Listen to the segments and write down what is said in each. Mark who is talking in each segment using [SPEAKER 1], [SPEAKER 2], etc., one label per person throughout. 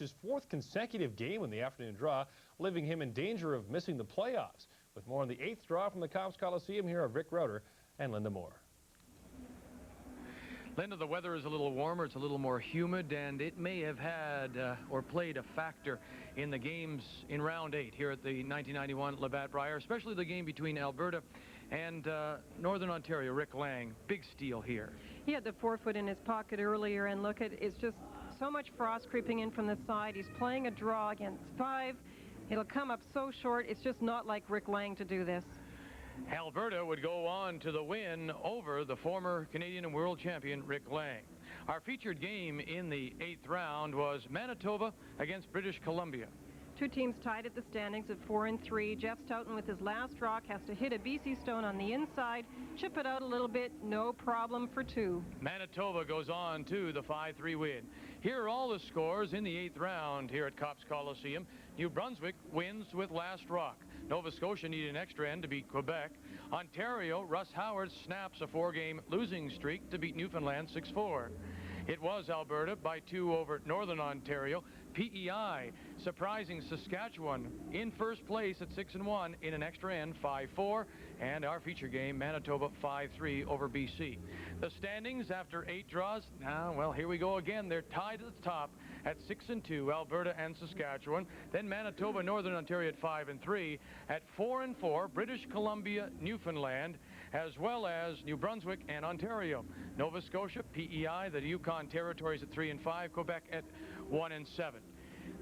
[SPEAKER 1] his 4th consecutive game in the afternoon draw, leaving him in danger of missing the playoffs. With more on the 8th draw from the Cops Coliseum, here are Rick Rauter and Linda Moore.
[SPEAKER 2] Linda, the weather is a little warmer, it's a little more humid, and it may have had or played a factor in the games in round 8 here at the 1991 Labatt Brier, especially the game between Alberta and Northern Ontario. Rick Lang, big steal here.
[SPEAKER 3] He had the 4-foot in his pocket earlier, and look, it's just so much frost creeping in from the side. He's playing a draw against 5. It'll come up so short, it's just not like Rick Lang to do this.
[SPEAKER 2] Alberta would go on to the win over the former Canadian and world champion Rick Lang. Our featured game in the 8th round was Manitoba against British Columbia.
[SPEAKER 3] Two teams tied at the standings at 4 and 3. Jeff Stoughton with his last rock has to hit a BC stone on the inside, chip it out a little bit, no problem for 2.
[SPEAKER 2] Manitoba goes on to the 5-3 win. Here are all the scores in the 8th round here at Cops Coliseum. New Brunswick wins with last rock. Nova Scotia need an extra end to beat Quebec. Ontario, Russ Howard snaps a 4-game losing streak to beat Newfoundland 6-4. It was Alberta by 2 over Northern Ontario. PEI surprising Saskatchewan in first place at 6-1 in an extra end 5-4, and our feature game Manitoba 5-3 over BC. The standings after 8 draws, well, here we go again. They're tied at the top at 6-2, Alberta and Saskatchewan. Then Manitoba, Northern Ontario at 5-3. At 4-4, British Columbia, Newfoundland, as well as New Brunswick and Ontario. Nova Scotia, PEI, the Yukon Territories at 3-5, Quebec at 1-7.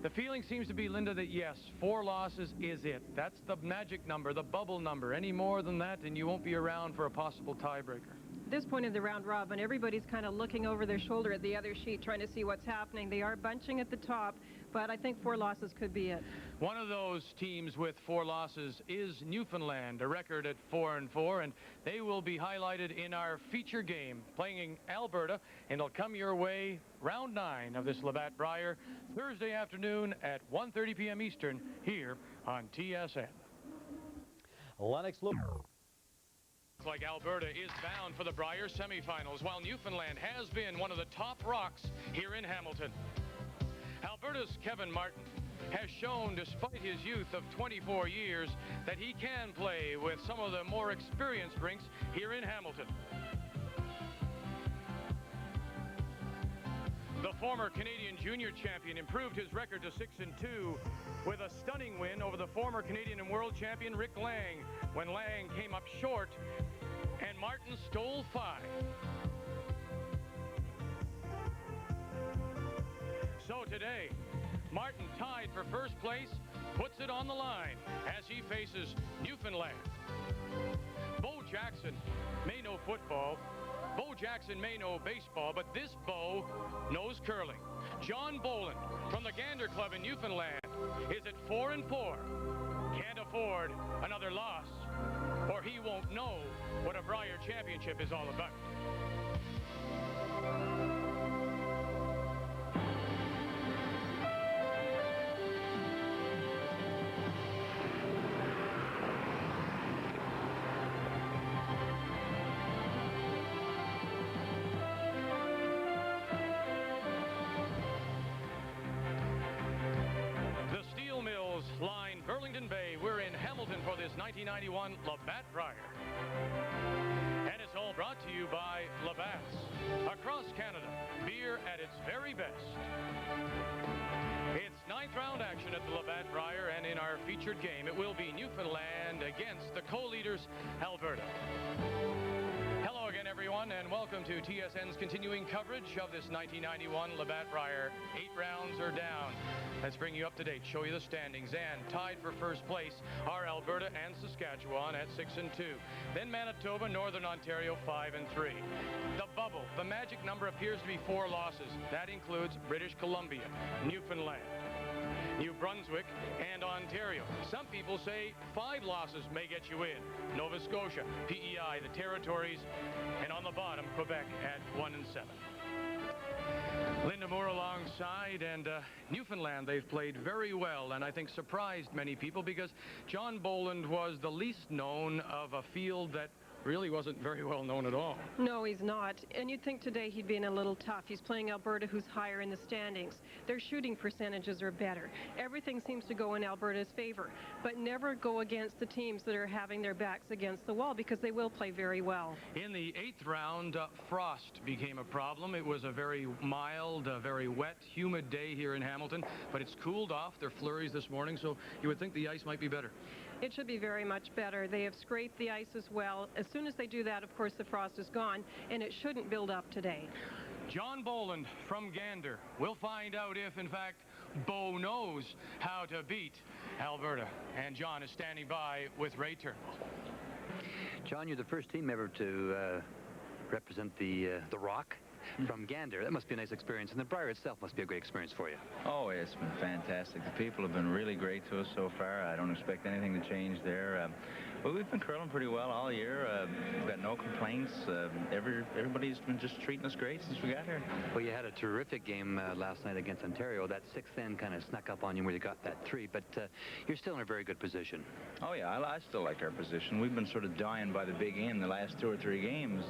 [SPEAKER 2] The feeling seems to be, Linda, that yes, 4 losses is it. That's the magic number, the bubble number. Any more than that, and you won't be around for a possible tiebreaker.
[SPEAKER 3] At this point in the round robin, everybody's kind of looking over their shoulder at the other sheet, trying to see what's happening. They are bunching at the top, but I think 4 losses could be it.
[SPEAKER 2] One of those teams with 4 losses is Newfoundland, a record at 4-4, and they will be highlighted in our feature game, playing Alberta, and it'll come your way round 9 of this Labatt Brier, Thursday afternoon at 1:30 p.m. Eastern, here on TSN.
[SPEAKER 1] Lennox Looks
[SPEAKER 2] like Alberta is bound for the Brier semifinals, while Newfoundland has been one of the top rocks here in Hamilton. Alberta's Kevin Martin has shown, despite his youth of 24 years, that he can play with some of the more experienced rinks here in Hamilton. The former Canadian junior champion improved his record to 6-2 with a stunning win over the former Canadian and world champion Rick Lang, when Lang came up short and Martin stole 5. So today, Martin, tied for first place, puts it on the line as he faces Newfoundland. Bo Jackson may know football, Bo Jackson may know baseball, but this Bo knows curling. John Boland from the Gander Club in Newfoundland is at 4-4. Can't afford another loss, or he won't know what a Brier championship is all about. Line Burlington Bay. We're in Hamilton for this 1991 Labatt Brier. And it's all brought to you by Labatt's. Across Canada, beer at its very best. It's 9th round action at the Labatt Brier, and in our featured game, it will be Newfoundland against the co-leaders, Alberta. Hello again, everyone, and welcome to TSN's continuing coverage of this 1991 Labatt Brier. 8 rounds are down. Let's bring you up to date, show you the standings, and tied for first place are Alberta and Saskatchewan at 6-2. Then Manitoba, Northern Ontario 5-3. The bubble, the magic number appears to be 4 losses. That includes British Columbia, Newfoundland, New Brunswick, and Ontario. Some people say 5 losses may get you in. Nova Scotia, PEI, the Territories, and on the bottom, Quebec at 1-7. Linda Moore alongside, and Newfoundland, they've played very well, and I think surprised many people because John Boland was the least known of a field that really wasn't very well known at all.
[SPEAKER 3] No, he's not. And you'd think today he'd be in a little tough. He's playing Alberta, who's higher in the standings. Their shooting percentages are better. Everything seems to go in Alberta's favor, but never go against the teams that are having their backs against the wall, because they will play very well.
[SPEAKER 2] In the 8th round, frost became a problem. It was a very mild, very wet, humid day here in Hamilton, but it's cooled off. There are flurries this morning, so you would think the ice might be better.
[SPEAKER 3] It should be very much better. They have scraped the ice as well. As soon as they do that, of course, the frost is gone, and it shouldn't build up today.
[SPEAKER 2] John Boland from Gander. We'll find out if, in fact, Bo knows how to beat Alberta. And John is standing by with Ray Turnbull.
[SPEAKER 4] John, you're the first team ever to represent the Rock from Gander. That must be a nice experience, and the Brier itself must be a great experience for you.
[SPEAKER 5] Oh, it's been fantastic. The people have been really great to us so far. I don't expect anything to change there. Well, we've been curling pretty well all year. We've got no complaints. Everybody's been just treating us great since we got here.
[SPEAKER 4] Well, you had a terrific game last night against Ontario. That 6th end kind of snuck up on you where you got that 3, but you're still in a very good position.
[SPEAKER 5] Oh, yeah, I still like our position. We've been sort of dying by the big end the last 2 or 3 games.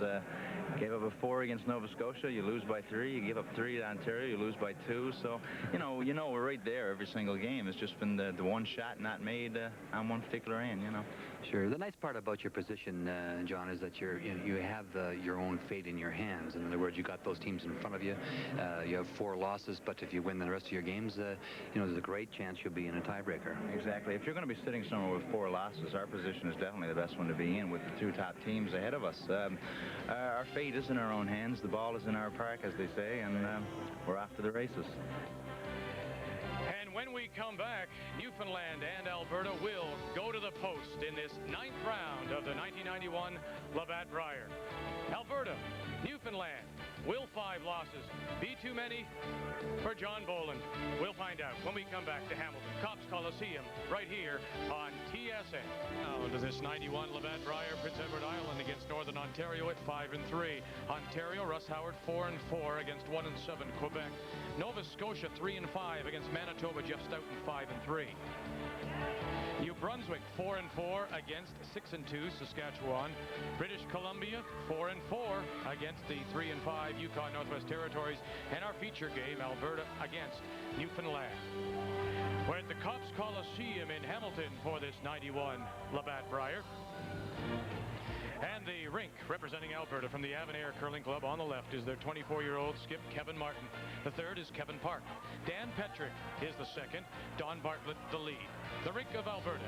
[SPEAKER 5] Gave up a 4 against Nova Scotia, you lose by 3. You give up 3 to Ontario, you lose by 2. So, you know, we're right there every single game. It's just been the one shot not made on one particular end, you know.
[SPEAKER 4] Sure. The nice part about your position, John, is that you have your own fate in your hands. In other words, you got those teams in front of you. You have 4 losses, but if you win the rest of your games, you know, there's a great chance you'll be in a tiebreaker.
[SPEAKER 5] Exactly. If you're going to be sitting somewhere with 4 losses, our position is definitely the best one to be in with the 2 top teams ahead of us. Our fate is in our own hands. The ball is in our park, as they say, and we're off to the races.
[SPEAKER 2] And when we come back, Newfoundland and Alberta will go to the post in this 9th round of the 1991 Labatt Brier. Alberta, Newfoundland, will 5 losses be too many for John Boland? We'll find out when we come back to Hamilton Cops Coliseum right here on TSN. Now to this 91 Labatt Brier, Prince Edward Island against Northern Ontario at 5-3. Ontario, Russ Howard 4-4 against 1-7 Quebec. Nova Scotia 3-5 against Manitoba, Jeff Stoughton 5-3. New Brunswick 4-4 against 6-2 Saskatchewan. British Columbia 4-4 against the 3-5 Yukon Northwest Territories. And our feature game, Alberta against Newfoundland. We're at the Cops Coliseum in Hamilton for this 91 Labatt Brier. And the rink representing Alberta from the Avonayre Curling Club on the left is their 24-year-old skip, Kevin Martin. The third is Kevin Park. Dan Petrick is the second. Don Bartlett the lead. The rink of Alberta.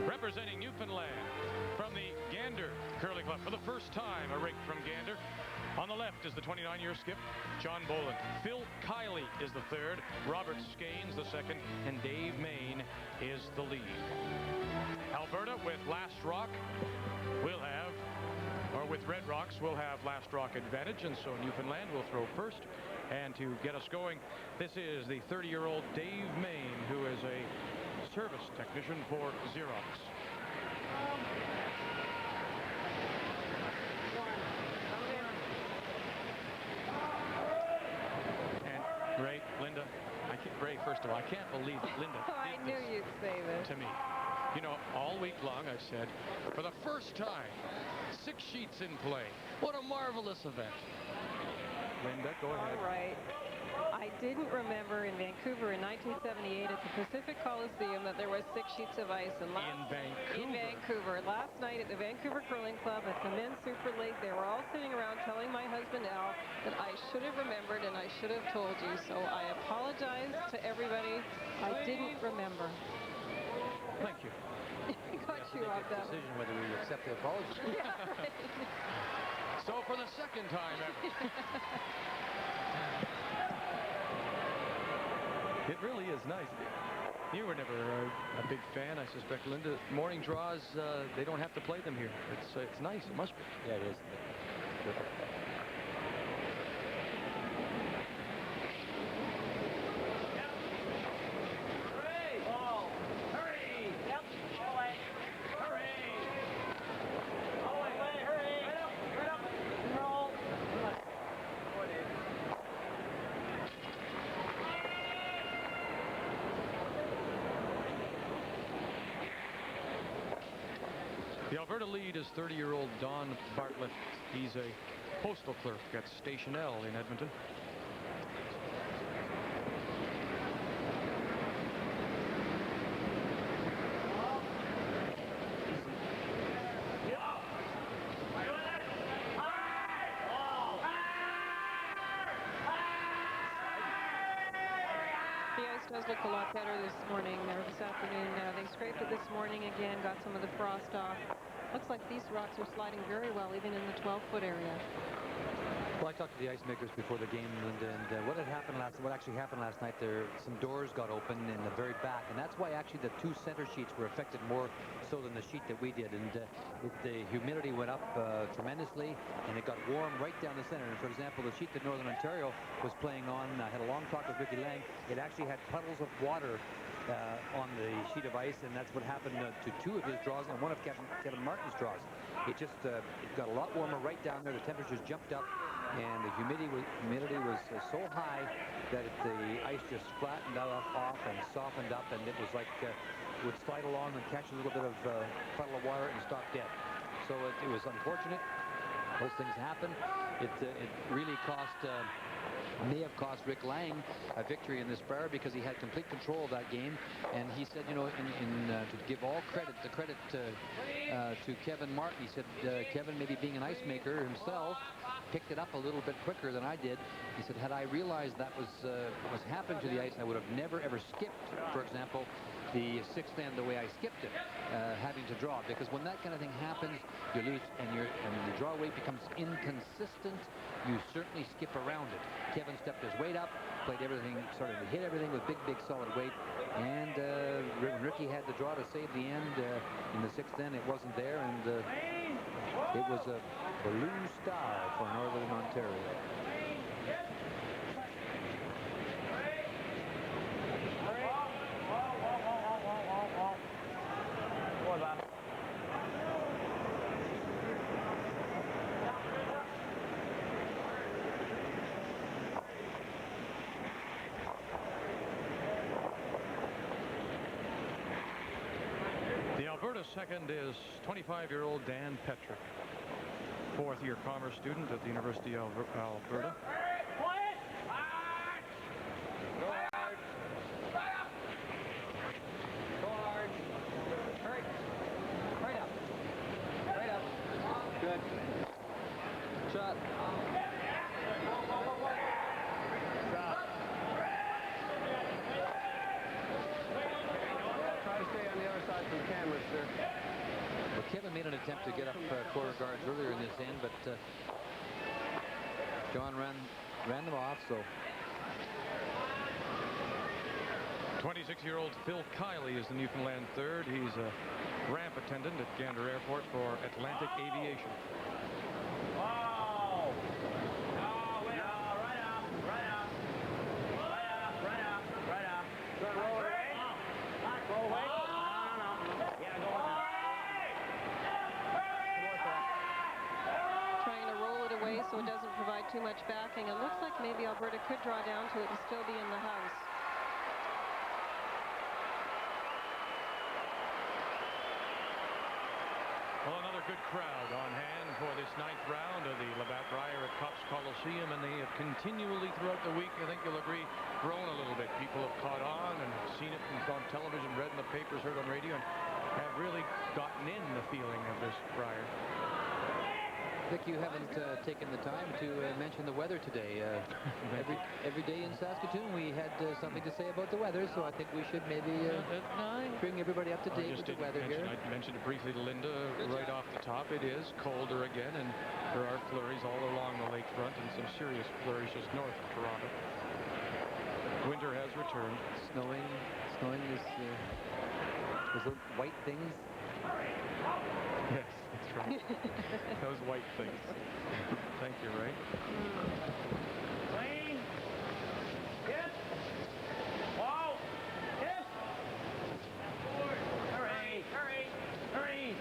[SPEAKER 2] Representing Newfoundland from the Gander Curling Club. For the first time, a rink from Gander. On the left is the 29-year skip, John Boland. Phil Kiley is the third. Robert Skanes the second. And Dave Main is the lead. Alberta with Last Rock will have, or with Red Rocks, will have Last Rock advantage, and so Newfoundland will throw first. And to get us going, this is the 30-year-old Dave Main, who is a service technician for Xerox. And Ray, Linda, Ray, first of all, I can't believe that Linda
[SPEAKER 3] I
[SPEAKER 2] did
[SPEAKER 3] knew
[SPEAKER 2] this
[SPEAKER 3] you'd say this.
[SPEAKER 2] to me. You know, all week long I've said, for the first time, 6 sheets in play. What a marvelous event. Linda, go ahead.
[SPEAKER 3] All right. I didn't remember in Vancouver in 1978 at the Pacific Coliseum that there was 6 sheets of ice. And in Vancouver. Last night at the Vancouver Curling Club at the Men's Super League, they were all sitting around telling my husband Al that I should have remembered and I should have told you. So I apologize to everybody. I didn't remember.
[SPEAKER 2] Thank you.
[SPEAKER 3] Got you off that one.
[SPEAKER 4] Decision whether we accept the apology.
[SPEAKER 3] Yeah, right.
[SPEAKER 2] So for the second time ever. It really is nice. You were never a big fan, I suspect, Linda. Morning draws, they don't have to play them here. It's nice. It must be.
[SPEAKER 4] Yeah, it is.
[SPEAKER 2] The Alberta lead is 30-year-old Don Bartlett. He's a postal clerk at Station L in Edmonton.
[SPEAKER 3] Does look a lot better this morning or this afternoon. They scraped it this morning again, got some of the frost off. Looks like these rocks are sliding very well, even in the 12-foot area.
[SPEAKER 6] Well, I talked to the ice makers before the game, and what actually happened last night, some doors got open in the very back, and that's why actually the two center sheets were affected more so than the sheet that we did. And the humidity went up tremendously, and it got warm right down the center. And for example, the sheet that Northern Ontario was playing on, I had a long talk with Ricky Lang. It actually had puddles of water on the sheet of ice, and that's what happened to two of his draws and one of Kevin Martin's draws. It just it got a lot warmer right down there. The temperatures jumped up, and the humidity was so high that the ice just flattened off and softened up, and it was like it would slide along and catch a little bit of puddle of water and stop dead. So it was unfortunate. Those things happen. It really may have cost Rick Lang a victory in this Brier, because he had complete control of that game. And he said, you know, to give all credit to Kevin Martin, he said Kevin, maybe being an ice maker himself, picked it up a little bit quicker than I did. He said, had I realized that was happening to the ice, I would have never ever skipped, for example, the sixth end the way I skipped it, having to draw, because when that kind of thing happens, you lose, and the draw weight becomes inconsistent. You certainly skip around it. Kevin stepped his weight up, played everything, started to hit everything with big solid weight, and when Ricky had the draw to save the end in the sixth end, it wasn't there, and it was a blue star for Northern Ontario.
[SPEAKER 2] Second is 25-year-old Dan Petrick, fourth-year commerce student at the University of Alberta.
[SPEAKER 6] Kevin made an attempt to get up quarter guards earlier in this end, but John ran them off. So
[SPEAKER 2] 26-year-old Phil Kiley is the Newfoundland third. He's a ramp attendant at Gander Airport for Atlantic Aviation.
[SPEAKER 3] So it doesn't provide too much backing. It looks like maybe Alberta could draw down to it and still be in the house.
[SPEAKER 2] Well, another good crowd on hand for this ninth round of the Labatt Brier at Cops Coliseum, and they have continually throughout the week, I think you'll agree, grown a little bit. People have caught on and seen it on television, read in the papers, heard on radio, and have really gotten in the feeling of this Brier.
[SPEAKER 6] Vic, you haven't taken the time to mention the weather today. Every day in Saskatoon we had something to say about the weather, so I think we should maybe bring everybody up to date with the weather here.
[SPEAKER 2] I mentioned it briefly to Linda right off the top. It is colder again, and there are flurries all along the lakefront and some serious flurries just north of Toronto. Winter has returned.
[SPEAKER 6] Snowing is those white things.
[SPEAKER 2] Yes, that's right. Those white things. Thank you, Ray.
[SPEAKER 7] Clean. Hit. Whoa. Hit. Hurry. Hurry. Hurry.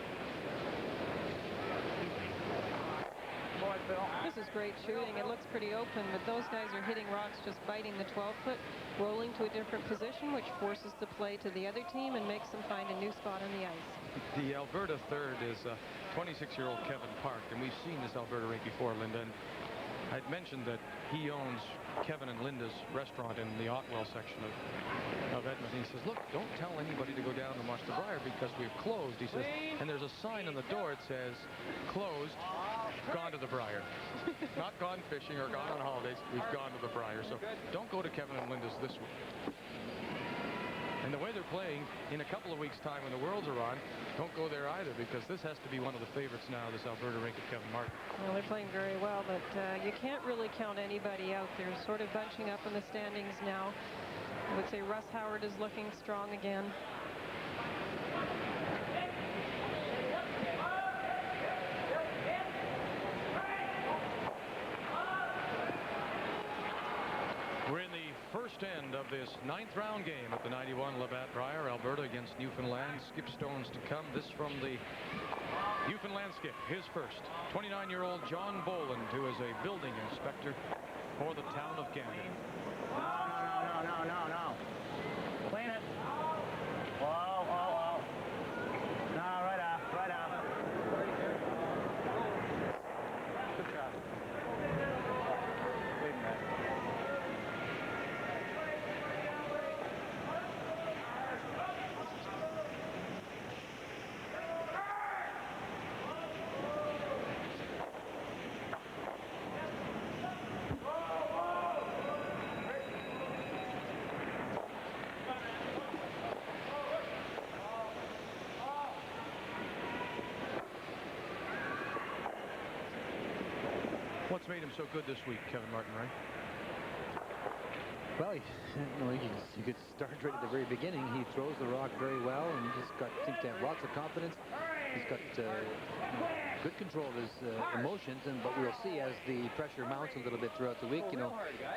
[SPEAKER 7] Boy, Phil.
[SPEAKER 3] This is great shooting. It looks pretty open, but those guys are hitting rocks, just biting the 12-foot, rolling to a different position, which forces the play to the other team and makes them find a new spot on the ice.
[SPEAKER 2] The Alberta third is 26-year-old Kevin Park, and we've seen this Alberta rink before, Linda. And I'd mentioned that he owns Kevin and Linda's restaurant in the Otwell section of Edmonton. He says, look, don't tell anybody to go down and watch the Brier because we've closed. He says, and there's a sign on the door. It says, closed, gone to the Brier. Not gone fishing or gone on holidays. We've gone to the Brier. So don't go to Kevin and Linda's this week. And the way they're playing, in a couple of weeks' time when the Worlds are on, don't go there either, because this has to be one of the favorites now, this Alberta rink at Kevin Martin.
[SPEAKER 3] Well, they're playing very well, but you can't really count anybody out. They're sort of bunching up in the standings now. I would say Russ Howard is looking strong again.
[SPEAKER 2] We're in the first end of this 9th round game at the 91 Labatt Brier, Alberta against Newfoundland. Skip stones to come. This from the Newfoundland skip, his first. 29-year-old John Boland, who is a building inspector for the town of Gander.
[SPEAKER 7] No. Clean it. Whoa. No, right off. Good shot. Wait a minute.
[SPEAKER 2] What's made him so good this week, Kevin Martin, right?
[SPEAKER 6] Well, you could start right at the very beginning. He throws the rock very well and seems to have lots of confidence. He's got good control of his emotions, but we'll see as the pressure mounts a little bit throughout the week,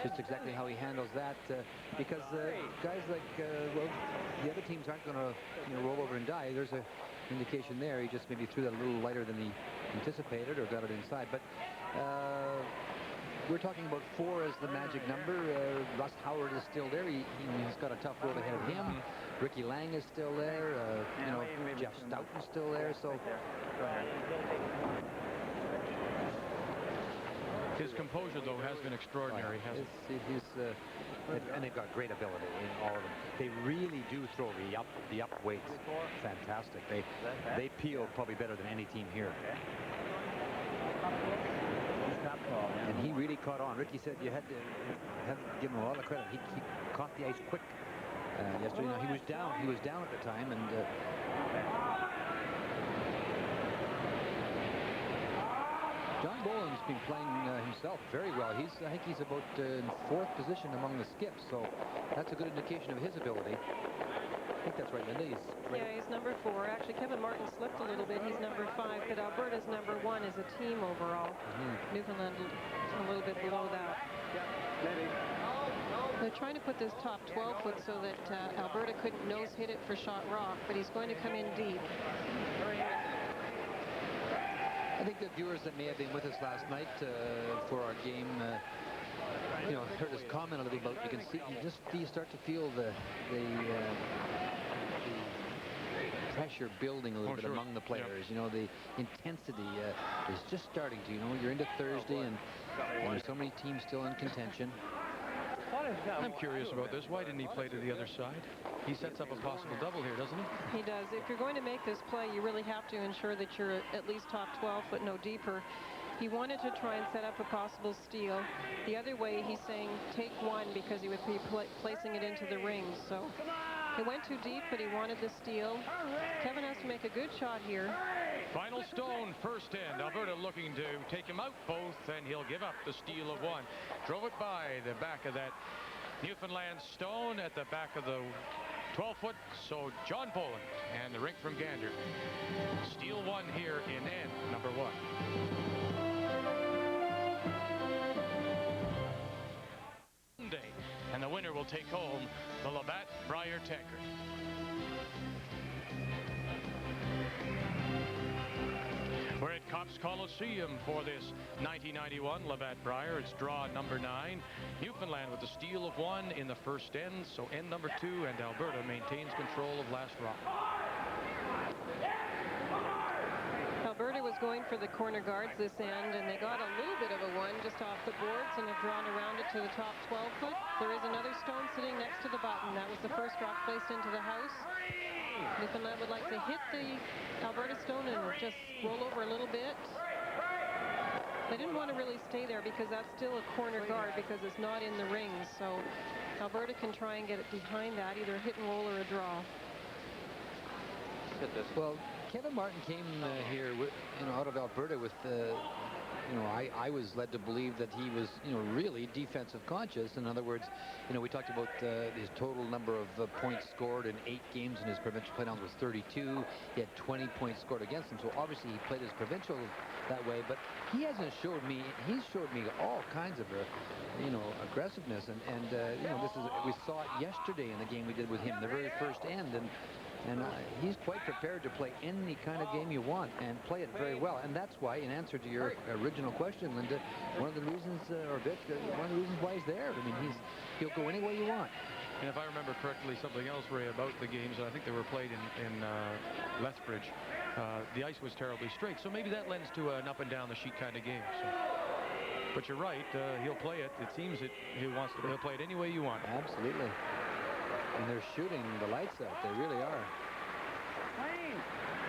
[SPEAKER 6] just exactly how he handles that, because guys like, well, the other teams aren't going to roll over and die. There's an indication there. He just maybe threw that a little lighter than he anticipated or got it inside, but we're talking about 4 as the magic number. Russ Howard is still there. He's got a tough road ahead of him. Ricky Lang is still there. Jeff Stoughton's still there. So
[SPEAKER 2] his composure, though, has been extraordinary.
[SPEAKER 6] And they've got great ability in all of them. They really do throw the up weights. Fantastic. They peel probably better than any team here. And he really caught on. Ricky said you had to give him a lot of credit. He caught the ice quick yesterday. Now, he was down at the time, and John Boland's been playing himself very well. I think he's about in 4th position among the skips, so that's a good indication of his ability. I think that's right, Linda.
[SPEAKER 3] He's number 4. Actually, Kevin Martin slipped a little bit. He's number 5, but Alberta's number 1 as a team overall. Newfoundland a little bit below that. They're trying to put this top 12 foot so that Alberta couldn't nose hit it for shot rock, but he's going to come in deep.
[SPEAKER 6] I think the viewers that may have been with us last night for our game, heard us comment a little about. You can see, you start to feel the pressure building a little bit among the players. The intensity is just starting to. You're into Thursday, and there's so many teams still in contention.
[SPEAKER 2] I'm curious about this. Why didn't he play to the other side? He sets up a possible double here, doesn't he?
[SPEAKER 3] He does. If you're going to make this play, you really have to ensure that you're at least top 12 foot, no deeper. He wanted to try and set up a possible steal. The other way, he's saying take 1 because he would be placing it into the rings. So he went too deep, but he wanted the steal. Kevin has to make a good shot here.
[SPEAKER 2] Final stone, first end. Alberta looking to take him out both, and he'll give up the steal of 1. Drove it by the back of that Newfoundland stone at the back of the 12-foot. So John Boland and the rink from Gander. Steal 1 here in end number 1. And the winner will take home the Labatt Brier tankard. We're at Cops Coliseum for this 1991 Labatt Brier. It's draw number 9. Newfoundland with the steal of 1 in the first end. So end number 2, and Alberta maintains control of last rock.
[SPEAKER 3] was going for the corner guards this end, and they got a little bit of a one just off the boards and have drawn around it to the top 12 foot. There is another stone sitting next to the button. That was the first rock placed into the house. Newfoundland would like to hit the Alberta stone and just roll over a little bit. They didn't want to really stay there because that's still a corner guard because it's not in the rings. So Alberta can try and get it behind that, either a hit and roll or a draw.
[SPEAKER 6] Well, Kevin Martin came here, out of Alberta with, I was led to believe that he was, really defensive conscious. In other words, we talked about his total number of points scored in 8 games in his provincial playdowns was 32. He had 20 points scored against him. So obviously he played his provincial that way, but he hasn't showed me, he's showed me all kinds of, aggressiveness. And we saw it yesterday in the game we did with him, the very first end. And he's quite prepared to play any kind of game you want and play it very well. And that's why, in answer to your original question, Linda, one of the reasons, one of the reasons why he's there. I mean, he'll go any way you want.
[SPEAKER 2] And if I remember correctly, something else, Ray, about the games, I think they were played in Lethbridge. The ice was terribly straight, so maybe that lends to an up and down the sheet kind of game. So. But you're right, he'll play it. It seems that he'll play it any way you want.
[SPEAKER 6] Absolutely. And they're shooting the lights out. They really are.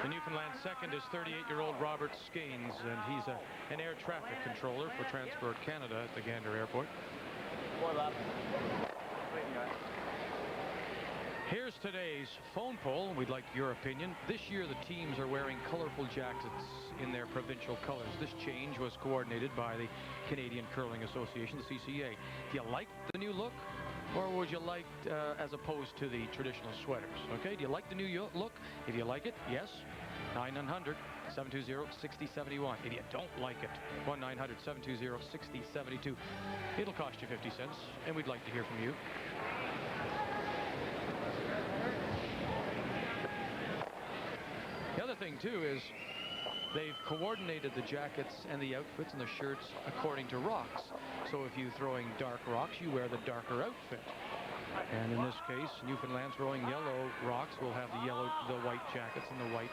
[SPEAKER 2] The Newfoundland second is 38-year-old Robert Skanes, and he's an air traffic controller for Transport Canada at the Gander Airport. Here's today's phone poll. We'd like your opinion. This year, the teams are wearing colorful jackets in their provincial colors. This change was coordinated by the Canadian Curling Association, the CCA. Do you like the new look? Or would you like, as opposed to the traditional sweaters? Okay, do you like the new look? If you like it, yes, 900-720-6071. If you don't like it, 1-900-720-6072. It'll cost you 50 cents, and we'd like to hear from you. The other thing, too, is they've coordinated the jackets and the outfits and the shirts according to rocks. So if you're throwing dark rocks, you wear the darker outfit. And in this case, Newfoundland throwing yellow rocks will have the white jackets and the white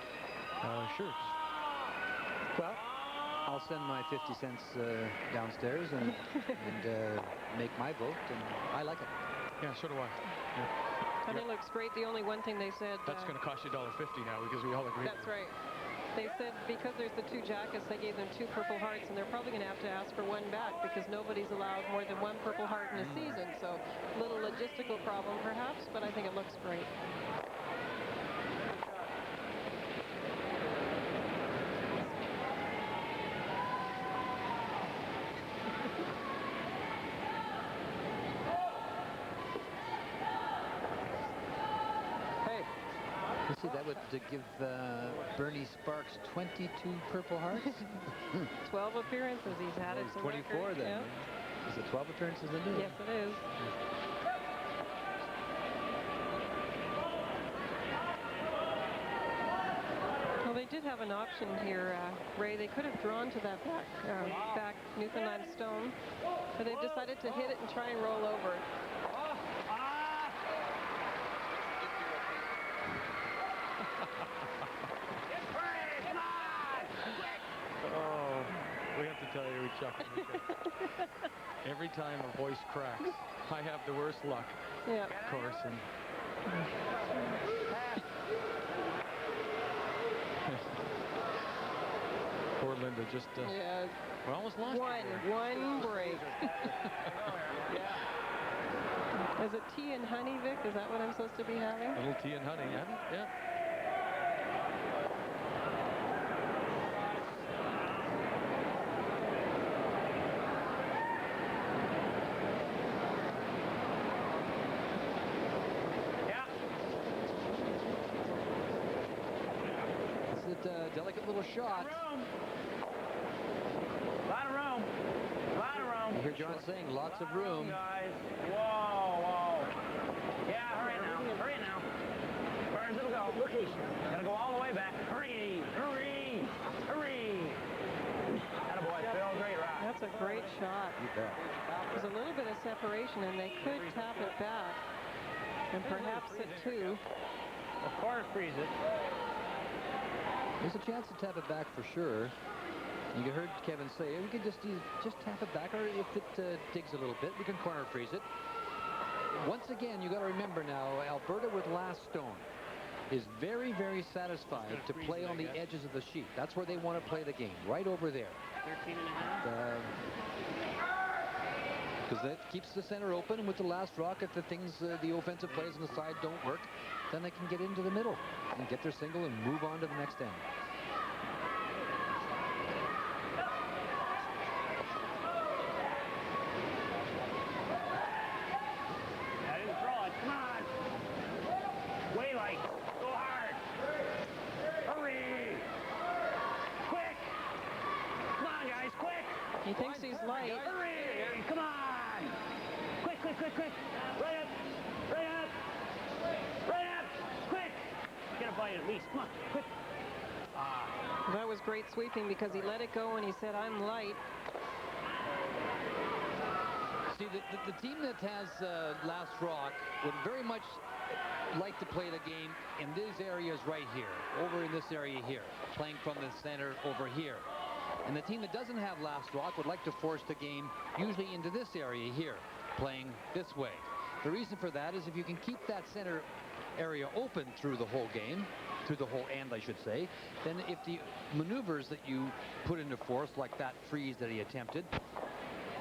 [SPEAKER 2] shirts.
[SPEAKER 6] Well, I'll send my 50 cents downstairs and make my vote, and I like it.
[SPEAKER 2] Yeah, so do I. Yeah.
[SPEAKER 3] And it looks great. The only one thing they said...
[SPEAKER 2] That's going to cost you $1.50 now because we all agree.
[SPEAKER 3] That's right. They said because there's the 2 jackets, they gave them 2 Purple Hearts, and they're probably going to have to ask for 1 back because nobody's allowed more than 1 Purple Heart in a season. So a little logistical problem perhaps, but I think it looks great.
[SPEAKER 6] See, that would give Bernie Sparks 22 Purple Hearts.
[SPEAKER 3] 12 appearances he's had. It's
[SPEAKER 6] 24 then. Yeah. Is it 12 appearances in there?
[SPEAKER 3] Yes, it is. Well, they did have an option here, Ray. They could have drawn to that back Newfoundland stone, but they've decided to hit it and try and roll over.
[SPEAKER 2] We have to tell you, we chuckle. Every time a voice cracks, I have the worst luck.
[SPEAKER 3] Yeah.
[SPEAKER 2] Of course. And poor Linda just
[SPEAKER 3] yeah.
[SPEAKER 2] We almost lost
[SPEAKER 3] one break. Is it tea and honey, Vic? Is that what I'm supposed to be having?
[SPEAKER 2] A little tea and honey, yeah.
[SPEAKER 6] Delicate little shot.
[SPEAKER 7] Lot of room.
[SPEAKER 6] You hear John saying lots of room.
[SPEAKER 7] Guys. Whoa. Yeah, hurry now. Burns, it'll go. Looky. Gotta go all the way back. Hurry. Attaboy, Phil. Great rock.
[SPEAKER 3] That's a great shot.
[SPEAKER 6] You bet.
[SPEAKER 3] There's a little bit of separation, and they could tap it back. And perhaps at 2.
[SPEAKER 7] Of course, freeze it.
[SPEAKER 6] There's a chance to tap it back for sure. You heard Kevin say we could just tap it back, or if it digs a little bit, we can corner freeze it. Once again, you got to remember now, Alberta with last stone is very, very satisfied to play on the edges of the sheet. That's where they want to play the game, right over there.
[SPEAKER 7] 13 and a half.
[SPEAKER 6] Because that keeps the center open with the last rock. If the offensive plays on the side don't work, then they can get into the middle and get their single and move on to the next end.
[SPEAKER 7] I didn't throw it. Come on. Way light. Go hard. Hurry. Quick. Come on, guys. Quick.
[SPEAKER 3] He thinks he's light.
[SPEAKER 7] Hurry. Come on. Quick, quick, quick, quick. Right up. Right up. Right up. Quick. Get a bite at least. Come on. Quick.
[SPEAKER 3] That was great sweeping because he let it go and he said, I'm light.
[SPEAKER 6] See, the team that has last rock would very much like to play the game in these areas right here, over in this area here, playing from the center over here. And the team that doesn't have last rock would like to force the game usually into this area here, playing this way. The reason for that is if you can keep that center area open through the whole game, through the whole end, I should say, then if the maneuvers that you put into force, like that freeze that he attempted,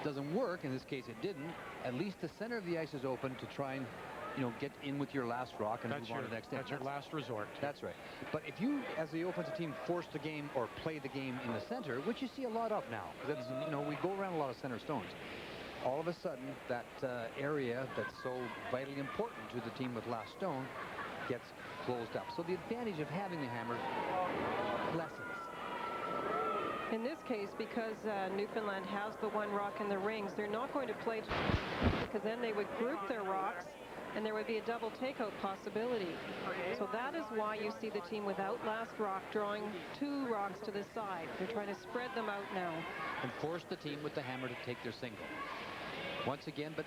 [SPEAKER 6] doesn't work, in this case it didn't, at least the center of the ice is open to try and, you know, get in with your last rock and move on to the next end.
[SPEAKER 2] That's your last resort.
[SPEAKER 6] That's right. But if you, as the offensive team, force the game or play the game in the center, which you see a lot of now, that's, you know, we go around a lot of center stones. All of a sudden, that area that's so vitally important to the team with last stone gets closed up. So the advantage of having the hammer lessens.
[SPEAKER 3] In this case, because Newfoundland has the one rock in the rings, they're not going to play because then they would group their rocks and there would be a double takeout possibility. So that is why you see the team without last rock drawing two rocks to the side. They're trying to spread them out now.
[SPEAKER 6] And force the team with the hammer to take their single. Once again, but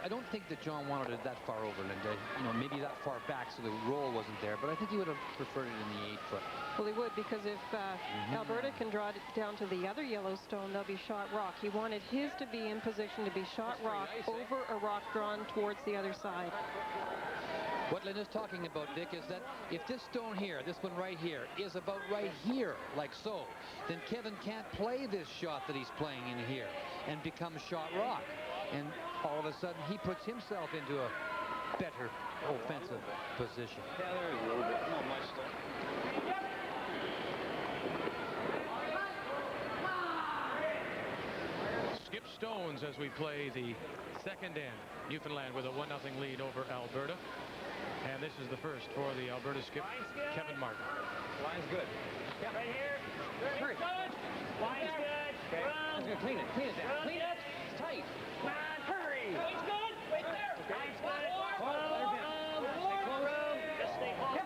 [SPEAKER 6] I don't think that John wanted it that far over, Linda. You know, maybe that far back so the roll wasn't there, but I think he would have preferred it in the 8-foot.
[SPEAKER 3] Well, he would, because if Alberta can draw it down to the other Yellowstone, they'll be shot rock. He wanted his to be in position to be shot rock over a rock drawn towards the other side.
[SPEAKER 6] What Linda's talking about, Dick, is that if this stone here, this one right here, is about right here, like so, then Kevin can't play this shot that he's playing in here and become shot rock. And all of a sudden, he puts himself into a better offensive position.
[SPEAKER 5] Yeah, there is a little bit. Not much though.
[SPEAKER 2] Skip stones as we play the second end. Newfoundland with a 1-0 lead over Alberta. And this is the first for the Alberta skip, Kevin Martin.
[SPEAKER 5] Line's good.
[SPEAKER 7] Yep. Right here. Hurry. Line's good.
[SPEAKER 5] Okay.
[SPEAKER 7] Run.
[SPEAKER 5] Clean it. Clean it down. Clean it. It's tight.
[SPEAKER 7] Come on, hurry. Line's good. Right there. Line's good. Just stay close.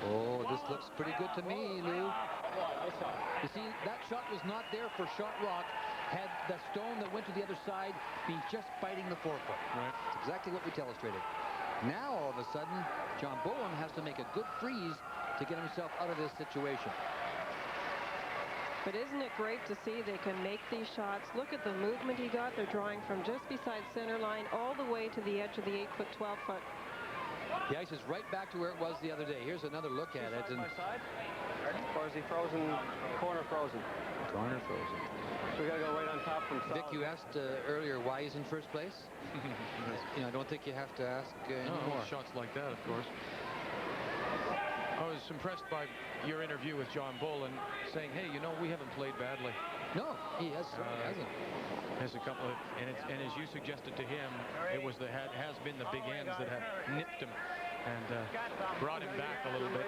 [SPEAKER 6] Oh, this looks pretty good to me, Lou. You see, that shot was not there for shot rock had the stone that went to the other side been just biting the forefoot.
[SPEAKER 2] Right.
[SPEAKER 6] That's exactly what we illustrated. Now, all of a sudden, John Boland has to make a good freeze to get himself out of this situation.
[SPEAKER 3] But isn't it great to see they can make these shots? Look at the movement he got. They're drawing from just beside center line all the way to the edge of the 8-foot, 12-foot.
[SPEAKER 6] The ice is right back to where it was the other day. Here's another look at it. And
[SPEAKER 8] or is he frozen, corner frozen?
[SPEAKER 6] corner frozen.
[SPEAKER 8] So we got to go right on top from
[SPEAKER 6] Vic, you asked earlier why he's in first place. You know, I don't think you have to ask anymore.
[SPEAKER 2] Shots like that, of course. I was impressed by your interview with John Boland, saying, "Hey, you know, we haven't played badly."
[SPEAKER 6] No, he hasn't.
[SPEAKER 2] There's a couple of, and as you suggested to him, it was has been the big ends that have nipped him and brought him back a little bit.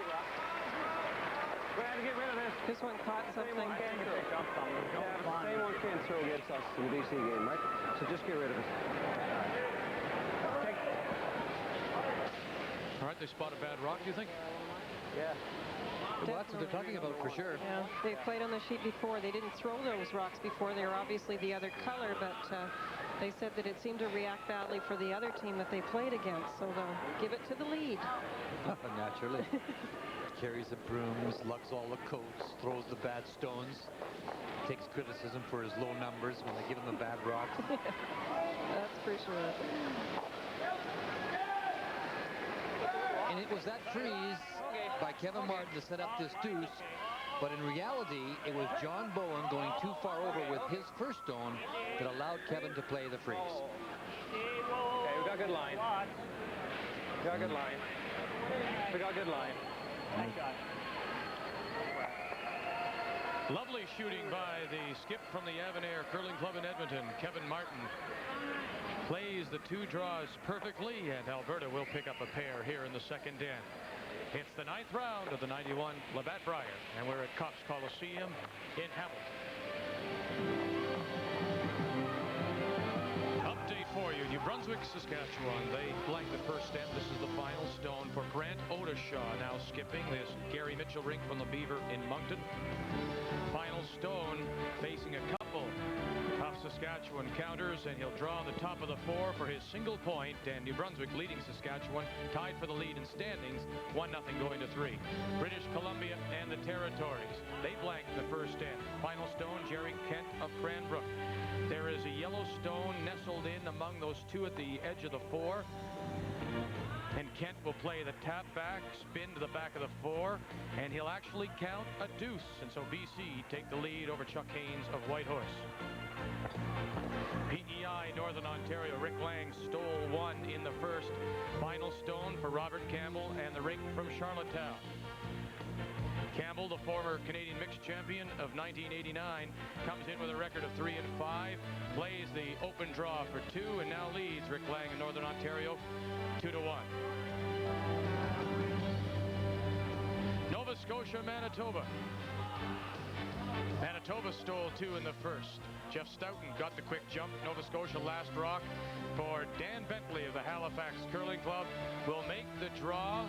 [SPEAKER 8] We have to get rid of this.
[SPEAKER 3] This one caught something.
[SPEAKER 8] Same one can throw against us in the BC game, right? So just get rid of it. Okay.
[SPEAKER 2] All right, they spot a bad rock, do you think?
[SPEAKER 8] Yeah.
[SPEAKER 6] Well, that's what they're talking about for sure.
[SPEAKER 3] Yeah, they played on the sheet before. They didn't throw those rocks before. They were obviously the other color, but They said that it seemed to react badly for the other team that they played against, so they'll give it to the lead.
[SPEAKER 6] Naturally. Carries the brooms, lugs all the coats, throws the bad stones, takes criticism for his low numbers when they give him the bad rock.
[SPEAKER 3] That's for sure.
[SPEAKER 6] And it was that freeze by Kevin Martin to set up this deuce, but in reality, it was John Boland going too far over with his first stone that allowed Kevin to play the freeze.
[SPEAKER 8] Okay, we got good line. We got good line. We got good line.
[SPEAKER 2] Lovely shooting by the skip from the Avonayre Curling Club in Edmonton. Kevin Martin plays the two draws perfectly, and Alberta will pick up a pair here in the second end. It's the 9th round of the 91 Labatt Brier, and we're at Cops Coliseum in Hamilton. Update for you. New Brunswick, Saskatchewan. They blank the first end. This is the final stone for Grant Odishaw, now skipping this Gary Mitchell rink from the Beaver in Moncton. Final stone facing a couple of Saskatchewan counters, and he'll draw the top of the 4 for his single point, and New Brunswick leading Saskatchewan, tied for the lead in standings, 1-0 going to 3. British Columbia and the Territories, they blank the first end. Final stone, Jerry Kent of Cranbrook. There is a yellow stone nestled in among those two at the edge of the 4. And Kent will play the tap back, spin to the back of the 4, and he'll actually count a deuce. And so BC take the lead over Chuck Haynes of Whitehorse. PEI Northern Ontario, Rick Lang stole 1 in the first. Final stone for Robert Campbell and the rink from Charlottetown. Campbell, the former Canadian mixed champion of 1989, comes in with a record of 3-5, plays the open draw for 2, and now leads Rick Lang in Northern Ontario 2-1. Nova Scotia, Manitoba. Manitoba stole 2 in the first. Jeff Stoughton got the quick jump. Nova Scotia last rock for Dan Bentley of the Halifax Curling Club. Will make the draw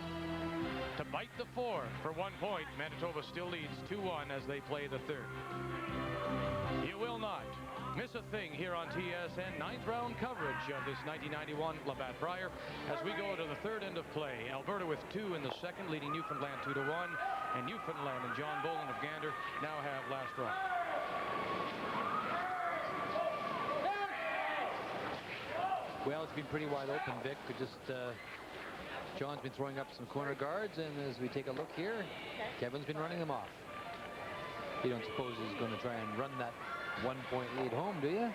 [SPEAKER 2] to bite the 4 for 1 point. Manitoba still leads 2-1 as they play the 3rd. You will not miss a thing here on TSN. 9th round coverage of this 1991 Labatt Brier as we go to the 3rd end of play. Alberta with 2 in the second, leading Newfoundland 2-1, and Newfoundland and John Boland of Gander now have last rock.
[SPEAKER 6] Well, it's been pretty wide open, Vic. John's been throwing up some corner guards, and as we take a look here, Kevin's been running them off. You don't suppose he's going to try and run that 1-point lead home, do you?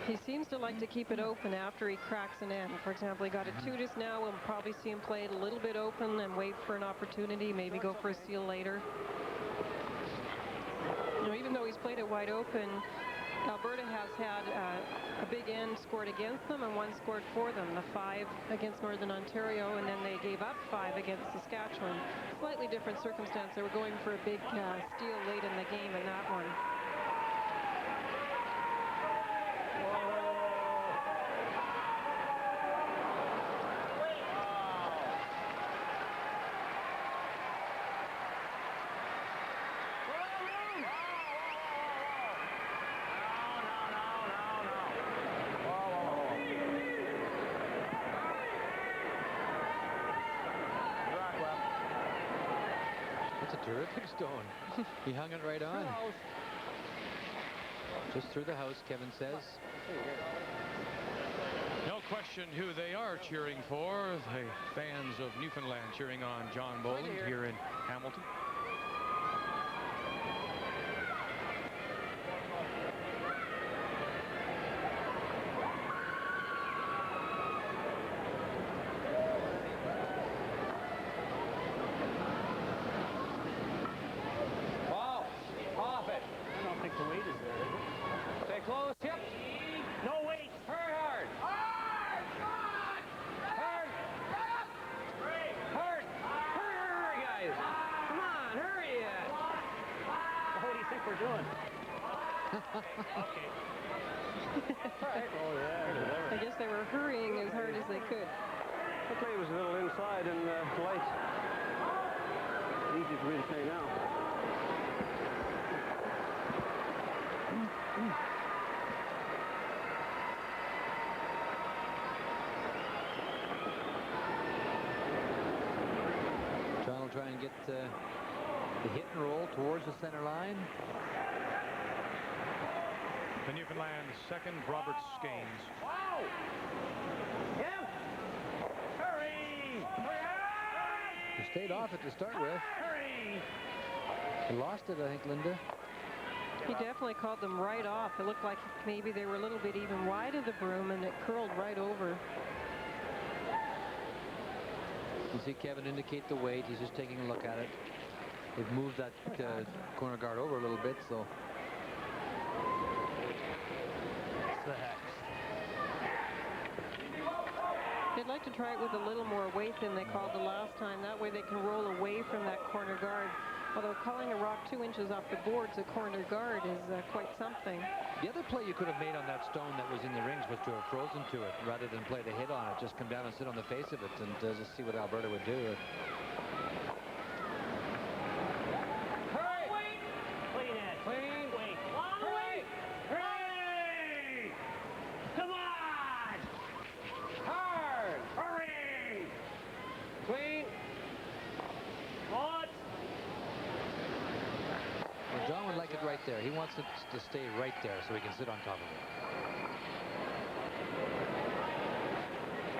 [SPEAKER 3] He seems to like to keep it open after he cracks an end. For example, he got a 2 just now. We'll probably see him play it a little bit open and wait for an opportunity, maybe go for a steal later. You know, even though he's played it wide open, Alberta has had a big end scored against them and 1 scored for them. The 5 against Northern Ontario, and then they gave up 5 against Saskatchewan. Slightly different circumstance. They were going for a big steal late in the game in that one.
[SPEAKER 6] Terrific stone. He hung it right on. Just through the house, Kevin says.
[SPEAKER 2] No question who they are cheering for. The fans of Newfoundland cheering on John Boland here in Hamilton.
[SPEAKER 3] I guess they were hurrying as hard as they could.
[SPEAKER 8] The play was a little inside and light. Easy for me to say now.
[SPEAKER 6] try and get the hit and roll towards the center line.
[SPEAKER 2] The Newfoundland second, Robert Skanes.
[SPEAKER 7] Wow! Yep! Hurry! Hurry!
[SPEAKER 6] He stayed off it to start with.
[SPEAKER 7] Hurry!
[SPEAKER 6] He lost it, I think, Linda.
[SPEAKER 3] He definitely called them right off. It looked like maybe they were a little bit even wide of the broom, and it curled right over.
[SPEAKER 6] You see Kevin indicate the weight. He's just taking a look at it. They've moved that corner guard over a little bit, so.
[SPEAKER 3] They'd like to try it with a little more weight than they called the last time. That way they can roll away from that corner guard. Although calling a rock 2 inches off the boards a corner guard is quite something.
[SPEAKER 6] The other play you could have made on that stone that was in the rings was to have frozen to it rather than play the hit on it. Just come down and sit on the face of it and just see what Alberta would do.
[SPEAKER 7] Hurry! Wait! Clean it. Clean. Wait. Hurry! Hurry! Come on! Hard! Hurry! Clean. What?
[SPEAKER 6] Well, John would like it right there. He wants it to stay right there so he can sit on top of it.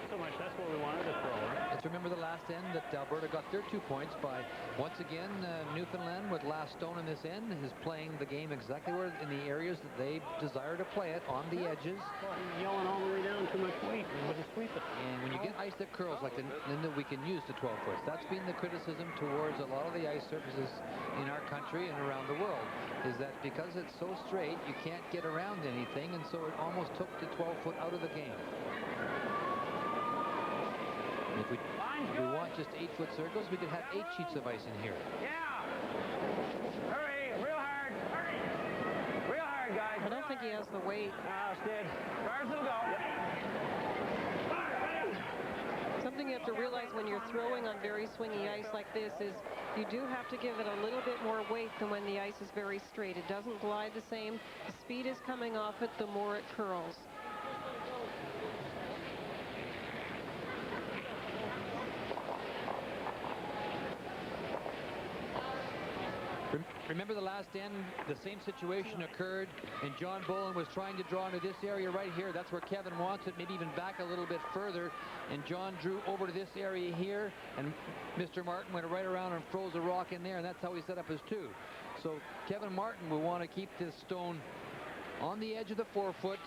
[SPEAKER 7] So much. That's what we wanted to throw.
[SPEAKER 6] Let's remember the last end that Alberta got their 2 points by, once again, Newfoundland with last stone in this end is playing the game exactly where in the areas that they desire to play it, on the edges.
[SPEAKER 7] He's yelling all the way down, too much weight. We wouldn't sweep it.
[SPEAKER 6] And when you get ice that curls like the Linda, we can use the 12 foot. That's been the criticism towards a lot of the ice surfaces in our country and around the world, is that because it's so straight, you can't get around anything, and so it almost took the 12 foot out of the game. If we want just 8 foot circles, we could have 8 sheets of ice in here.
[SPEAKER 7] Yeah! Hurry! Real hard! Hurry! Real hard, guys!
[SPEAKER 3] I don't think he has the weight.
[SPEAKER 7] No, it's good. As far as it'll go.
[SPEAKER 3] Something you have to realize when you're throwing on very swingy ice like this is you do have to give it a little bit more weight than when the ice is very straight. It doesn't glide the same. The speed is coming off it, the more it curls.
[SPEAKER 6] Remember the last end, the same situation occurred, and John Boland was trying to draw into this area right here. That's where Kevin wants it, maybe even back a little bit further. And John drew over to this area here, and Mr. Martin went right around and froze a rock in there, and that's how he set up his 2. So Kevin Martin will want to keep this stone on the edge of the 4 foot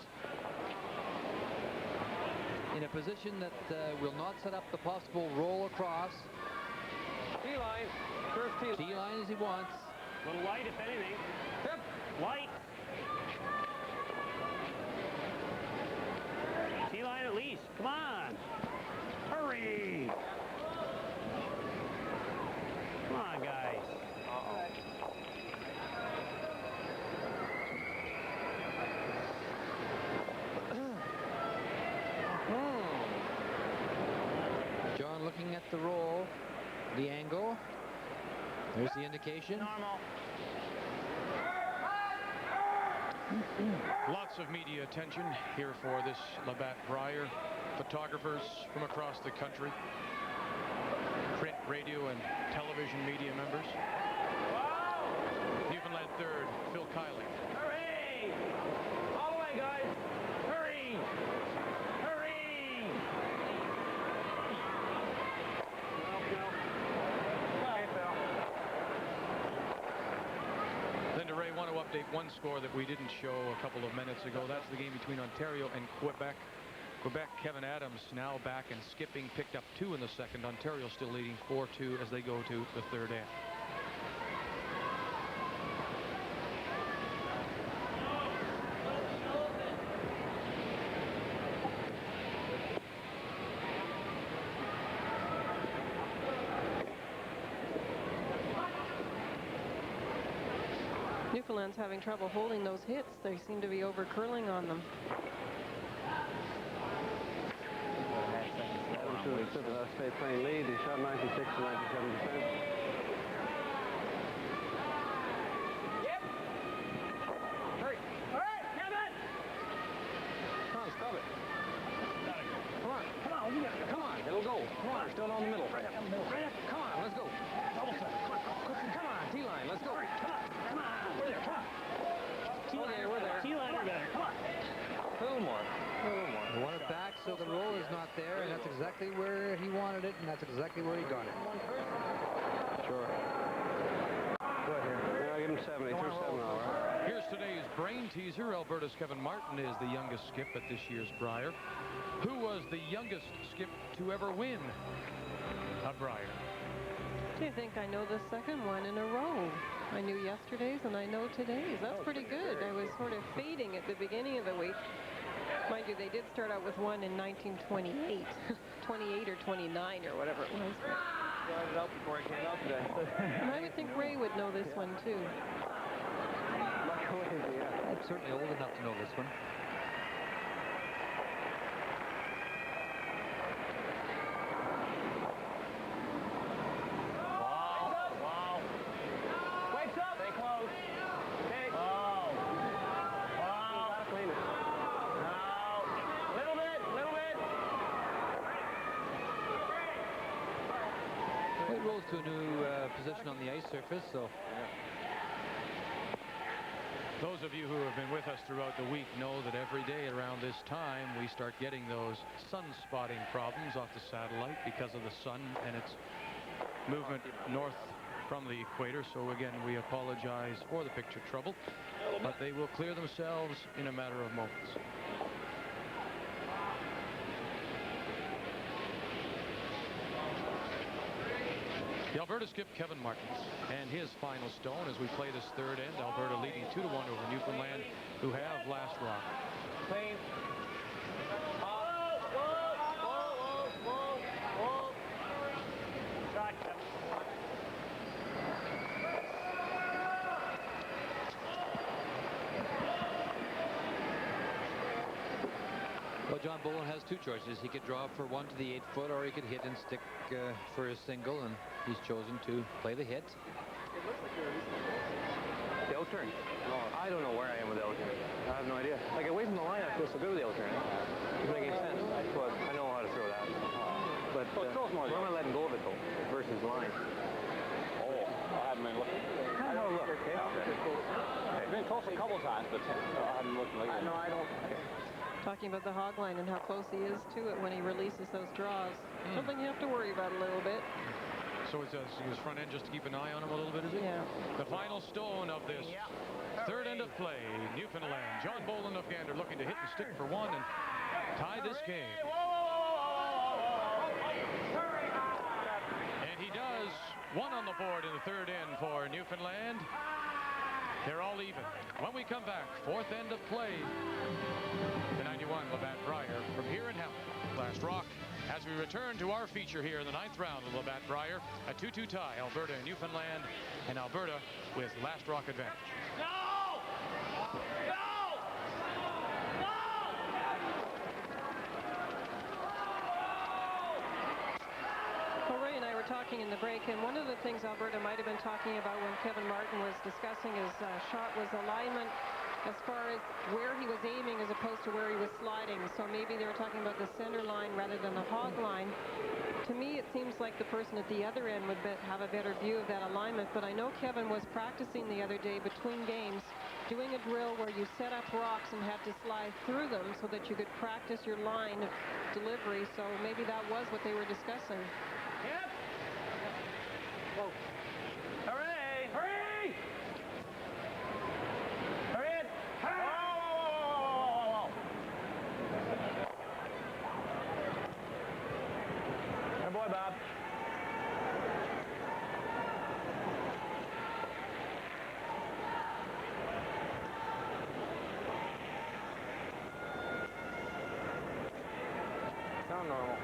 [SPEAKER 6] in a position that will not set up the possible roll across.
[SPEAKER 8] T-line. First T-line.
[SPEAKER 6] T-line as he wants.
[SPEAKER 7] A little light, if anything. Yep. Light. T-line at least. Come on. Hurry. Come on, guys.
[SPEAKER 6] John looking at the roll, the angle. There's the indication.
[SPEAKER 7] Normal.
[SPEAKER 2] Lots of media attention here for this Labatt Brier. Photographers from across the country. Print, radio, and television media members. Newfoundland third, Phil Kiley.
[SPEAKER 7] Hurry! All the way, guys. Hurry! Hurry! No. Okay, Phil.
[SPEAKER 2] Linda Ray, want to update one score that we didn't show a couple of minutes ago. That's the game between Ontario and Quebec. Quebec, Kevin Adams now back and skipping, picked up 2 in the second. Ontario still leading 4-2 as they go to the third end.
[SPEAKER 3] Newfoundland's having trouble holding those hits. They seem to be over-curling on them.
[SPEAKER 8] State playing lead. He shot 96 to 97%.
[SPEAKER 7] Yep. Hurry. All right, Kevin.
[SPEAKER 8] Come on, stop it.
[SPEAKER 7] Come on. You gotta go.
[SPEAKER 8] Come on, it'll go. Come on, still on the middle.
[SPEAKER 7] Right up.
[SPEAKER 8] Come on, let's go. little more. A little more.
[SPEAKER 6] They want it back, so the roll is not there, and that's exactly where he wanted it, and that's exactly where he got it.
[SPEAKER 8] Sure. Go ahead here. Yeah, I'll give him 70. Through 7 all right.
[SPEAKER 2] Here's today's brain teaser. Alberta's Kevin Martin is the youngest skip at this year's Brier. Who was the youngest skip to ever win a Brier?
[SPEAKER 3] I think I know the second one in a row. I knew yesterday's and I know today's. That's pretty good. I was sort of fading at the beginning of the week. Mind you, they did start out with one in 1928. 28 or 29 or whatever it was.
[SPEAKER 8] Started out before I came out today.
[SPEAKER 3] And I would think Ray would know this one too.
[SPEAKER 6] I'm certainly old enough to know this one. To a new position on the ice surface, so
[SPEAKER 2] those of you who have been with us throughout the week know that every day around this time we start getting those sun-spotting problems off the satellite because of the sun and its movement north from the equator. So again, we apologize for the picture trouble, but they will clear themselves in a matter of moments. The Alberta skip Kevin Martin and his final stone as we play this third end. Alberta leading 2-1 over Newfoundland, who have last rock.
[SPEAKER 8] Clean. Shot, Kevin.
[SPEAKER 6] well, John Boland has two choices. He could draw for one to the 8-foot, or he could hit and stick for his single, and he's chosen to play the hit.
[SPEAKER 8] The O-turn? No, I don't know where I am with the O-turn. I have no idea. Like, away from the line, I feel so good with the O-turn. Doesn't make any sense. But I know how to throw that. But where am I letting go of it, though, versus line?
[SPEAKER 9] Oh, I haven't been looking.
[SPEAKER 8] I don't look, okay?
[SPEAKER 9] I've been close a couple times, but I haven't looked lately.
[SPEAKER 8] No, I don't.
[SPEAKER 3] Talking about the hog line and how close he is to it when he releases those draws. Something you have to worry about a little bit.
[SPEAKER 2] So it's his front end just to keep an eye on him a little bit, is it?
[SPEAKER 3] Yeah.
[SPEAKER 2] The final stone of this third end of play, Newfoundland. John Boland of Gander looking to hit and stick for one and tie this game. And he does. One on the board in the third end for Newfoundland. They're all even. When we come back, fourth end of play, the 91 Labatt Brier from here in Hamilton. Last rock as we return to our feature here in the 9th round of Labatt Brier. A 2-2 tie, Alberta and Newfoundland, and Alberta with last rock advantage.
[SPEAKER 7] No! No! No!
[SPEAKER 3] Well, Ray and I were talking in the break, and one of the things Alberta might have been talking about when Kevin Martin was discussing his shot was alignment as far as where he was aiming as opposed to where he was sliding. So maybe they were talking about the center line rather than the hog line. To me, it seems like the person at the other end would have a better view of that alignment. But I know Kevin was practicing the other day between games, doing a drill where you set up rocks and had to slide through them so that you could practice your line of delivery. So maybe that was what they were discussing.
[SPEAKER 7] Yep. Whoa. Hooray! Hurry! Hurry it! Hurry! Whoa! Good boy, Bob.
[SPEAKER 8] Sound normal.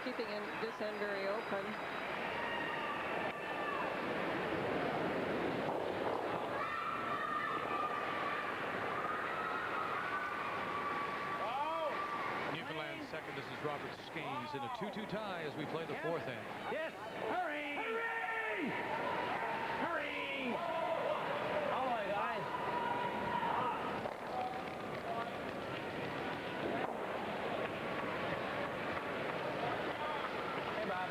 [SPEAKER 3] keeping this end very open.
[SPEAKER 2] Newfoundland second. This is Robert Skanes in a 2-2 tie as we play the fourth end.
[SPEAKER 7] Yes! Hurry! Hurry! Hurry! Oh my God! Hey, Bob.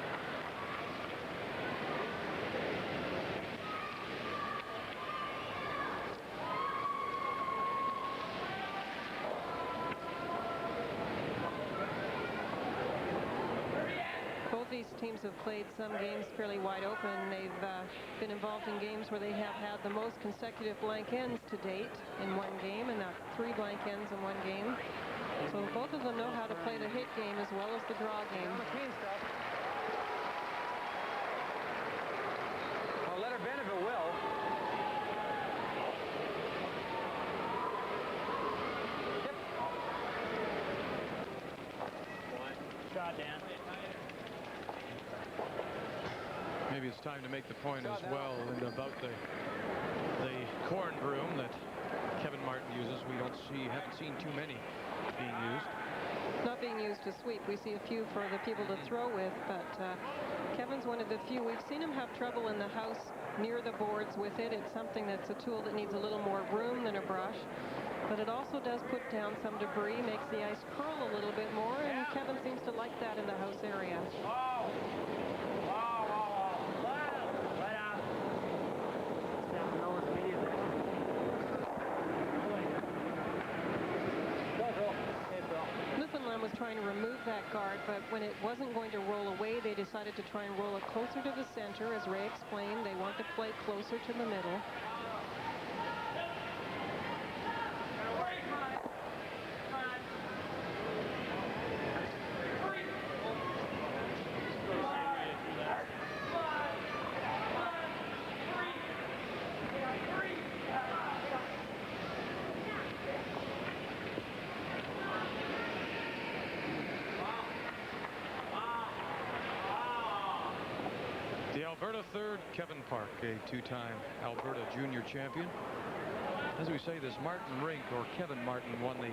[SPEAKER 3] Both these teams have played some games fairly wide open. They've been involved in games where they have had the most consecutive blank ends to date in one game, and that's 3 blank ends in one game. So both of them know how to play the hit game as well as the draw game.
[SPEAKER 8] Well, let her bend if it will.
[SPEAKER 7] Shot, Dan.
[SPEAKER 2] Maybe it's time to make the point as well and about the corn broom that Kevin Martin uses. We haven't seen too many being used.
[SPEAKER 3] Not being used to sweep. We see a few for the people to throw with, but Kevin's one of the few. We've seen him have trouble in the house near the boards with it. It's something that's a tool that needs a little more room than a brush, but it also does put down some debris, makes the ice curl a little bit more, and Kevin seems to like that in the house area. Newfoundland was trying to remove that guard, but when it wasn't going to roll away, they decided to try and roll it closer to the center. As Ray explained, they want to play closer to the middle.
[SPEAKER 2] Alberta third, Kevin Park, a 2-time Alberta junior champion. As we say, this Martin Rink, or Kevin Martin, won the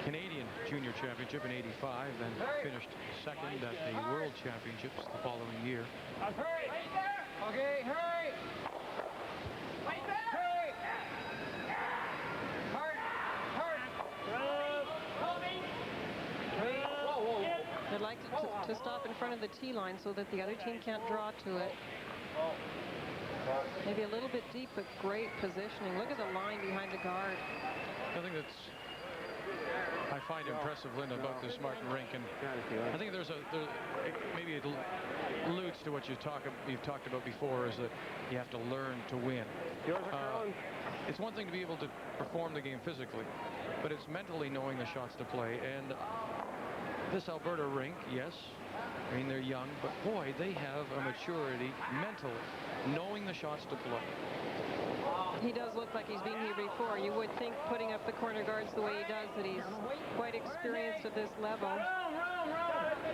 [SPEAKER 2] Canadian Junior Championship in '85 and finished second at the World Championships the following year.
[SPEAKER 7] Hurry! Okay, hurry! Wait there! Hurry! Hard!
[SPEAKER 3] They'd like to stop in front of the tee line so that the other team can't draw to it. Maybe a little bit deep, but great positioning. Look at the line behind the guard.
[SPEAKER 2] I think I find impressive, Linda, about this Martin Rink, and I think maybe it alludes to what you've talked about before, is that you have to learn to win. It's one thing to be able to perform the game physically, but it's mentally knowing the shots to play. And this Alberta rink, yes, I mean, they're young, but boy, they have a maturity mentally, knowing the shots to play.
[SPEAKER 3] He does look like he's been here before. You would think, putting up the corner guards the way he does, that he's quite experienced at this level.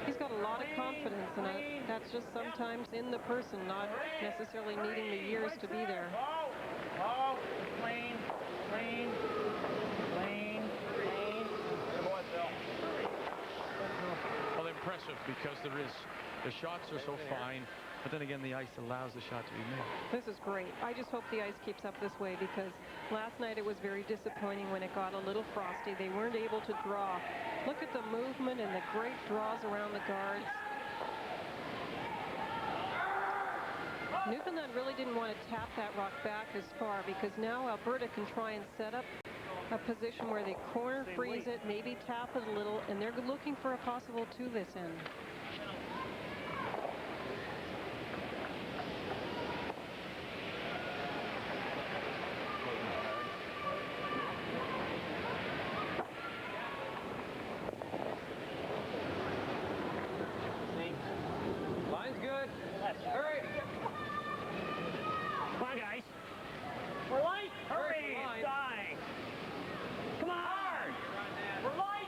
[SPEAKER 3] He's got a lot of confidence, and that's just sometimes in the person, not necessarily needing the years to be there.
[SPEAKER 7] Clean.
[SPEAKER 2] Well, impressive, because the shots are so fine, but then again, the ice allows the shot to be made.
[SPEAKER 3] This is great. I just hope the ice keeps up this way, because last night it was very disappointing when it got a little frosty. They weren't able to draw. Look at the movement and the great draws around the guards. Newfoundland really didn't want to tap that rock back as far, because now Alberta can try and set up a position where they corner freeze it, maybe tap it a little, and they're looking for a possible 2 this end.
[SPEAKER 8] Line's good.
[SPEAKER 7] Hurry! Come on, guys. We're light. Hurry! It's dying. Come on! We're light.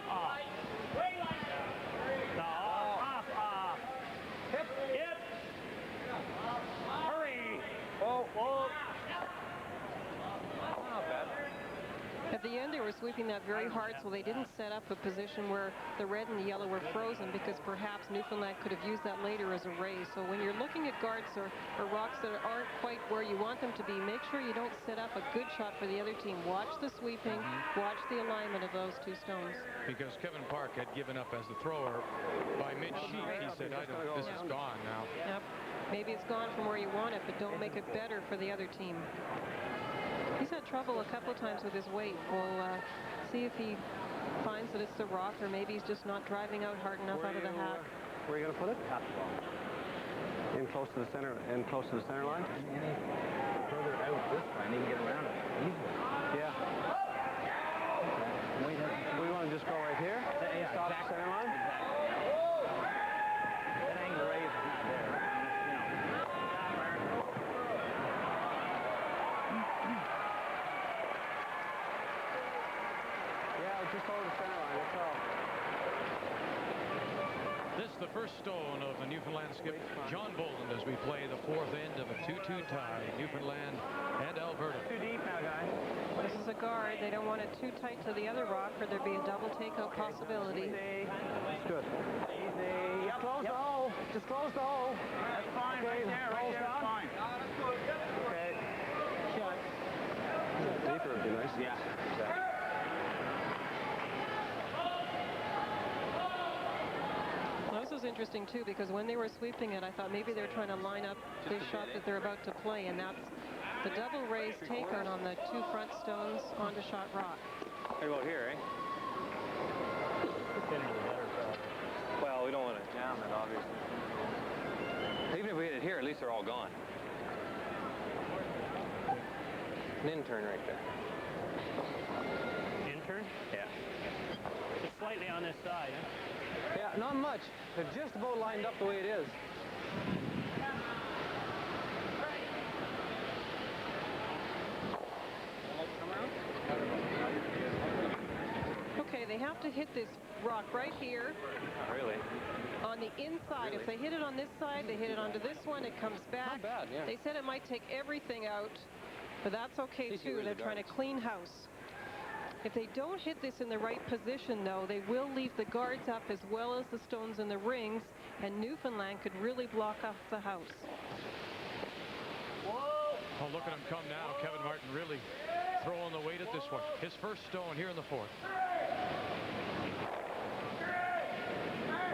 [SPEAKER 7] No.
[SPEAKER 3] At the end, they were sweeping that very hard, so they didn't set up a position where the red and the yellow were frozen, because perhaps Newfoundland could have used that later as a raise. So when you're looking at guards or rocks that aren't quite where you want them to be, make sure you don't set up a good shot for the other team. Watch the sweeping, watch the alignment of those two stones.
[SPEAKER 2] Because Kevin Park had given up as the thrower by mid-sheet. He said, this is gone now.
[SPEAKER 3] Yep. Maybe it's gone from where you want it, but don't make it better for the other team. He's had trouble a couple of times with his weight. We'll see if he finds that it's the rock, or maybe he's just not driving out hard enough out of the hack.
[SPEAKER 8] Where are you going to put it? In close to the center, line?
[SPEAKER 5] Any further out this way, and he can get around it easily.
[SPEAKER 8] Yeah. We want to just go right here? Stop the center line?
[SPEAKER 5] That angle raise is not there.
[SPEAKER 8] Just over the center line, that's all.
[SPEAKER 2] This is the first stone of the Newfoundland skip, John Boland, as we play the fourth end of a 2-2 tie, Newfoundland and Alberta.
[SPEAKER 8] Too deep now, guys.
[SPEAKER 3] This is a guard. They don't want it too tight to the other rock, or there'd be a double takeout possibility.
[SPEAKER 8] It's good.
[SPEAKER 7] Easy. Yep.
[SPEAKER 8] Close the hole. Just close the hole.
[SPEAKER 7] That's fine.
[SPEAKER 8] Okay,
[SPEAKER 7] right there. That's fine.
[SPEAKER 8] Okay. Shot. Deeper would be nice.
[SPEAKER 7] Yeah.
[SPEAKER 3] This is interesting too, because when they were sweeping it, I thought maybe they're trying to line up this shot that they're about to play, and that's the double raise takeout on the two front stones onto shot rock.
[SPEAKER 8] What about here, eh? Well, we don't want to jam it, obviously. Even if we hit it here, at least they're all gone. An in-turn right there.
[SPEAKER 7] In-turn?
[SPEAKER 8] Yeah.
[SPEAKER 7] Just slightly on this side, huh?
[SPEAKER 8] Yeah, not much. They're just about lined up the way it is.
[SPEAKER 3] Okay, they have to hit this rock right here.
[SPEAKER 8] Really?
[SPEAKER 3] On the inside. If they hit it on this side, they hit it onto this one, it comes back.
[SPEAKER 8] Not bad, yeah.
[SPEAKER 3] They said it might take everything out, but that's okay too. They're trying to clean house. If they don't hit this in the right position, though, they will leave the guards up as well as the stones in the rings, and Newfoundland could really block off the house.
[SPEAKER 2] Oh, look at him come now. Kevin Martin really throwing the weight at this one. His first stone here in the fourth.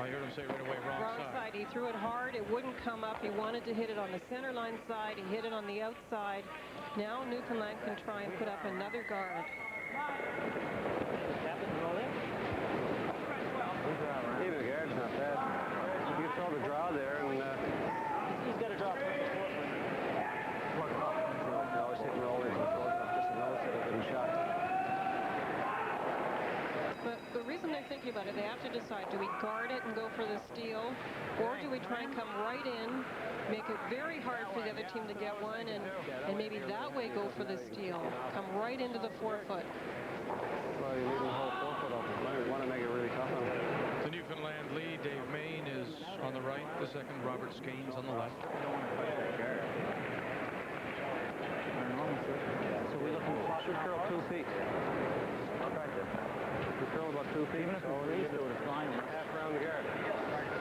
[SPEAKER 2] I heard him say right away, wrong side.
[SPEAKER 3] He threw it hard. It wouldn't come up. He wanted to hit it on the center line side. He hit it on the outside. Now Newfoundland can try and put up another guard.
[SPEAKER 8] Even the guard's not bad. You can throw the draw there, and
[SPEAKER 7] He's got to drop it.
[SPEAKER 8] always hit and roll into the floor. Just another set of good shot.
[SPEAKER 3] But the reason they're thinking about it, they have to decide, do we guard it and go for the steal, or do we try and come right in, make it very hard for the other team to get one, and maybe that way go for the steal. Come right into the 4-foot.
[SPEAKER 8] Well, you're leaving the whole 4-foot open. You want to make it really tough on them.
[SPEAKER 2] The Newfoundland lead. Dave Main is on the right. The second, Robert Skanes on the left.
[SPEAKER 8] So we're looking to should curl 2 feet. We curl about 2 feet.
[SPEAKER 5] Even if we freeze to it, it's fine.
[SPEAKER 8] Half around the guard.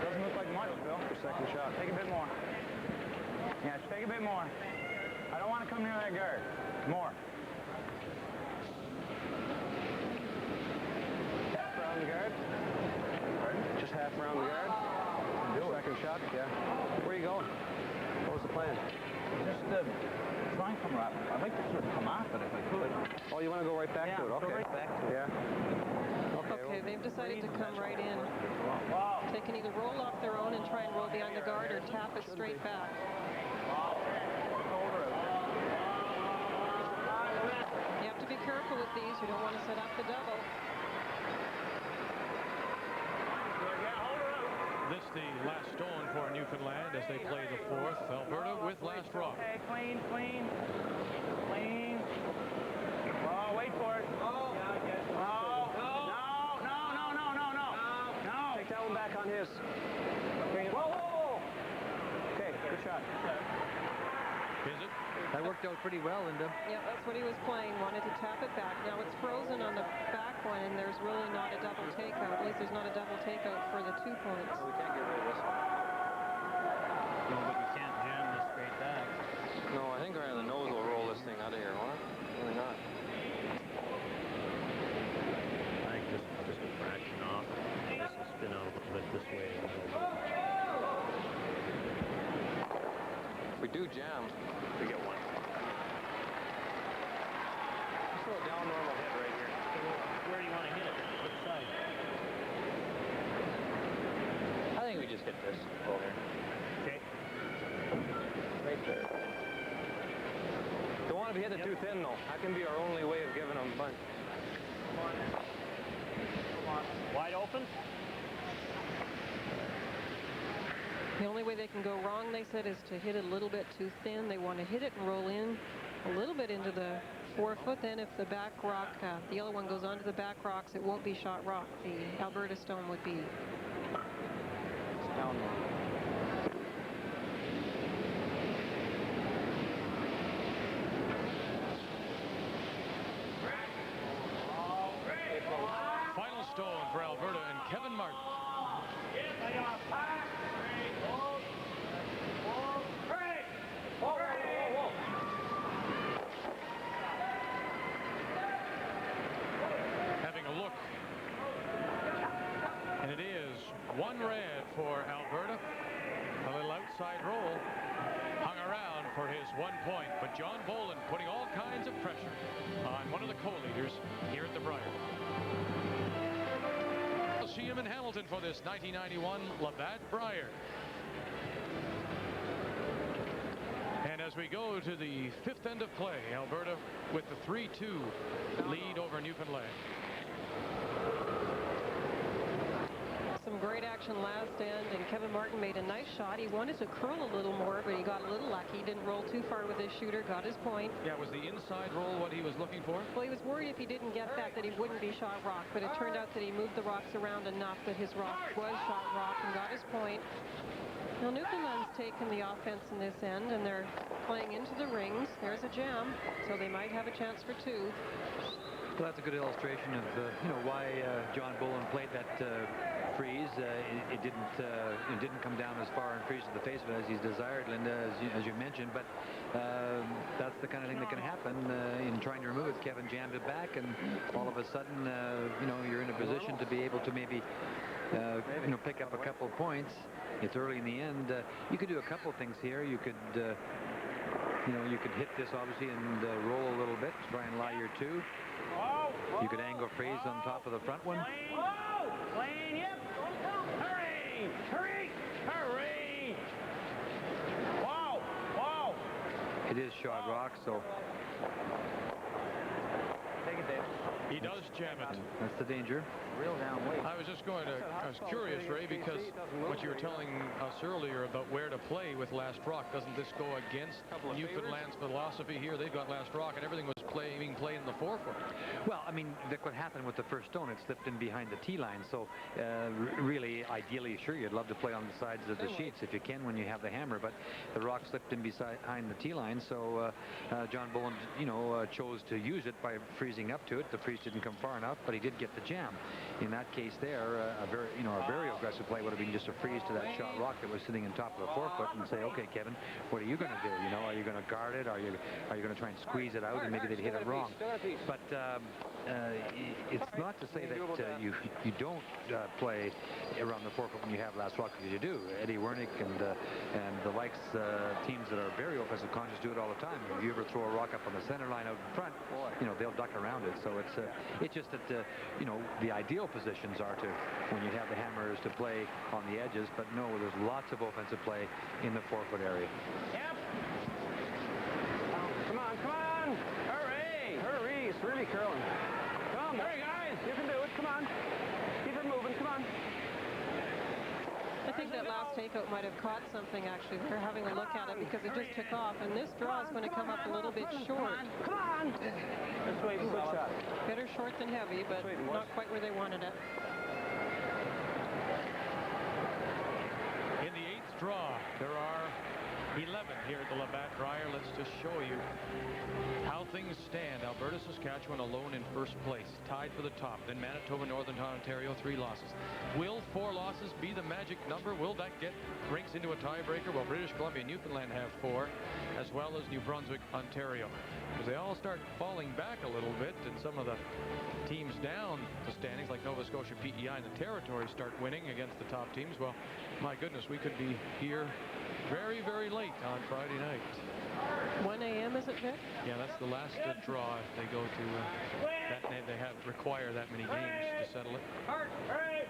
[SPEAKER 5] Doesn't look like much, Bill.
[SPEAKER 8] Your second shot.
[SPEAKER 5] Take a bit more. Yeah, just take a bit more. I don't want to come near that guard. More.
[SPEAKER 8] Half around the guard. Just half around the guard. Second shot, yeah. Where are you going? What was the plan?
[SPEAKER 5] Just try and come right. I'd like to sort of come off it if I could.
[SPEAKER 8] Oh, you want to go right back to it? Okay.
[SPEAKER 5] Go right back to it.
[SPEAKER 8] Yeah.
[SPEAKER 3] Okay, they've decided to come right in. They can either roll off their own and try and roll behind the guard, or tap it straight back. You have to be careful with these. You don't want to set up the double.
[SPEAKER 2] This the last stone for Newfoundland as they play the fourth. Alberta with last rock.
[SPEAKER 7] Okay, clean. Oh, wait for it. No.
[SPEAKER 8] Take that one back on his. Whoa. Okay, good shot.
[SPEAKER 2] Is it?
[SPEAKER 6] That worked out pretty well, Linda.
[SPEAKER 3] Yeah, that's what he was playing. Wanted to tap it back. Now it's frozen on the back one, and there's really not a double takeout. At least there's not a double takeout for the 2 points.
[SPEAKER 8] We can't get rid of this one.
[SPEAKER 9] No, but you can't jam this straight back.
[SPEAKER 8] No, I think right on the nose will roll this thing out of here, won't it? Really not.
[SPEAKER 9] I think just a fraction off. This will spin out a little bit this way.
[SPEAKER 8] If we do jam,
[SPEAKER 9] We get one.
[SPEAKER 8] just throw a down normal hit right here.
[SPEAKER 9] Where do you want to hit it? Which side?
[SPEAKER 8] I think we just hit this over.
[SPEAKER 9] Okay.
[SPEAKER 8] Right there. Don't want to be hitting it too thin, though. That can be our only way of giving them a bunch.
[SPEAKER 9] Come on. Wide open?
[SPEAKER 3] The only way they can go wrong, they said, is to hit it a little bit too thin. They want to hit it and roll in a little bit into the 4-foot. Then if the back rock, the yellow one goes onto the back rocks, it won't be shot rock. The Alberta stone would be.
[SPEAKER 8] It's down normal.
[SPEAKER 2] Final stone for Alberta and Kevin Martin. Having a look. And it is 1 red for Alberta. A little outside roll. Hung around for his 1 point. But John Boland putting all kinds of pressure on one of the co-leaders here at the Brier. Coliseum in Hamilton for this 1991 Labatt Brier. And as we go to the 5th end of play, Alberta with the 3-2 lead over Newfoundland.
[SPEAKER 3] Some great action last end, and Kevin Martin made a nice shot. He wanted to curl a little more, but he got a little lucky. He didn't roll too far with his shooter, got his point.
[SPEAKER 2] Yeah, was the inside roll what he was looking for?
[SPEAKER 3] Well, he was worried if he didn't get that he wouldn't be shot rock, but it turned out that he moved the rocks around enough that his rock was shot rock and got his point. Now Newfoundland's taken the offense in this end, and they're playing into the rings. There's a jam, so they might have a chance for 2.
[SPEAKER 6] Well, that's a good illustration of why John Boland played that freeze. It didn't come down as far and freeze to the face of it as he's desired, Linda, as you mentioned. But that's the kind of thing that can happen in trying to remove it. Kevin jammed it back, and all of a sudden, you're in a position to be able to maybe pick up a couple of points. It's early in the end. You could do a couple things here. You could you could hit this obviously and roll a little bit, try and lie your 2. You could angle freeze on top of the front one.
[SPEAKER 7] Lane, yep. Hurry! Hurry! Hurry! Wow! Wow!
[SPEAKER 6] It is shot rock, so
[SPEAKER 8] Take it, Dave.
[SPEAKER 2] He does jam it.
[SPEAKER 6] that's the danger.
[SPEAKER 8] Real down weight.
[SPEAKER 2] I was curious, Ray, because what you were telling us earlier about where to play with last rock, doesn't this go against Newfoundland's philosophy here? They've got last rock, and everything was being played in the 4-foot.
[SPEAKER 6] Well, I mean, look what happened with the first stone. It slipped in behind the tee line. So really, ideally, sure, you'd love to play on the sides of the sheets if you can when you have the hammer. But the rock slipped in behind the tee line. So John Boland, chose to use it by freezing up to it. The freeze didn't come far enough, but he did get the jam. In that case there, a very aggressive play would have been just a freeze to that shot rock that was sitting on top of the 4-foot and say, okay, Kevin, what are you going to do? Are you going to guard it? Are you going to try and squeeze it out, and maybe they'd hit it wrong? But it's not to say that you don't play around the 4-foot when you have last rock, because you do. Eddie Wernick and the likes teams that are very offensive conscious do it all the time. If you ever throw a rock up on the center line out in front, they'll duck around it. So it's just that the ideal positions are to, when you have the hammers, to play on the edges. But no, there's lots of offensive play in the 4-foot area.
[SPEAKER 7] Yep.
[SPEAKER 8] Come on, come on! Hurry! Hurry! It's really curling. Come on, hurry, guys! You can do it. Come on. Keep it moving. Come on.
[SPEAKER 3] I think that last takeout might have caught something, actually. They're having a look at it because it just took off, and this draw is going to come up a little bit short.
[SPEAKER 8] Come on! Let's wait and shot.
[SPEAKER 3] Better short than heavy, but not quite where they wanted it.
[SPEAKER 2] In the 8th draw, there are 11 here at the Labatt Brier. Let's just show you how things stand. Alberta, Saskatchewan alone in first place, tied for the top. Then Manitoba, Northern Ontario, 3 losses. Will 4 losses be the magic number? Will that get Rinks into a tiebreaker? Well, British Columbia and Newfoundland have 4, as well as New Brunswick, Ontario. As they all start falling back a little bit, and some of the teams down the standings, like Nova Scotia, PEI, and the Territories start winning against the top teams, well, my goodness, we could be here very, very late on Friday night.
[SPEAKER 3] 1 a.m. is it, Vic?
[SPEAKER 2] Yeah, that's the last draw. If they go to that, they have require that many games to settle it.
[SPEAKER 7] Hurry,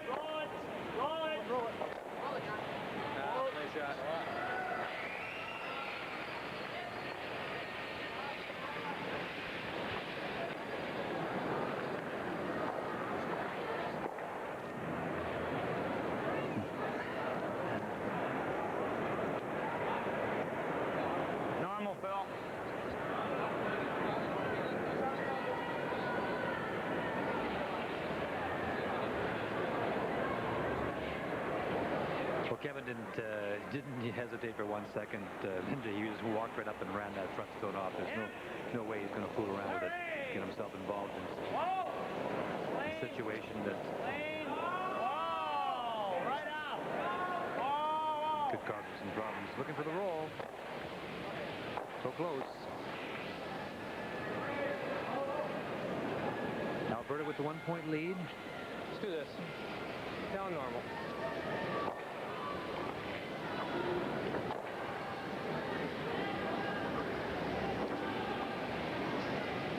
[SPEAKER 7] roll it, roll it, roll it.
[SPEAKER 8] Nice shot. Normal, Phil.
[SPEAKER 6] Well, Kevin didn't hesitate for 1 second. He just walked right up and ran that front stone off. There's no way he's going to fool around with it, get himself involved in a situation that could cause him some problems. Looking for the roll. So close. Alberta with the 1-point lead.
[SPEAKER 8] Let's do this. Down normal.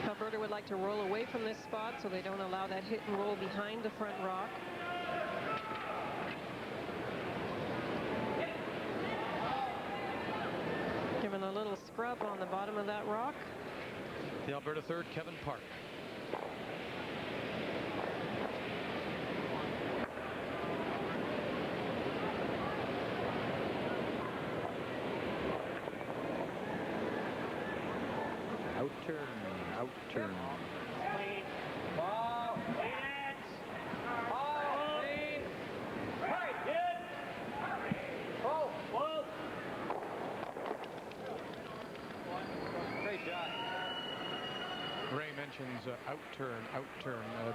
[SPEAKER 3] Alberta would like to roll away from this spot so they don't allow that hit and roll behind the front rock. Giving a little scrub on the bottom of that rock.
[SPEAKER 2] The Alberta third, Kevin Park.
[SPEAKER 6] Out-turn.
[SPEAKER 7] Clean. Ball. Clean it. Ball. Clean. Hurry, good. Oh, whoa.
[SPEAKER 8] Great shot.
[SPEAKER 2] Ray mentions out-turn.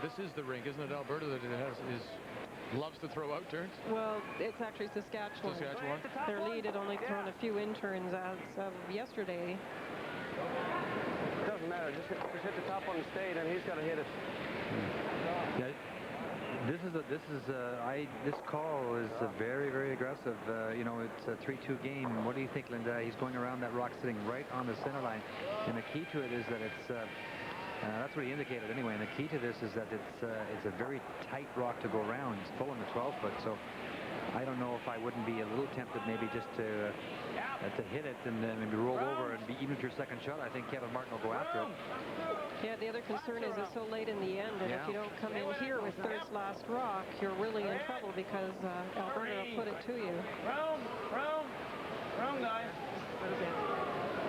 [SPEAKER 2] This is the rink, isn't it, Alberta, that loves to throw out-turns?
[SPEAKER 3] Well, it's actually Saskatchewan.
[SPEAKER 2] Saskatchewan.
[SPEAKER 3] Their lead had only thrown a few in-turns as of yesterday.
[SPEAKER 8] Doesn't matter. Just hit the top on the state, and he's got to hit it.
[SPEAKER 6] Yeah, this call is very, very aggressive. You know, it's a 3-2 game. What do you think, Linda? He's going around that rock sitting right on the center line, and the key to it is that it's. That's what he indicated anyway. And the key to this is that it's a very tight rock to go around. It's full in the 12 foot, so I don't know if I wouldn't be a little tempted maybe just to hit it and then maybe roll over and be even with your second shot. I think Kevin Martin will go after it.
[SPEAKER 3] Yeah, the other concern is it's so late in the end, and if you don't come in here with third's last rock, you're really in trouble because Alberta will put it to you.
[SPEAKER 7] Room, guys.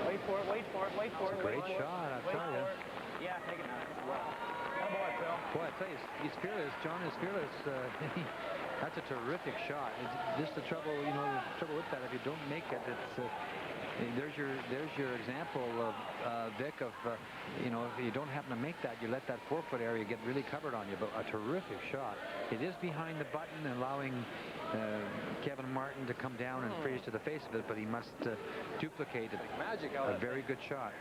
[SPEAKER 7] Wait for it, wait for it, wait for it.
[SPEAKER 6] Great shot, I tell you.
[SPEAKER 7] Yeah, take it now. Good boy, Phil.
[SPEAKER 6] Boy, I tell you, he's fearless. John is fearless. That's a terrific shot. It's just the trouble, you know, the trouble with that, if you don't make it, it's there's your example of Vic of you know, if you don't happen to make that, you let that 4-foot area get really covered on you. But a terrific shot. It is behind the button, allowing Kevin Martin to come down and freeze to the face of it, but he must duplicate it.
[SPEAKER 8] Magic out.
[SPEAKER 6] A very good shot.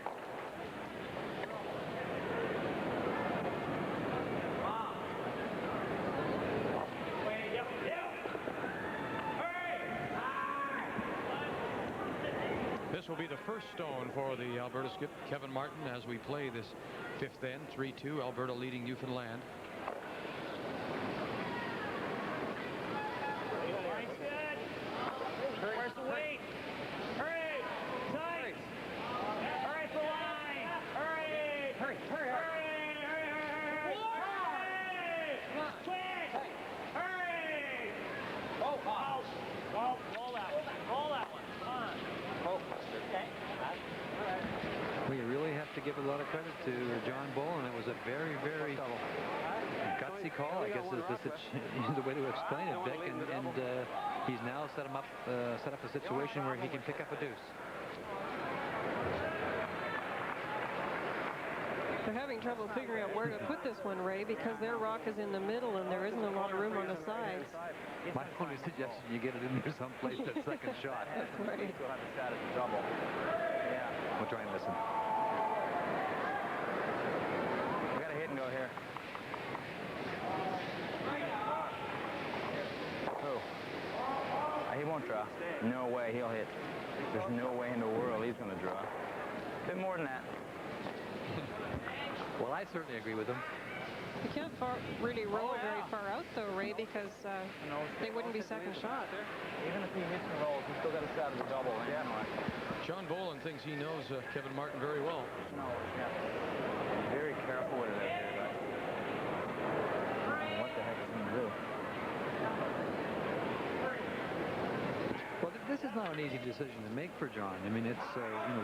[SPEAKER 2] This will be the first stone for the Alberta skip, Kevin Martin, as we play this 5th end, 3-2, Alberta leading Newfoundland.
[SPEAKER 7] Where's the weight? Hurry! Tight! Hurry for line! Hurry! Hurry! Quick! Hurry! Oh, wow! Well, roll that one. Roll that one. Come on.
[SPEAKER 8] Oh.
[SPEAKER 7] Okay.
[SPEAKER 6] Well, you really have to give a lot of credit to John Boland. It was a very, very gutsy call, I guess, is the way to explain it, Vic. And he's now set up a situation where he can pick up a deuce.
[SPEAKER 3] They're having trouble figuring out where to put this one, Ray, because their rock is in the middle and there isn't a lot of room on the sides.
[SPEAKER 6] My only suggestion, you get it in there someplace that second shot.
[SPEAKER 3] That's right.
[SPEAKER 8] We'll have to set it to double. Yeah.
[SPEAKER 6] We'll try and listen.
[SPEAKER 8] We got a hit and go here. Who? He won't draw. No way he'll hit. There's no way in the world he's going to draw. A bit more than that.
[SPEAKER 6] Well, I certainly agree with him.
[SPEAKER 3] You can't really roll very far out, though, Ray, because they wouldn't be second shot.
[SPEAKER 8] Even if he hits and rolls, he's still got a set of the double. Yeah.
[SPEAKER 2] John Boland thinks he knows Kevin Martin very well.
[SPEAKER 8] No, yeah. Very careful with it out here, guys. I don't know what the heck he's going to do.
[SPEAKER 6] Well, this is not an easy decision to make for John. I mean, it's,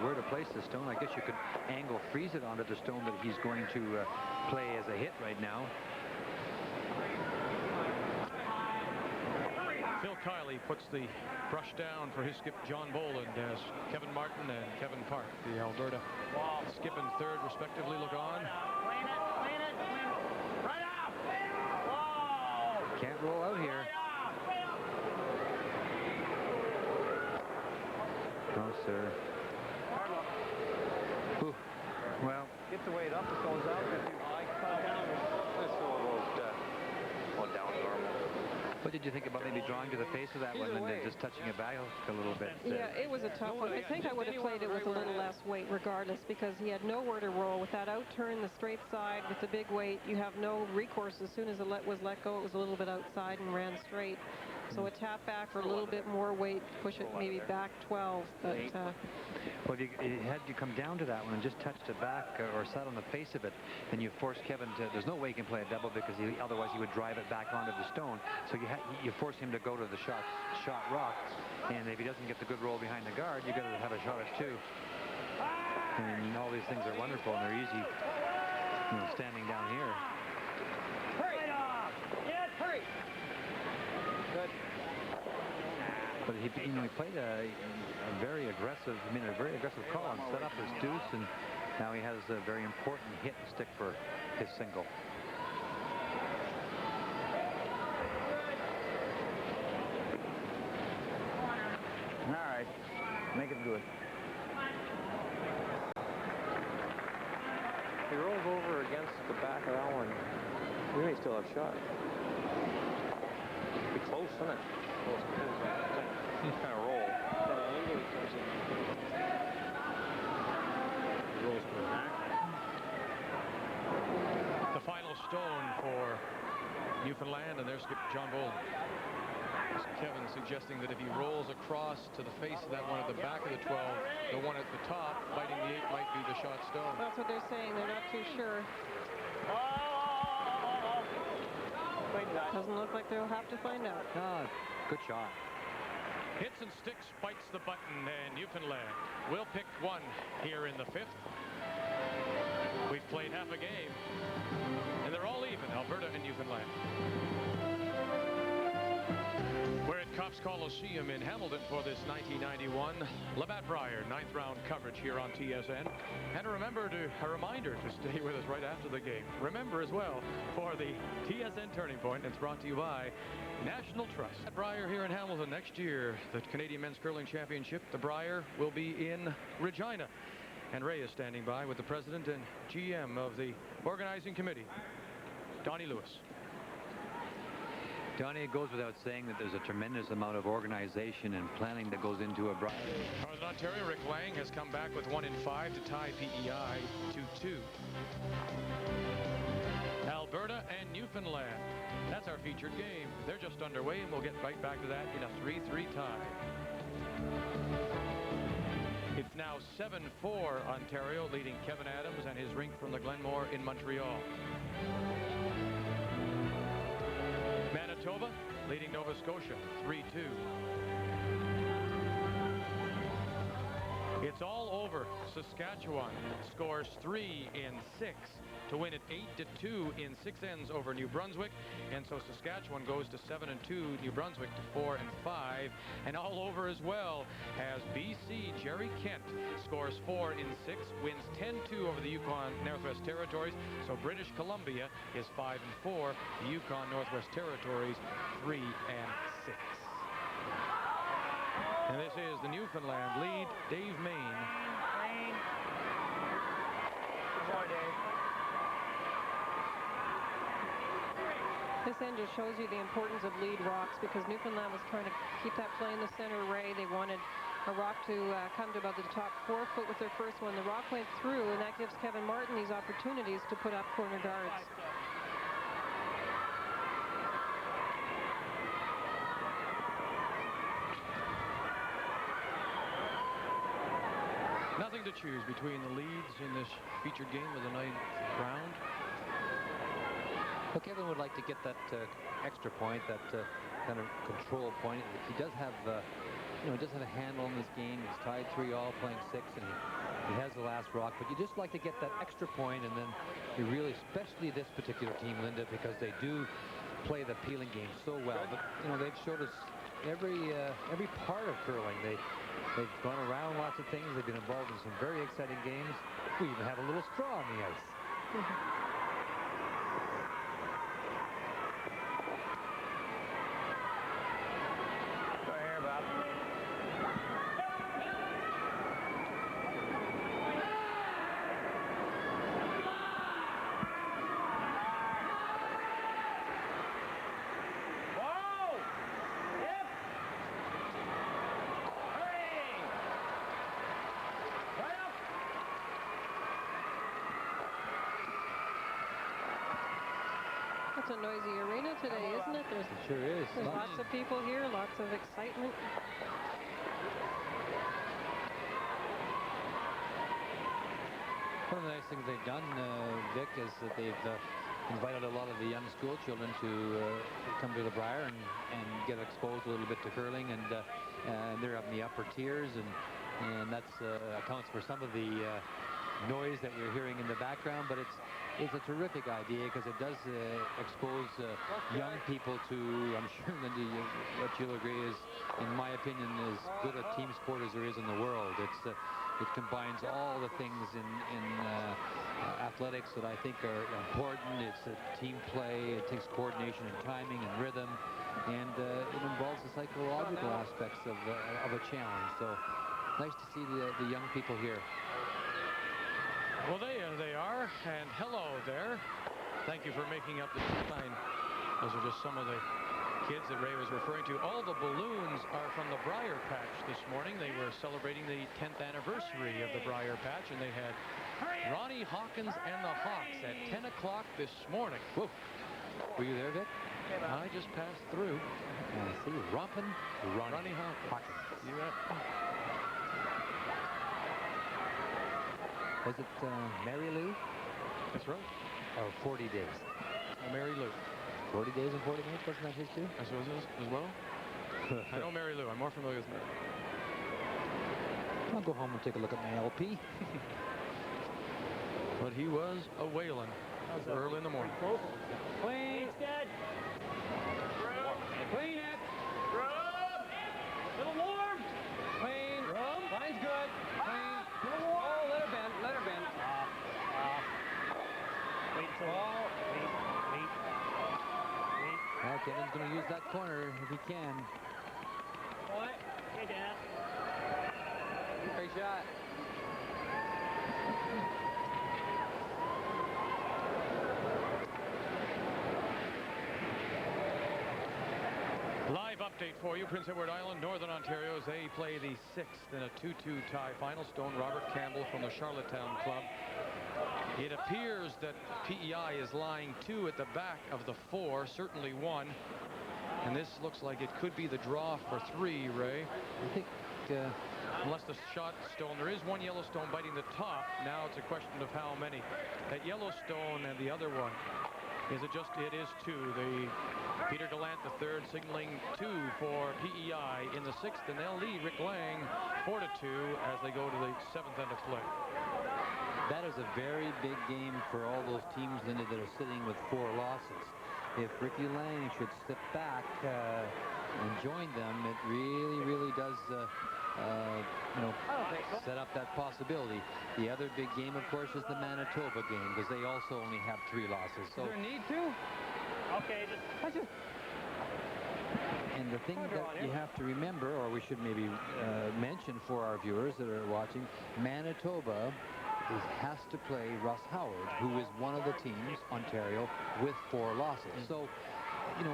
[SPEAKER 6] where to place the stone. I guess you could angle freeze it onto the stone that he's going to play as a hit right now.
[SPEAKER 2] Phil Kiley puts the brush down for his skip John Boland as Kevin Martin and Kevin Park, the Alberta skip and third respectively, look on.
[SPEAKER 7] Clean it, clean it, clean it. Right off! Whoa!
[SPEAKER 6] Can't roll out here. No, sir. Ooh. Well,
[SPEAKER 8] Get the weight up, it goes out. Let's go about down normal.
[SPEAKER 6] what did you think about maybe drawing to the face of that one and then just touching it back a little bit?
[SPEAKER 3] Yeah, it was a tough one. I think I would have played it with a little less weight regardless, because he had nowhere to roll. With that outturn, the straight side, with the big weight, you have no recourse. As soon as it was let go, it was a little bit outside and ran straight. So a tap back or a little bit more weight, push it maybe back 12. But
[SPEAKER 6] well, if had you come down to that one and just touched it back or sat on the face of it, then you force Kevin to. There's no way he can play a double because otherwise he would drive it back onto the stone. So you force him to go to the shot rock, and if he doesn't get the good roll behind the guard, you got to have a shot at two. And all these things are wonderful and they're easy. Standing down here.
[SPEAKER 7] Hurry! Yes, hurry!
[SPEAKER 8] Good.
[SPEAKER 6] But he played a very aggressive, a very aggressive call and set up his deuce, and now he has a very important hit and stick for his single.
[SPEAKER 8] All right, make it good. If he rolls over against the back of that one, we may still have shot. Be close, isn't it? Kind of roll.
[SPEAKER 9] Rolls to the back.
[SPEAKER 2] The final stone for Newfoundland and their skip John Boland. Kevin suggesting that if he rolls across to the face of that one at the back of the 12, the one at the top, biting the 8, might be the shot stone.
[SPEAKER 3] that's what they're saying. They're not too sure. Doesn't look like they'll have to find out.
[SPEAKER 6] Ah, good shot.
[SPEAKER 2] Hits and sticks, bites the button, and Newfoundland will pick one here in the 5th. We've played half a game, and they're all even, Alberta and Newfoundland. We're at Cops Coliseum in Hamilton for this 1991 Labatt Brier 9th round coverage here on TSN. And a reminder to stay with us right after the game. Remember as well, for the TSN Turning Point, it's brought to you by National Trust. At Brier here in Hamilton next year, the Canadian Men's Curling Championship, the Brier will be in Regina. And Ray is standing by with the president and GM of the organizing committee, Donnie Lewis.
[SPEAKER 6] Donnie, it goes without saying that there's a tremendous amount of organization and planning that goes into a Brier.
[SPEAKER 2] Northern Ontario, Rick Lang has come back with 1 in 5 to tie PEI 2-2. Alberta and Newfoundland. That's our featured game. They're just underway, and we'll get right back to that in a 3-3 tie. It's now 7-4 Ontario, leading Kevin Adams and his rink from the Glenmore in Montreal. Manitoba leading Nova Scotia 3-2. It's all over. Saskatchewan scores 3 in 6. to win it 8-2 in 6 ends over New Brunswick. And so Saskatchewan goes to 7-2, New Brunswick to 4-5. And all over as well as BC. Jerry Kent scores 4 in 6, wins 10-2 over the Yukon Northwest Territories. So British Columbia is 5-4. The Yukon Northwest Territories 3-6. And this is the Newfoundland lead. Dave Main.
[SPEAKER 3] This end just shows you the importance of lead rocks, because Newfoundland was trying to keep that play in the center array. They wanted a rock to come to about the top 4 foot with their first one. The rock went through, and that gives Kevin Martin these opportunities to put up corner guards.
[SPEAKER 2] Nothing to choose between the leads in this featured game of the 9th round.
[SPEAKER 6] Well, Kevin would like to get that extra point, that kind of control point. He does have, he does have a handle in this game. He's tied 3-all, playing 6, and he has the last rock. But you just like to get that extra point, and then you really, especially this particular team, Linda, because they do play the peeling game so well. But they've showed us every part of curling. They've gone around lots of things. They've been involved in some very exciting games. We even have a little straw on the ice.
[SPEAKER 3] It's a noisy arena today, isn't it?
[SPEAKER 6] It sure is.
[SPEAKER 3] There's lots of people here, lots of excitement.
[SPEAKER 6] One of the nice things they've done, Vic, is that they've invited a lot of the young school children to come to the Brier and get exposed a little bit to curling, and they're up in the upper tiers, and that's accounts for some of the noise that you're hearing in the background. But it's a terrific idea, because it does expose young people to, I'm sure, Lindy, what you'll agree is, in my opinion, as good a team sport as there is in the world. It combines all the things in athletics that I think are important. It's a team play. It takes coordination and timing and rhythm, and it involves the psychological aspects of a challenge. So nice to see the young people here.
[SPEAKER 2] Well, there they are, and hello there. Thank you for making up the line. Those are just some of the kids that Ray was referring to. All the balloons are from the Brier Patch this morning. They were celebrating the 10th anniversary of the Brier Patch, and they had Ronnie Hawkins and the Hawks at 10 o'clock this morning.
[SPEAKER 6] Whoa. Were you there, Vic?
[SPEAKER 2] I just passed through.
[SPEAKER 6] I see. Rompin' Ronnie Hawkins.
[SPEAKER 2] You bet.
[SPEAKER 6] Was it Mary Lou?
[SPEAKER 2] That's right.
[SPEAKER 6] Oh, 40 days.
[SPEAKER 2] Mary Lou.
[SPEAKER 6] 40 days and 40 minutes, wasn't that his too?
[SPEAKER 2] I suppose as well. I know Mary Lou. I'm more familiar with Mary.
[SPEAKER 6] I'll go home and take a look at my LP.
[SPEAKER 2] But he was a whaling early in the morning.
[SPEAKER 7] Clean. It's good. Clean it. Rub. Little warm. Clean. Rub. Line's good. Clean. Little warm. Oh, let her bend. Let her bend. Wait until. Wait.
[SPEAKER 6] Well, Kevin's going to use that corner if he can.
[SPEAKER 7] What? Hey, Dad.
[SPEAKER 6] Great shot.
[SPEAKER 2] Live update for you. Prince Edward Island, Northern Ontario, as they play the 6th in a 2-2 tie final. Stone Robert Campbell from the Charlottetown club. It appears that PEI is lying 2 at the back of the 4, certainly 1. And this looks like it could be the draw for 3, Ray.
[SPEAKER 6] I think...
[SPEAKER 2] Unless the shot stone, there is one Yellowstone biting the top. Now it's a question of how many. That Yellowstone and the other one. Is it just, it is 2. The Peter Gallant III signaling 2 for PEI in the 6th, and they'll lead Rick Lang 4-2 as they go to the 7th end of play.
[SPEAKER 6] That is a very big game for all those teams, Linda, that are sitting with 4 losses. If Ricky Lang should slip back and join them, it really does, set up that possibility. The other big game, of course, is the Manitoba game, because they also only have 3 losses. So,
[SPEAKER 7] is there a need to? Okay, just...
[SPEAKER 6] And the thing that you have to remember, or we should maybe mention for our viewers that are watching, Manitoba has to play Russ Howard, who is one of the teams, Ontario, with 4 losses. So,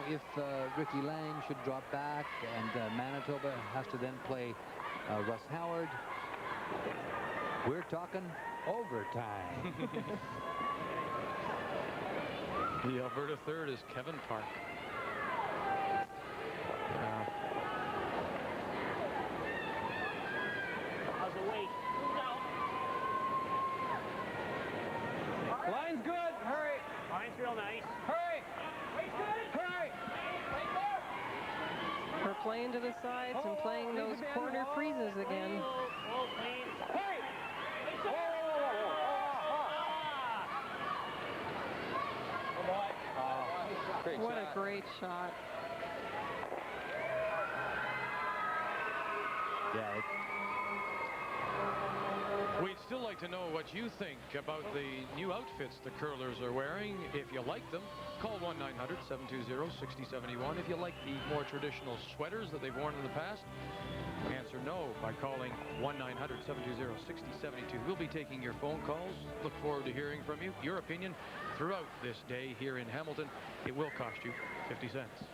[SPEAKER 6] if Ricky Lang should drop back and Manitoba has to then play Russ Howard, we're talking overtime.
[SPEAKER 2] The Alberta third is Kevin Park.
[SPEAKER 7] How's the weight? Line's good. Hurry. Line's real nice. Hurry. Hurry.
[SPEAKER 3] We're playing to the sides and playing those corner freezes again.
[SPEAKER 7] Hurry.
[SPEAKER 3] What a great shot.
[SPEAKER 6] Yeah,
[SPEAKER 2] We'd still like to know what you think about the new outfits the curlers are wearing. If you like them, call 1-900-720-6071. If you like the more traditional sweaters that they've worn in the past, answer no by calling 1-900-720-6072. We'll be taking your phone calls. Look forward to hearing from you. Your opinion throughout this day here in Hamilton. It will cost you 50 cents.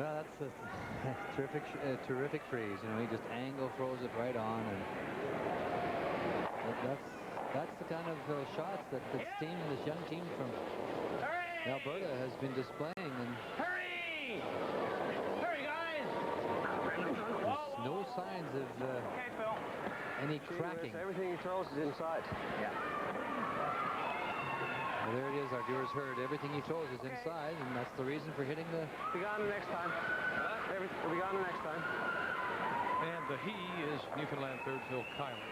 [SPEAKER 6] well, that's a terrific freeze. He just angle throws it right on, and that's the kind of shots that this young team from Alberta has been displaying. And
[SPEAKER 7] Hurry! Hurry, guys!
[SPEAKER 6] there's no signs of any cracking.
[SPEAKER 8] Everything he throws is inside. Yeah.
[SPEAKER 6] Well, there it is. Our viewers heard everything he throws is inside, and that's the reason for hitting the...
[SPEAKER 8] Be gone the next time. We'll be gone the next time.
[SPEAKER 2] And the he is Newfoundland third Phil Kyler.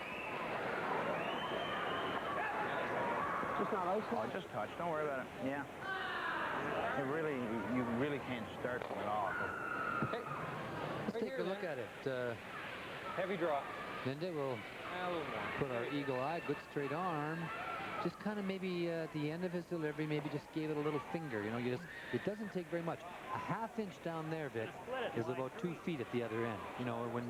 [SPEAKER 8] Just not ice. Oh, just touch. Don't worry about it. Yeah. You really can't start them at all.
[SPEAKER 6] Hey, let's take a look at it.
[SPEAKER 8] Heavy draw.
[SPEAKER 6] Linda will put our eagle eye, good straight arm. Just kind of maybe at the end of his delivery, maybe just gave it a little finger. It doesn't take very much. A half-inch down there, Vic, is about 2 feet at the other end. When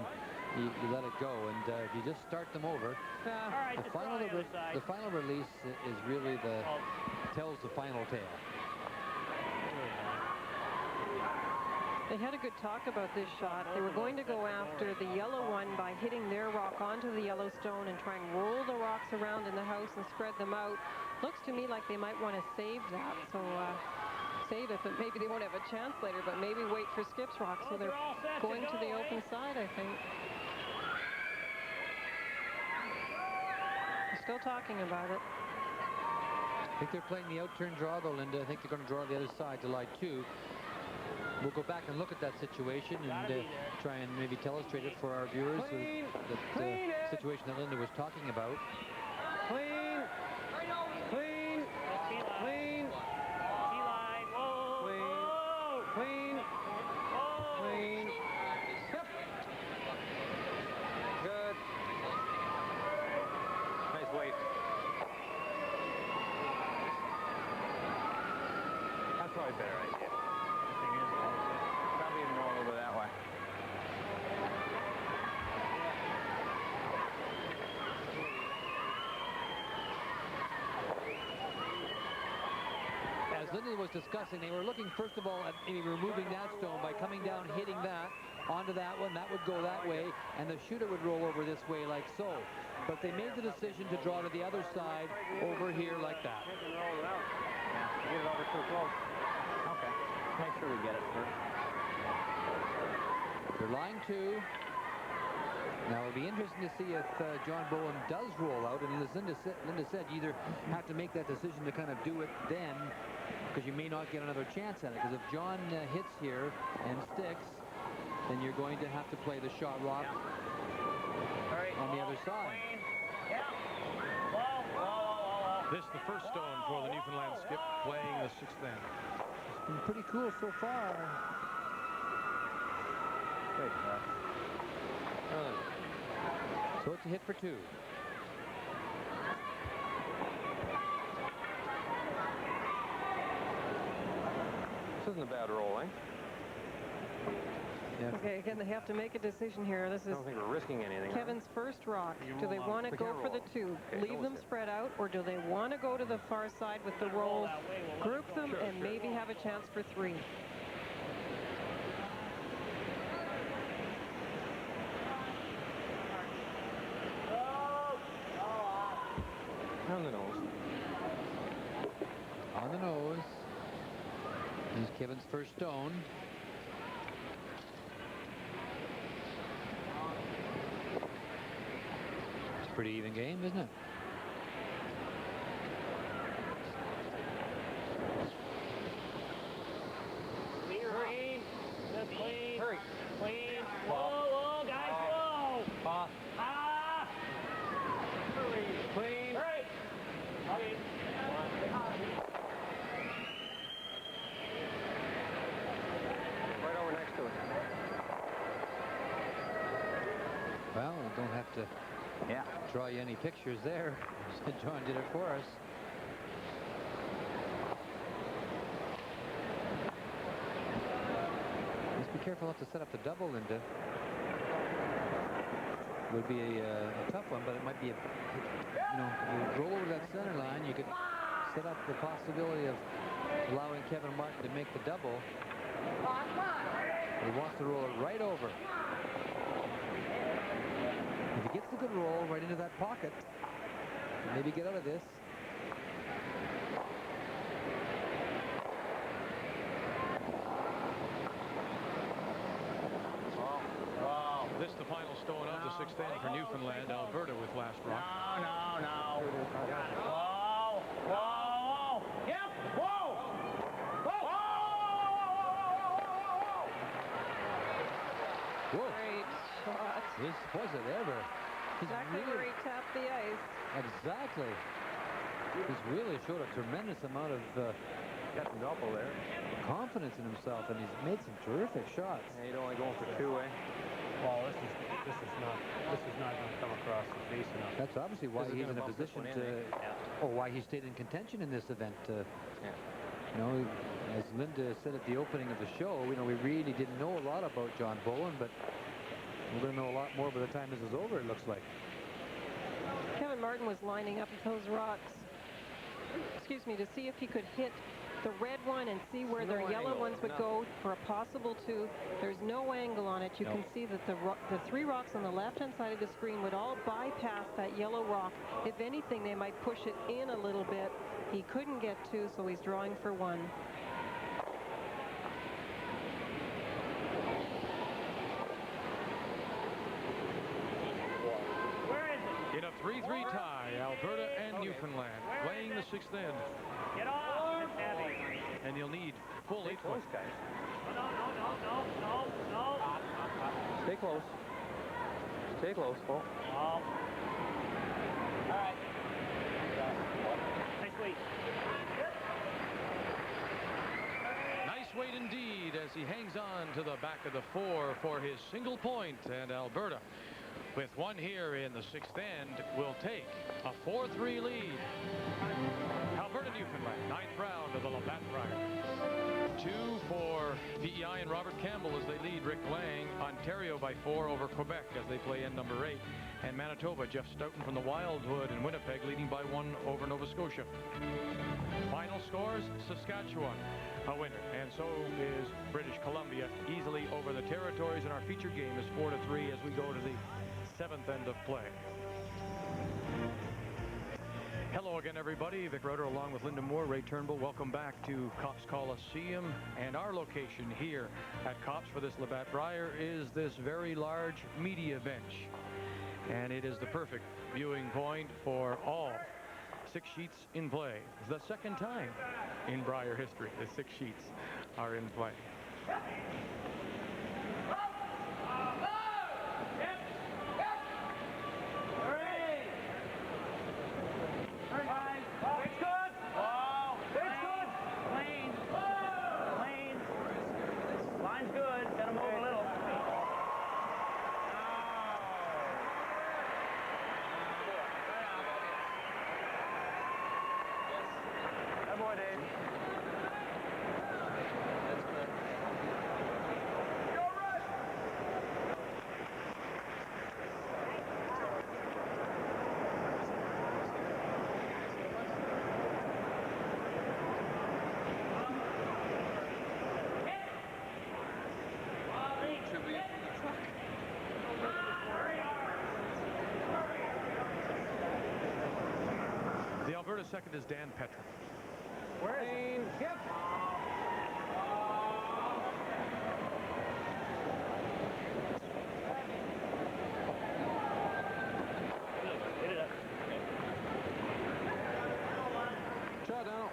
[SPEAKER 6] you let it go, and if you just start them over, the final release is really tells the final tale.
[SPEAKER 3] They had a good talk about this shot. They were going to go after the yellow one by hitting their rock onto the yellow stone and try and roll the rocks around in the house and spread them out. Looks to me like they might want to save that. So save it, but maybe they won't have a chance later, but maybe wait for Skip's rock. So they're going to the open side, I think. They're still talking about it.
[SPEAKER 6] I think they're playing the out-turn draw, though, Linda. I think they're going to draw the other side to line 2. We'll go back and look at that situation and try and maybe illustrate it for our viewers. That situation that Linda was talking about.
[SPEAKER 7] Clean. Clean. Clean. T-line. Whoa. Clean. Clean. Yep. Good. Nice weight. That's probably a better idea. Probably even going over that way.
[SPEAKER 6] As Linda was discussing, they were looking first of all at maybe removing that stone by coming down, hitting that onto that one. That would go that way, and the shooter would roll over this way like so. But they made the decision to draw to the other side over here like that.
[SPEAKER 8] Yeah, get it over too close. Okay. Make sure we get it first.
[SPEAKER 6] They're line 2. Now it'll be interesting to see if John Boland does roll out, and as Linda said, you either have to make that decision to kind of do it then, because you may not get another chance at it. Because if John hits here and sticks, then you're going to have to play the shot rock on the other side.
[SPEAKER 2] This the first stone for the Newfoundland skip, playing the 6th end.
[SPEAKER 6] It's been pretty cool so far.
[SPEAKER 8] Wait,
[SPEAKER 6] so it's a hit for 2.
[SPEAKER 8] This isn't a bad roll, eh?
[SPEAKER 6] Yeah.
[SPEAKER 3] Okay, again, they have to make a decision here. This
[SPEAKER 8] I
[SPEAKER 3] is
[SPEAKER 8] don't think we're risking anything.
[SPEAKER 3] Kevin's first rock. Do they want to
[SPEAKER 8] We
[SPEAKER 3] go
[SPEAKER 8] can't
[SPEAKER 3] for
[SPEAKER 8] roll
[SPEAKER 3] the 2,
[SPEAKER 8] Okay,
[SPEAKER 3] leave
[SPEAKER 8] go
[SPEAKER 3] them
[SPEAKER 8] with it.
[SPEAKER 3] spread out, or do they want to go to the far side with the rolls, group them, and maybe have a chance for 3?
[SPEAKER 8] On the nose.
[SPEAKER 6] On the nose. Here's Kevin's first stone. It's a pretty even game, isn't it?
[SPEAKER 7] Clean. Just clean. Hurry. Clean. Whoa, whoa, guys, whoa. Ah. Clean. Hurry.
[SPEAKER 8] Right over next to it.
[SPEAKER 6] Well, we don't have to draw you any pictures there. John did it for us. Just be careful not to set up the double, Linda. It would be a tough one, but it might be a, you roll over that center line, you could set up the possibility of allowing Kevin Martin to make the double. He wants to roll it right over. If he gets the good roll right into that pocket, maybe get out of this.
[SPEAKER 2] Wow. This the final stone of the 6th end for Newfoundland. Alberta with last rock.
[SPEAKER 7] No. Whoa. Whoa. Yep. Whoa.
[SPEAKER 6] Whoa.
[SPEAKER 3] Great shot.
[SPEAKER 6] This was it ever. He's
[SPEAKER 3] Exactly where he tapped the ice.
[SPEAKER 6] Exactly. He's really showed a tremendous amount of
[SPEAKER 8] Got some double there.
[SPEAKER 6] confidence in himself, and he's made some terrific shots.
[SPEAKER 8] And he'd only going for 2, eh?
[SPEAKER 9] Well, this is not going to come across the face enough.
[SPEAKER 6] That's obviously why
[SPEAKER 8] This is
[SPEAKER 6] he's in
[SPEAKER 8] gonna
[SPEAKER 6] a
[SPEAKER 8] bump this
[SPEAKER 6] position
[SPEAKER 8] one in,
[SPEAKER 6] to, or why he stayed in contention in this event.
[SPEAKER 8] Yeah.
[SPEAKER 6] You know, as Linda said at the opening of the show, we really didn't know a lot about John Boland, but we're going to know a lot more by the time this is over, it looks like.
[SPEAKER 3] Kevin Martin was lining up those rocks, excuse me, to see if he could hit the red one and see where their yellow ones would go for a possible 2. There's no angle on it. You can see that the 3 rocks on the left-hand side of the screen would all bypass that yellow rock. If anything, they might push it in a little bit. He couldn't get 2, so he's drawing for 1.
[SPEAKER 2] In a 3-3 tie, Alberta and Newfoundland playing the 6th end.
[SPEAKER 7] Get off. It's heavy.
[SPEAKER 2] And you'll need full 8
[SPEAKER 8] Close,
[SPEAKER 2] foot.
[SPEAKER 8] guys.
[SPEAKER 7] No.
[SPEAKER 8] Stay close. Stay close, Paul.
[SPEAKER 7] All right. Nice weight.
[SPEAKER 2] Nice weight indeed as he hangs on to the back of the 4 for his single point. And Alberta, with 1 here in the 6th end, will take a 4-3 lead. Alberta, Newfoundland, 9th round of the Labatt Brier. 2 for PEI and Robert Campbell as they lead Rick Lang. Ontario by 4 over Quebec as they play end number 8. And Manitoba, Jeff Stoughton from the Wildwood and Winnipeg leading by 1 over Nova Scotia. Final scores, Saskatchewan a winner, and so is British Columbia easily over the Territories, and our feature game is 4-3 as we go to the 7th end of play. Hello again, everybody. Vic Roeder along with Linda Moore, Ray Turnbull. Welcome back to Cops Coliseum. And our location here at Cops for this Labatt Brier is this very large media bench. And it is the perfect viewing point for all 6 sheets in play. It's the 2nd time in Brier history the 6 sheets are in play. The Alberta second is Dan Petra.
[SPEAKER 7] Where is it? Skip. Hit it up.
[SPEAKER 6] Shut down.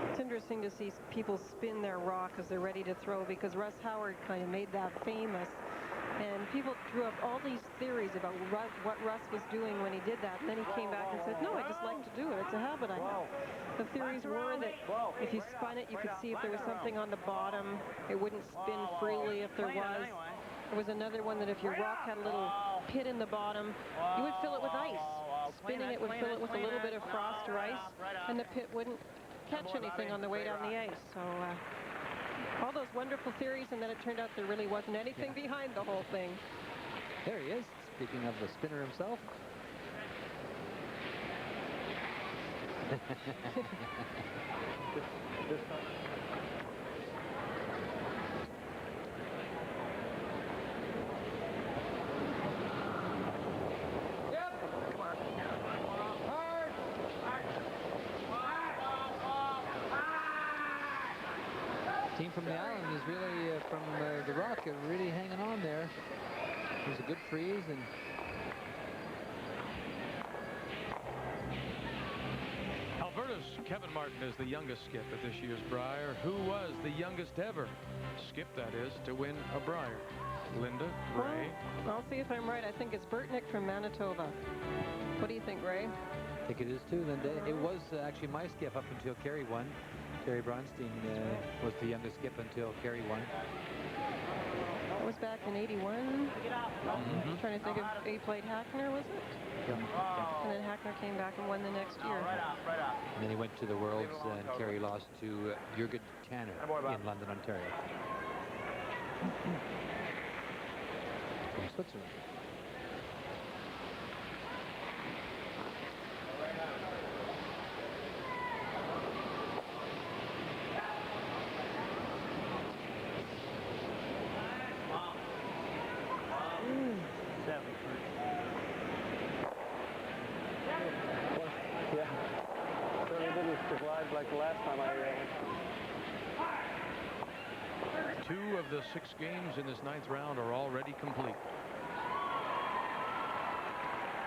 [SPEAKER 3] It's interesting to see people spin their rock as they're ready to throw, because Russ Howard kind of made that famous. And people drew up all these theories about what Russ was doing when he did that. And then he came back and said, no, I just like to do it. It's a habit I have. The theories were that if you spun it, you could see if there was something on the bottom. It wouldn't spin freely if there was. There was another one that if your rock had a little pit in the bottom, you would fill it with ice. Spinning it would fill it with a little bit of frost or ice, and the pit wouldn't catch anything on the way down the ice. So all those wonderful theories, and then it turned out there really wasn't anything behind the whole thing.
[SPEAKER 6] There he is, speaking of the spinner himself. Team from the island is really, from the rock, really hanging on there. There's a good freeze, and
[SPEAKER 2] Alberta's Kevin Martin is the youngest skip at this year's Brier. Who was the youngest ever skip, that is, to win a Brier? Linda, Ray?
[SPEAKER 3] Well, I'll see if I'm right. I think it's Burtnick from Manitoba. What do you think, Ray?
[SPEAKER 6] I think it is too, Linda. It was actually my skip up until Kerry won. Terry Bronstein was the youngest skip until Kerry won.
[SPEAKER 3] That was back in '81. I'm trying to think if he played Hackner, was it?
[SPEAKER 6] Yeah.
[SPEAKER 3] And then Hackner came back and won the next year.
[SPEAKER 6] And then he went to the Worlds, and Kerry lost to Jürgen Tanner in London, Ontario. From Switzerland.
[SPEAKER 8] Like the last time I ran.
[SPEAKER 2] 2 of the 6 games in this 9th round are already complete.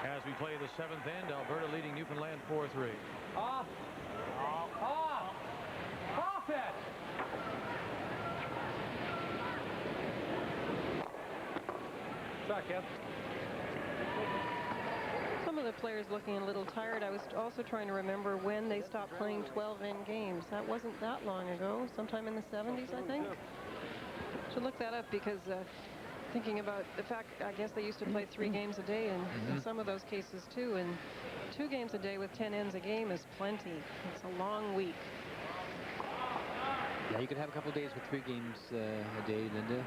[SPEAKER 2] As we play the 7th end, Alberta leading Newfoundland 4-3.
[SPEAKER 7] Off! Off! Off it!
[SPEAKER 1] Shot, Kev.
[SPEAKER 3] Some of the players looking a little tired. I was also trying to remember when they stopped playing 12-end games. That wasn't that long ago, sometime in the 70s, I think. Should look that up, because thinking about the fact, I guess they used to play 3 games a day in some of those cases too, and 2 games a day with 10 ends a game is plenty. It's a long week.
[SPEAKER 6] Yeah, you could have a couple of days with 3 games a day, Linda.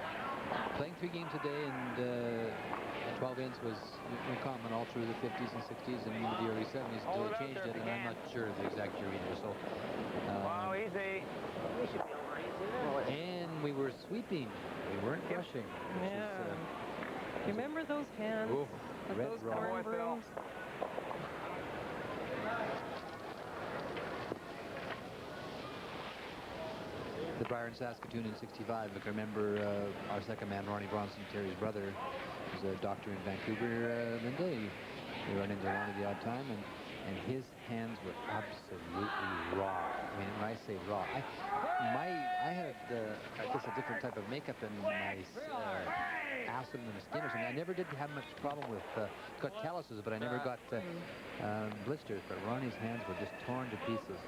[SPEAKER 6] Playing 3 games a day and 12 ends was common all through the 50s and 60s and into the early 70s until they changed it, and I'm not sure of the exact year either. So,
[SPEAKER 7] Wow, easy. We should be over easy.
[SPEAKER 6] And we were sweeping. We weren't rushing.
[SPEAKER 3] Yeah. Remember those hands with those corn brooms?
[SPEAKER 6] The Brier in Saskatoon in '65. Look, I remember our second man, Ronnie Bronson, Terry's brother, was a doctor in Vancouver. Linda, he run into Ronnie the odd time, and his hands were absolutely raw. I mean, when I say raw, I had I guess a different type of makeup in my acid in the skin or something. I never did have much problem with got calluses, but I never got blisters. But Ronnie's hands were just torn to pieces.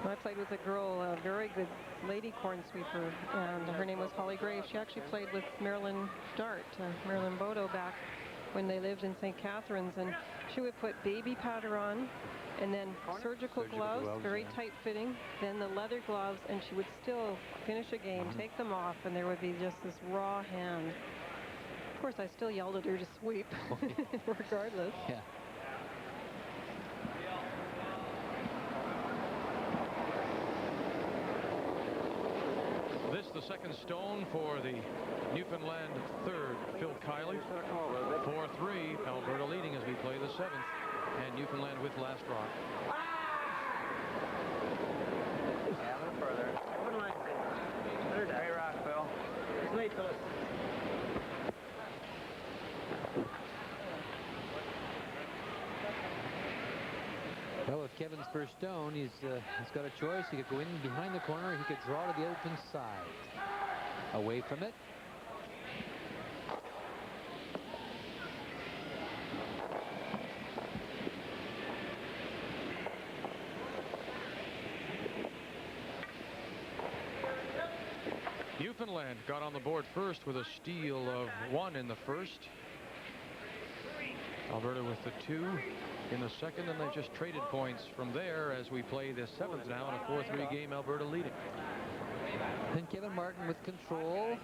[SPEAKER 3] I played with a girl, a very good lady corn sweeper, and her name was Holly Graves. She actually played with Marilyn Dart, Marilyn Bodo, back when they lived in St. Catharines, and she would put baby powder on and then surgical gloves, very tight fitting, then the leather gloves, and she would still finish a game, take them off, and there would be just this raw hand. Of course, I still yelled at her to sweep, regardless.
[SPEAKER 6] Yeah.
[SPEAKER 2] This, the second stone for the Newfoundland third, Phil Kiley. 4-3, Alberta leading as we play the seventh, and Newfoundland with last rock.
[SPEAKER 8] Yeah, a little further. Open line. Great rock, Phil. It's late, Phyllis.
[SPEAKER 6] Well, with Kevin's first stone, he's got a choice. He could go in behind the corner. He could draw to the open side. Away from it.
[SPEAKER 2] Newfoundland got on the board first with a steal of 1 in the first. Alberta with the 2 in the second, and they've just traded points from there as we play the seventh now in a 4-3 game, Alberta leading.
[SPEAKER 6] And Kevin Martin with control.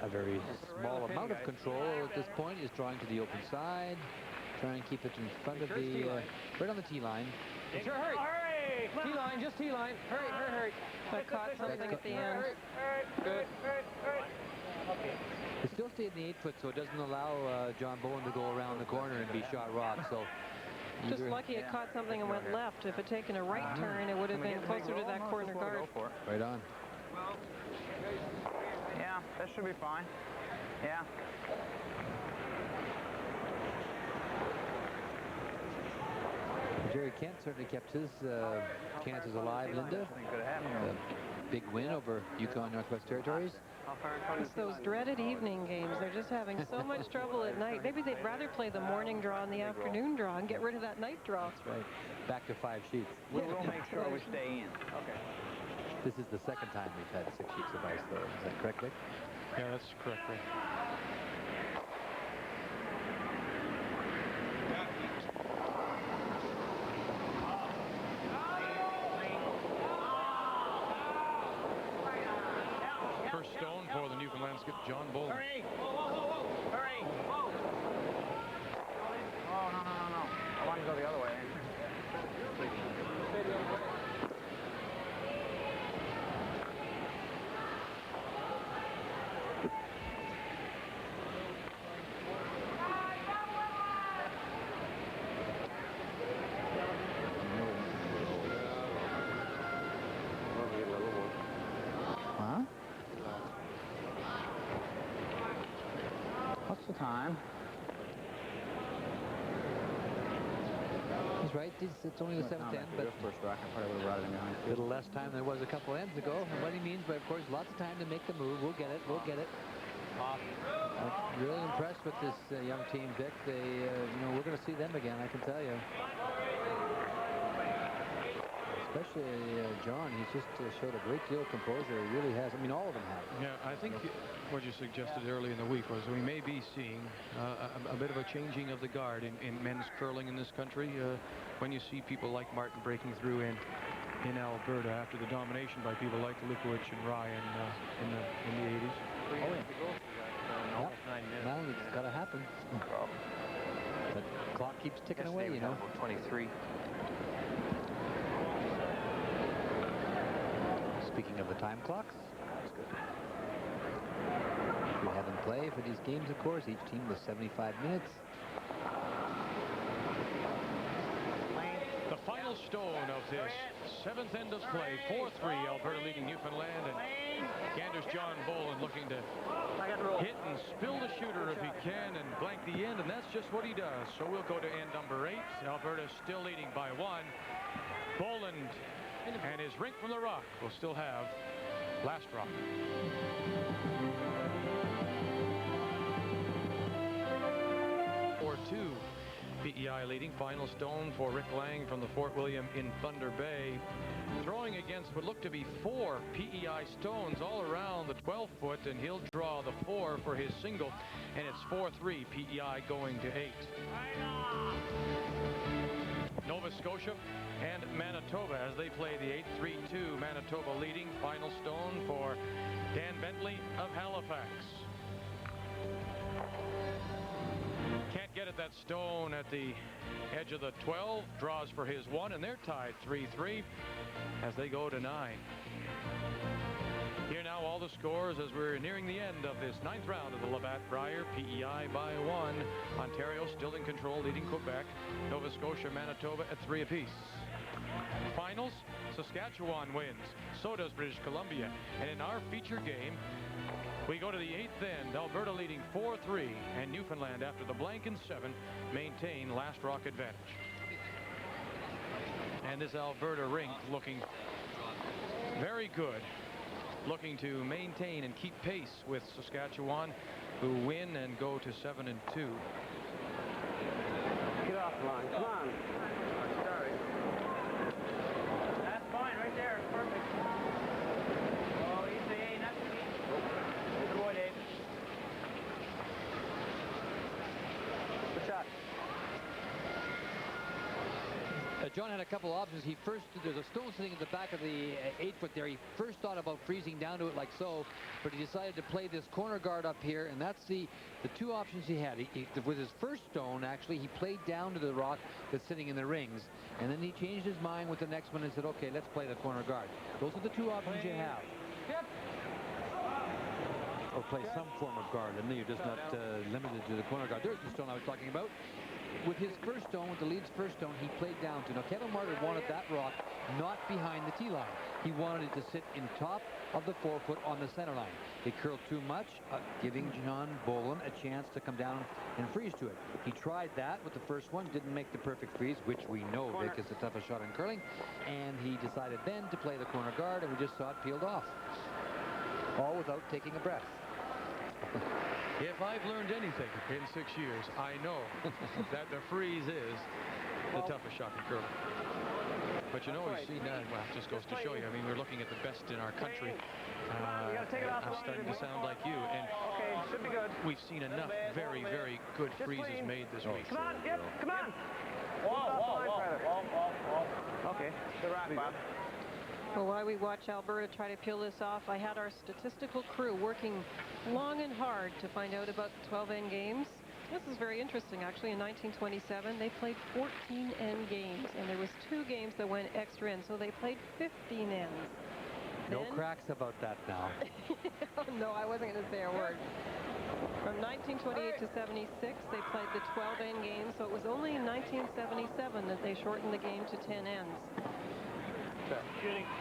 [SPEAKER 6] A very small amount of control at this point. Is drawing to the open side. Trying to keep it in front of the, right on the tee line.
[SPEAKER 8] Sure, hurry. Hurry. Tee line, just tee line. Hurry, hurry, hurry.
[SPEAKER 3] I caught something at the end.
[SPEAKER 8] Good.
[SPEAKER 6] It still stayed in the 8-foot, so it doesn't allow John Boland to go around the corner and be shot rock. So
[SPEAKER 3] just lucky it caught something and went left. If it taken a right turn, it would have been closer to that corner guard.
[SPEAKER 6] Right on.
[SPEAKER 8] Yeah, that should be fine. Yeah.
[SPEAKER 6] Jerry Kent certainly kept his chances alive, Linda. Big win over Yukon Northwest Territories.
[SPEAKER 3] It's those dreaded evening games. They're just having so much trouble at night. Maybe they'd rather play the morning draw and the afternoon draw and get rid of that night draw.
[SPEAKER 6] That's right. Back to 5 sheets.
[SPEAKER 8] We'll make sure we stay in. Okay.
[SPEAKER 6] This is the second time we've had 6 sheets of ice, though. Is that correct, Vic?
[SPEAKER 2] Yeah, that's correct, Rick. First stone for the Newfoundland skip, John Boland.
[SPEAKER 8] Hurry! Hurry! Oh, no. I want to go the other way.
[SPEAKER 6] Huh?
[SPEAKER 8] What's the time?
[SPEAKER 6] He's right. It's only the 7th end, but
[SPEAKER 8] first rock, I probably would have brought it in behind.
[SPEAKER 6] a little less time than there was a couple ends ago. And what he means, but of course, lots of time to make the move. We'll get it. We'll get it. I'm really impressed with this young team, Vic. They, we're going to see them again, I can tell you. Especially John. He's just showed a great deal of composure. He really has. I mean, all of them have.
[SPEAKER 2] Yeah, I think what you suggested early in the week was we may be seeing a bit of a changing of the guard in men's curling in this country. When you see people like Martin breaking through in Alberta after the domination by people like Lukowicz and Ryan in the 80s.
[SPEAKER 6] Oh, yeah. Almost 9 minutes. Well, it's got to happen. But the clock keeps ticking away, you know.
[SPEAKER 8] 23.
[SPEAKER 6] Speaking of the time clocks, we have in play for these games, of course, each team with 75 minutes.
[SPEAKER 2] The final stone of this 7th end of play, 4-3, Alberta leading Newfoundland, and Gander's John Boland looking to hit and spill the shooter if he can and blank the end, and that's just what he does. So we'll go to end number 8. Alberta still leading by 1. Boland and his rink from the rock will still have last rock. 4-2. PEI leading. Final stone for Rick Lang from the Fort William in Thunder Bay. Throwing against what looked to be 4 PEI stones all around the 12-foot, and he'll draw the 4 for his single, and it's 4-3 PEI going to 8. Nova Scotia and Manitoba as they play the 8-3-2. Manitoba leading. Final stone for Dan Bentley of Halifax. Can't get at that stone at the edge of the 12. Draws for his one, and they're tied 3-3 as they go to 9. Here now all the scores as we're nearing the end of this 9th round of the Labatt Brier. PEI by 1. Ontario still in control, leading Quebec. Nova Scotia, Manitoba at 3 apiece. Finals, Saskatchewan wins. So does British Columbia. And in our feature game, we go to the 8th end. Alberta leading 4-3. And Newfoundland, after the blank in 7, maintain last rock advantage. And this Alberta rink looking very good. Looking to maintain and keep pace with Saskatchewan, who win and go to 7-2.
[SPEAKER 7] Get off the line. Come on. Sorry. That's fine right there. Perfect. Oh, easy. That's easy. Good boy, Dave. Good shot.
[SPEAKER 6] John had a couple options. There's a stone sitting at the back of the 8-foot there. He first thought about freezing down to it like so, but he decided to play this corner guard up here, and that's the two options he had. With his first stone, actually, he played down to the rock that's sitting in the rings, and then he changed his mind with the next one and said, okay, let's play the corner guard. Those are the two options you have.
[SPEAKER 7] Yep.
[SPEAKER 6] Or play some form of guard, and then you're just not limited to the corner guard. There's the stone I was talking about. With his first stone, with the lead's first stone, he played down to. Now, Kevin Martin wanted that rock not behind the tee line. He wanted it to sit in top of the 4-foot on the center line. It curled too much, giving John Boland a chance to come down and freeze to it. He tried that with the first one, didn't make the perfect freeze, which we know, Vic, is the toughest shot in curling. And he decided then to play the corner guard, and we just saw it peeled off. All without taking a breath.
[SPEAKER 2] If I've learned anything in 6 years, I know that the freeze is the toughest shot in curling. But you know, we've seen that. Well, it just goes to show you. I mean, we're looking at the best in our country. I'm starting to sound like you. And
[SPEAKER 7] Okay, should be good.
[SPEAKER 2] we've seen enough very, very good freezes made this week.
[SPEAKER 7] Come on, yep, come on. Whoa. Okay, good rock, Bob.
[SPEAKER 3] Well, while we watch Alberta try to peel this off, I had our statistical crew working long and hard to find out about the 12 end games. This is very interesting, actually. In 1927, they played 14 end games, and there was 2 games that went extra end, so they played 15 ends.
[SPEAKER 6] No cracks about that now.
[SPEAKER 3] No, I wasn't going to say a word. From 1928 to 76, they played the 12 end games, so it was only in 1977 that they shortened the game to 10 ends.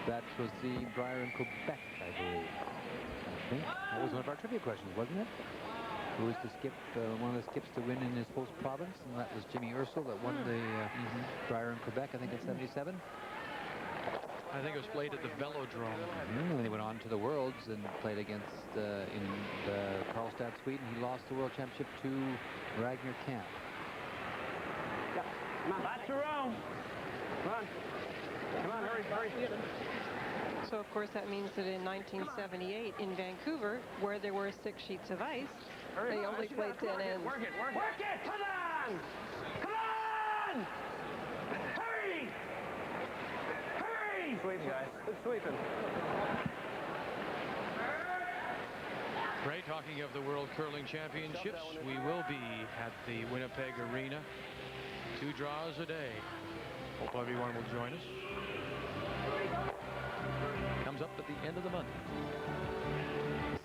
[SPEAKER 6] That was the Brier in Quebec, I believe. I think that was one of our trivia questions, wasn't it? Who was the skip, one of the skips to win in his host province, and that was Jimmy Ursel that won the Brier in Quebec, I think in 77.
[SPEAKER 2] I think it was played at the Velodrome.
[SPEAKER 6] And then he went on to the Worlds and played against in Karlstad, Sweden. He lost the World Championship to Ragnar Camp.
[SPEAKER 7] Yep. Come on, back to Rome. Come on. Come on, hurry, hurry.
[SPEAKER 3] So, of course, that means that in 1978 in Vancouver, where there were 6 sheets of ice, they only played 10 ends.
[SPEAKER 7] Work it, work it. Work it! Come on! Come on! Hurry! Hurry! Sweep, guys. Good sweeping.
[SPEAKER 2] Ray, talking of the World Curling Championships, we will be at the Winnipeg Arena. 2 draws a day. Hope everyone will join us. Comes up at the end of the month.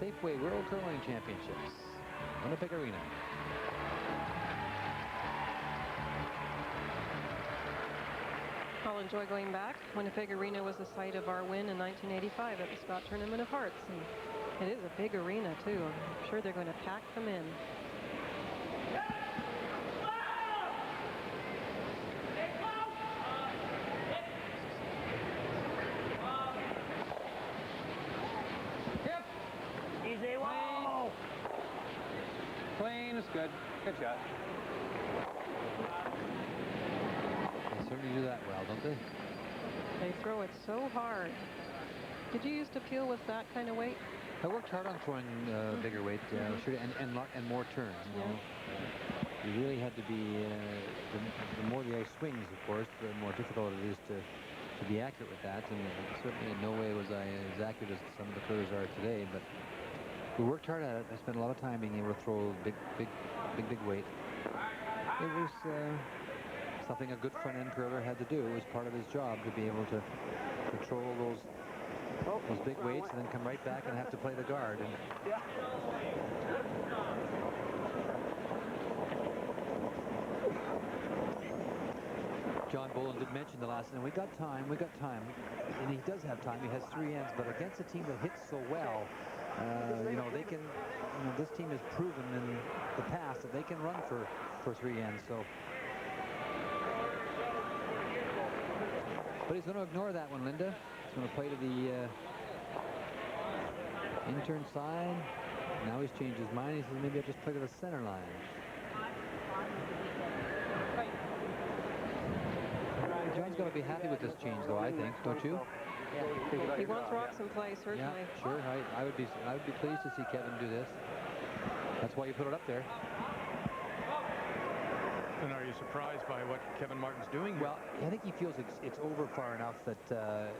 [SPEAKER 6] Safeway World Curling Championships, Winnipeg Arena.
[SPEAKER 3] I'll enjoy going back. Winnipeg Arena was the site of our win in 1985 at the Scott Tournament of Hearts. And it is a big arena, too. I'm sure they're going to pack them in.
[SPEAKER 7] Easy, whoa! Clean, it's good. Good shot.
[SPEAKER 6] They certainly do that well, don't they?
[SPEAKER 3] They throw it so hard. Did you used to peel with that kind of weight?
[SPEAKER 6] I worked hard on throwing bigger weight, sure, and more turns. You know? you really had to be, the more the ice swings, of course, the more difficult it is to be accurate with that. And certainly in no way was I as accurate as some of the curlers are today, but we worked hard at it. I spent a lot of time being able to throw big weight. It was something a good front-end curler had to do. It was part of his job to be able to control those big weights and then come right back and have to play the guard. And John Boland did mention the last, and we got time, and he does have time. He has 3 ends, but against a team that hits so well, they can, this team has proven in the past that they can run for 3 ends. So, but he's going to ignore that one, Linda. He's going to play to the intern side. Now he's changed his mind. He says maybe I'll just play to the center line. John's going to be happy with this change, though, I think, don't you?
[SPEAKER 3] He wants rocks in play, certainly.
[SPEAKER 6] Yeah, sure. I would be pleased to see Kevin do this. That's why you put it up there.
[SPEAKER 2] And are you surprised by what Kevin Martin's doing here?
[SPEAKER 6] Well, I think he feels it's over far enough that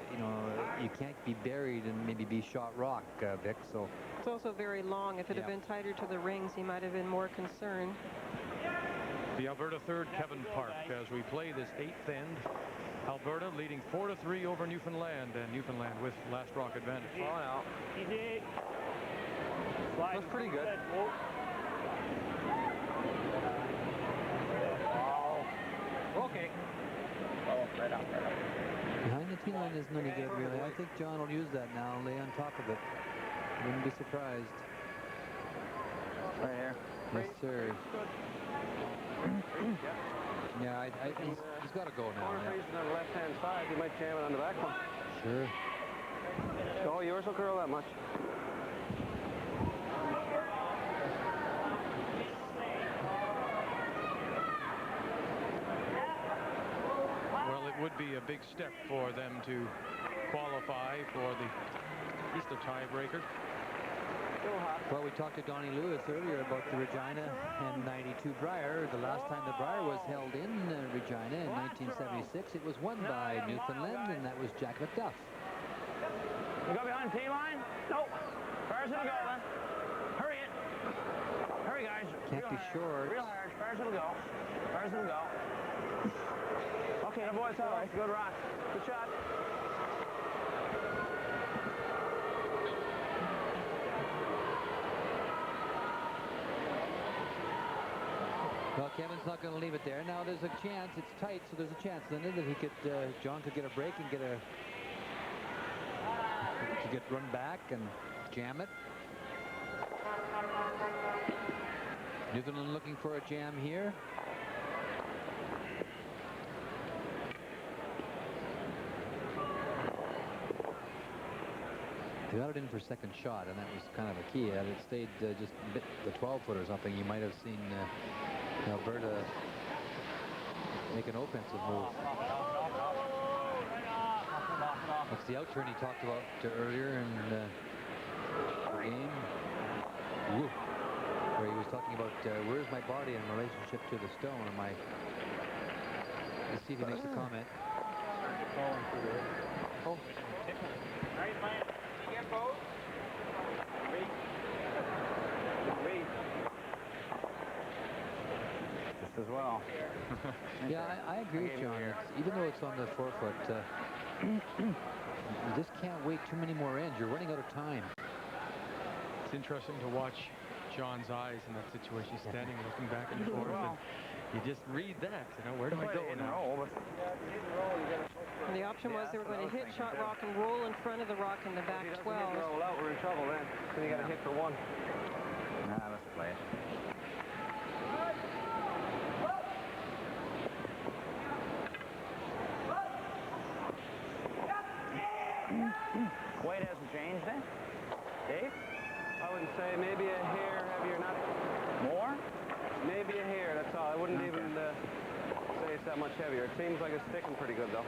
[SPEAKER 6] you can't be buried and maybe be shot rock, Vic. So
[SPEAKER 3] it's also very long. If it had been tighter to the rings, he might have been more concerned.
[SPEAKER 2] The Alberta third, Kevin Park, as we play this 8th end. Alberta leading 4-3 over Newfoundland, and Newfoundland with last rock advantage.
[SPEAKER 8] Oh, no.
[SPEAKER 7] Easy.
[SPEAKER 8] That's pretty good. Okay. Oh, right up.
[SPEAKER 6] Behind the tee line isn't any good, really. I think John will use that now and lay on top of it. Wouldn't be surprised.
[SPEAKER 8] Right here.
[SPEAKER 6] Yes, sir. Yeah, he's got to go now.
[SPEAKER 8] Corner facing on the left-hand side. You might jam it on the back one.
[SPEAKER 6] Sure.
[SPEAKER 8] Oh, yours will curl that much.
[SPEAKER 2] Well, it would be a big step for them to qualify for the Easter tiebreaker.
[SPEAKER 6] Well, we talked to Donnie Lewis earlier about the Regina and 92 Brier. The last time the Brier was held in Regina in 1976, it was won by Newfoundland, and that was Jack McDuff.
[SPEAKER 7] You go behind the tee line? No. Far as it'll go, then. Hurry it. Hurry, guys.
[SPEAKER 6] Can't be short.
[SPEAKER 7] Real hard. Far as it'll go. Far as it'll go. Okay, the boys, all right. Good rock. Good shot.
[SPEAKER 6] Well, Kevin's not going to leave it there. Now there's a chance. It's tight, so there's a chance, Linda, that he could, John could get a break and get run back and jam it. Newfoundland looking for a jam here. They got it in for second shot, and that was kind of a key. Had it stayed just a bit, the 12-foot or something, you might have seen Alberta make an offensive move. That's the out turn he talked about earlier in the game. Woo. Where he was talking about where's my body in relationship to the stone. Let's see if he makes a comment. Oh.
[SPEAKER 8] Just as well.
[SPEAKER 6] Yeah, I agree with John. Even though it's on the 4-foot, you just can't wait too many more ends. You're running out of time.
[SPEAKER 2] It's interesting to watch John's eyes in that situation. He's standing looking back and forth. And you just read that. Where do I go now?
[SPEAKER 3] And the option was they were going to hit, shot, rock, and roll in front of the rock in the back 12.
[SPEAKER 8] Roll out, we're in trouble then. Then you got to hit for one. Nah, let's play it.
[SPEAKER 7] Weight hasn't changed, eh? Dave?
[SPEAKER 8] I would say maybe a hair heavier, not
[SPEAKER 7] More?
[SPEAKER 8] maybe a hair. That's all. I wouldn't even say it's that much heavier. It seems like it's sticking pretty good though.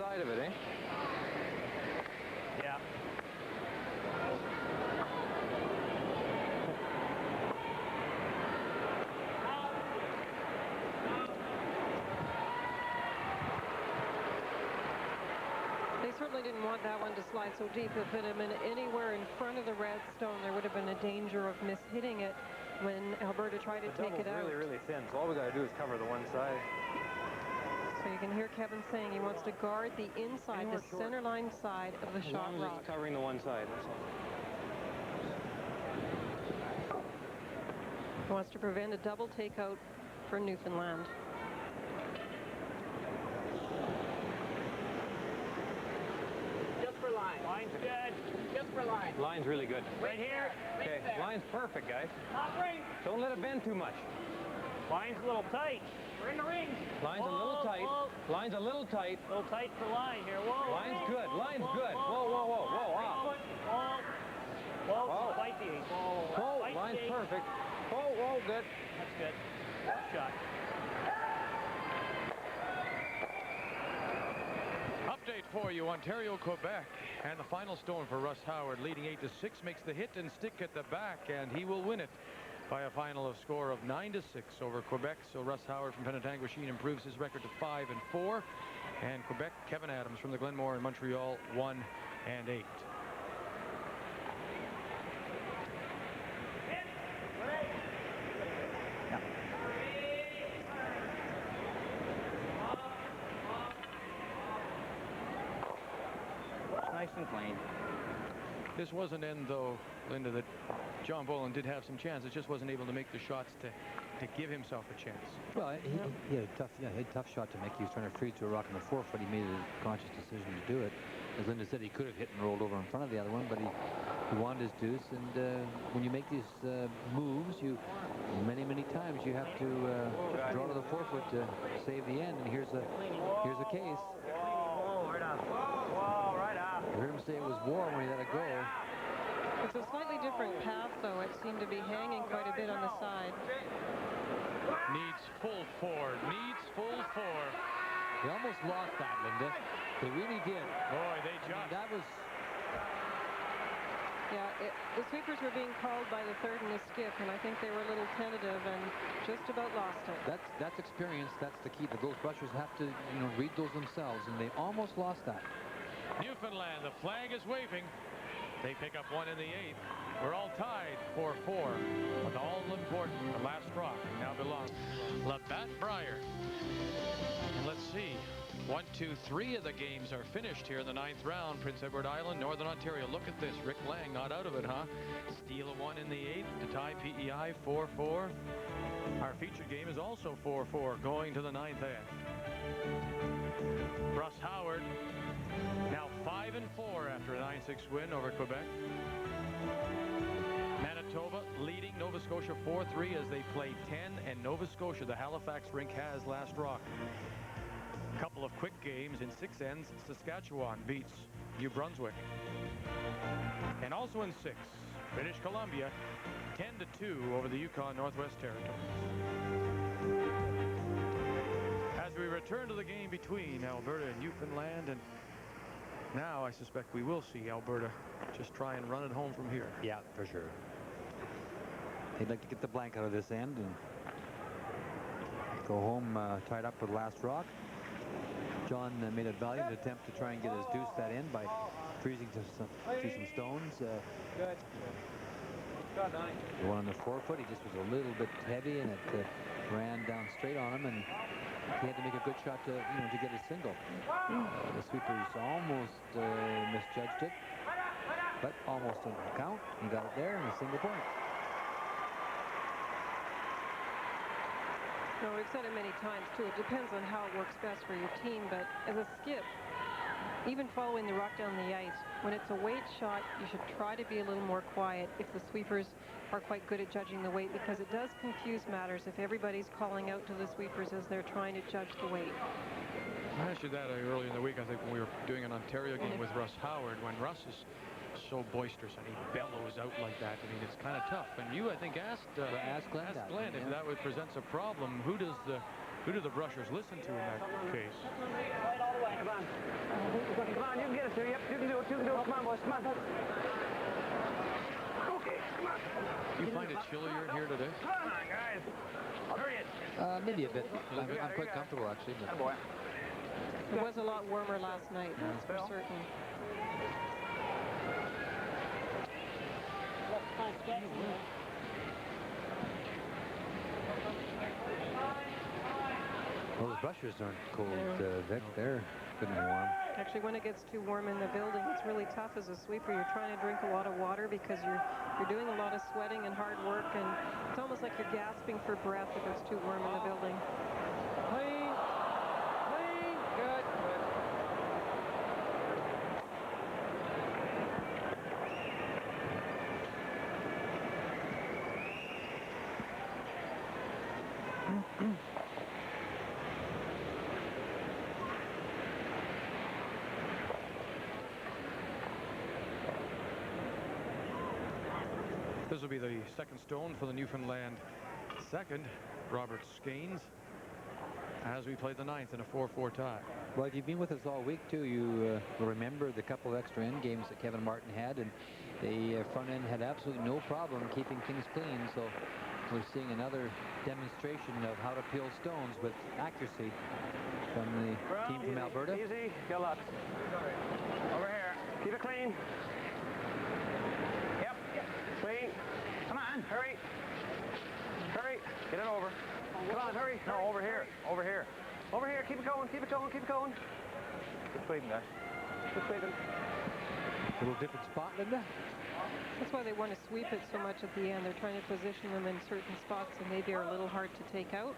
[SPEAKER 8] side of it, eh?
[SPEAKER 7] Yeah.
[SPEAKER 3] They certainly didn't want that one to slide so deep. If it had been anywhere in front of the red stone, there would have been a danger of mishitting it when Alberta tried to take it out.
[SPEAKER 8] Really, really thin, so all we got to do is cover the one side.
[SPEAKER 3] So you can hear Kevin saying he wants to guard the inside, the center line side of the shot
[SPEAKER 8] As long as
[SPEAKER 3] rock.
[SPEAKER 8] it's covering the one side, that's all.
[SPEAKER 3] He wants to prevent a double takeout for Newfoundland.
[SPEAKER 7] Just for line. Line's good. Just for line.
[SPEAKER 8] Line's really good.
[SPEAKER 7] Right here.
[SPEAKER 8] Okay, line's perfect, guys.
[SPEAKER 7] Top ring.
[SPEAKER 8] Don't let it bend too much.
[SPEAKER 7] Line's a little tight. We're in the ring.
[SPEAKER 8] Line's a little tight. Line's a little tight.
[SPEAKER 7] A little tight for line here. Whoa.
[SPEAKER 8] Line's good. Line's good. Whoa, whoa, whoa, whoa, wow.
[SPEAKER 7] Whoa.
[SPEAKER 8] Whoa.
[SPEAKER 7] Fight the 8.
[SPEAKER 8] Whoa,
[SPEAKER 7] Fight
[SPEAKER 8] line's
[SPEAKER 7] the 8.
[SPEAKER 8] perfect. Whoa, whoa, good.
[SPEAKER 7] That's good. Shot.
[SPEAKER 2] Update for you, Ontario, Quebec. And the final stone for Russ Howard, leading 8-6, makes the hit and stick at the back, and he will win it by a final of score of 9-6 over Quebec. So Russ Howard from Penetanguishene improves his record to 5-4. And Quebec, Kevin Adams from the Glenmore in Montreal, 1-8.
[SPEAKER 8] Nice and clean.
[SPEAKER 2] This was an end, though, Linda, that John Boland did have some chances, just wasn't able to make the shots to give himself a chance.
[SPEAKER 6] Well, he had a tough shot to make. He was trying to freeze to a rock in the forefoot. He made a conscious decision to do it. As Linda said, he could have hit and rolled over in front of the other one, but he wanted his deuce. And when you make these moves, many times you have to draw to the forefoot to save the end. And here's a case.
[SPEAKER 7] Whoa, right up. Whoa, right up.
[SPEAKER 6] You heard him say it was warm when he let it go.
[SPEAKER 3] It's a slightly different path, though. It seemed to be hanging quite a bit on the side.
[SPEAKER 2] Needs full four. Needs full four.
[SPEAKER 6] They almost lost that, Linda. They really did.
[SPEAKER 2] Boy, they jumped.
[SPEAKER 6] That was...
[SPEAKER 3] Yeah, the sweepers were being called by the third and the skip, and I think they were a little tentative and just about lost it.
[SPEAKER 6] That's experience. That's the key. Those rushers have to, read those themselves, and they almost lost that.
[SPEAKER 2] Newfoundland, the flag is waving. They pick up one in the 8th. We're all tied 4-4. But all important, the last rock now belongs to Labatt Brier. And let's see. 1, 2, 3 of the games are finished here in the 9th round. Prince Edward Island, Northern Ontario. Look at this. Rick Lang not out of it, huh? Steal a 1 in the 8th to tie PEI 4-4. Our featured game is also 4-4 going to the 9th end. Russ Howard now 5-4 after a 9-6 win over Quebec. Manitoba leading Nova Scotia 4-3 as they play 10, and Nova Scotia, the Halifax rink, has last rock. A couple of quick games in 6 ends. Saskatchewan beats New Brunswick. And also in 6, British Columbia 10-2 over the Yukon Northwest Territories. As we return to the game between Alberta and Newfoundland, and now I suspect we will see Alberta just try and run it home from here.
[SPEAKER 6] Yeah, for sure. They'd like to get the blank out of this end and go home tied up with last rock. John made a valiant attempt to try and get his deuce that in by freezing to some stones.
[SPEAKER 8] Good.
[SPEAKER 6] The one on the forefoot, he just was a little bit heavy, and it ran down straight on him, and he had to make a good shot to get his single. The sweepers almost misjudged it, but almost on the count. He got it there, and a single point.
[SPEAKER 3] No, we've said it many times, too. It depends on how it works best for your team, but as a skip, even following the rock down the ice, when it's a weight shot, you should try to be a little more quiet if the sweepers are quite good at judging the weight, because it does confuse matters if everybody's calling out to the sweepers as they're trying to judge the weight.
[SPEAKER 2] I asked you that earlier in the week, I think, when we were doing an Ontario game with Russ Howard, when Russ is so boisterous and he bellows out like that. I mean, it's kind of tough. And you, I think, asked Glenn if that would present a problem. Who does the Who do the Brushers listen to in that case?
[SPEAKER 7] Right all the way. Come on. Come on, you can get it there. Yep, you can do it. You can do it. Come on, boys. Come on. Okay, come on.
[SPEAKER 2] You find it chillier in here today?
[SPEAKER 7] Come on, guys. Hurry it.
[SPEAKER 6] Maybe a bit. I'm quite comfortable, actually. But
[SPEAKER 7] Boy.
[SPEAKER 3] It was a lot warmer last night, that's for certain.
[SPEAKER 6] well, those Brushers aren't cold, Vic. They're good and warm.
[SPEAKER 3] Actually, when it gets too warm in the building, it's really tough as a sweeper. You're trying to drink a lot of water because you're doing a lot of sweating and hard work, and it's almost like you're gasping for breath if it's too warm in the building.
[SPEAKER 8] Clean. Clean. Good. Good.
[SPEAKER 2] This will be the second stone for the Newfoundland second, Robert Skanes, as we play the ninth in a 4-4 tie.
[SPEAKER 6] Well, if you've been with us all week, too, you will remember the couple of extra end games that Kevin Martin had, and the front end had absolutely no problem keeping things clean. So we're seeing another demonstration of how to peel stones with accuracy from the team from Alberta.
[SPEAKER 7] Easy. Good luck. Over here. Keep it clean. Yep. Clean. Come on. Hurry. Hurry. Get it over. Come on, hurry. No, over here. Over here. Over here. Keep it going. Keep it going. Keep it going. Keep sweeping, guys. Keep sweeping.
[SPEAKER 6] A little different spot, Linda.
[SPEAKER 3] That's why they want to sweep it so much at the end. They're trying to position them in certain spots that maybe are a little hard to take out.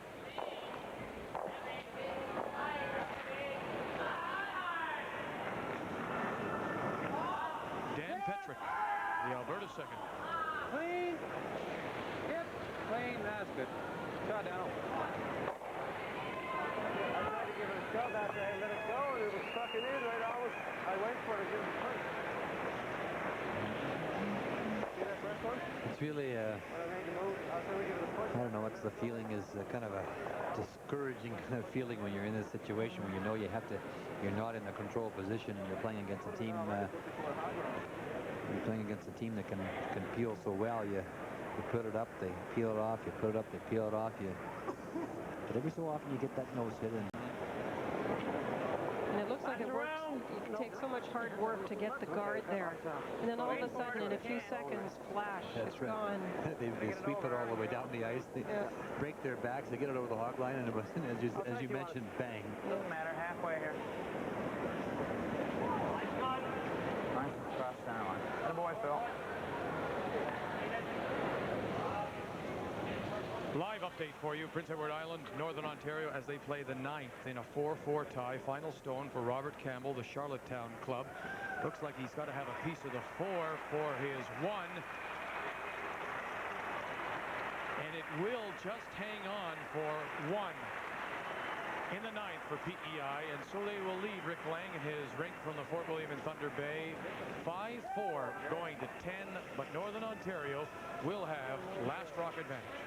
[SPEAKER 2] Dan Petrick, the Alberta second.
[SPEAKER 8] Clean. Yep. Clean. That's good. Shot down.
[SPEAKER 7] I tried to give it a shove after I let it go, and it was stuck in right always. I went for it and didn't punch. See that first one?
[SPEAKER 6] It's really,
[SPEAKER 7] When I made the move, I said we give it a push.
[SPEAKER 6] I don't know what's the feeling is, kind of a discouraging kind of feeling when you're in this situation where you know you're not in a control position. You're playing against a team. You're playing against a team that can peel so well. You put it up, they peel it off. You put it up, they peel it off. But every so often you get that nose hit in.
[SPEAKER 3] And it looks like it works. It takes so much hard work to get the guard there. And then all of a sudden, in a few seconds, flash,
[SPEAKER 6] That's
[SPEAKER 3] it's
[SPEAKER 6] right.
[SPEAKER 3] gone.
[SPEAKER 6] They sweep it all the way down the ice. They break their backs. They get it over the hog line, and as you mentioned, bang.
[SPEAKER 7] Doesn't matter, halfway here. Nice cross center line. Good boy, Phil.
[SPEAKER 2] Live update for you, Prince Edward Island, Northern Ontario, as they play the ninth in a 4-4 tie. Final stone for Robert Campbell, the Charlottetown club. Looks like he's got to have a piece of the 4 for his 1. And it will just hang on for 1 in the ninth for PEI. And so they will lead Rick Lang in his rink from the Fort William in Thunder Bay. 5-4 going to 10, but Northern Ontario will have last rock advantage.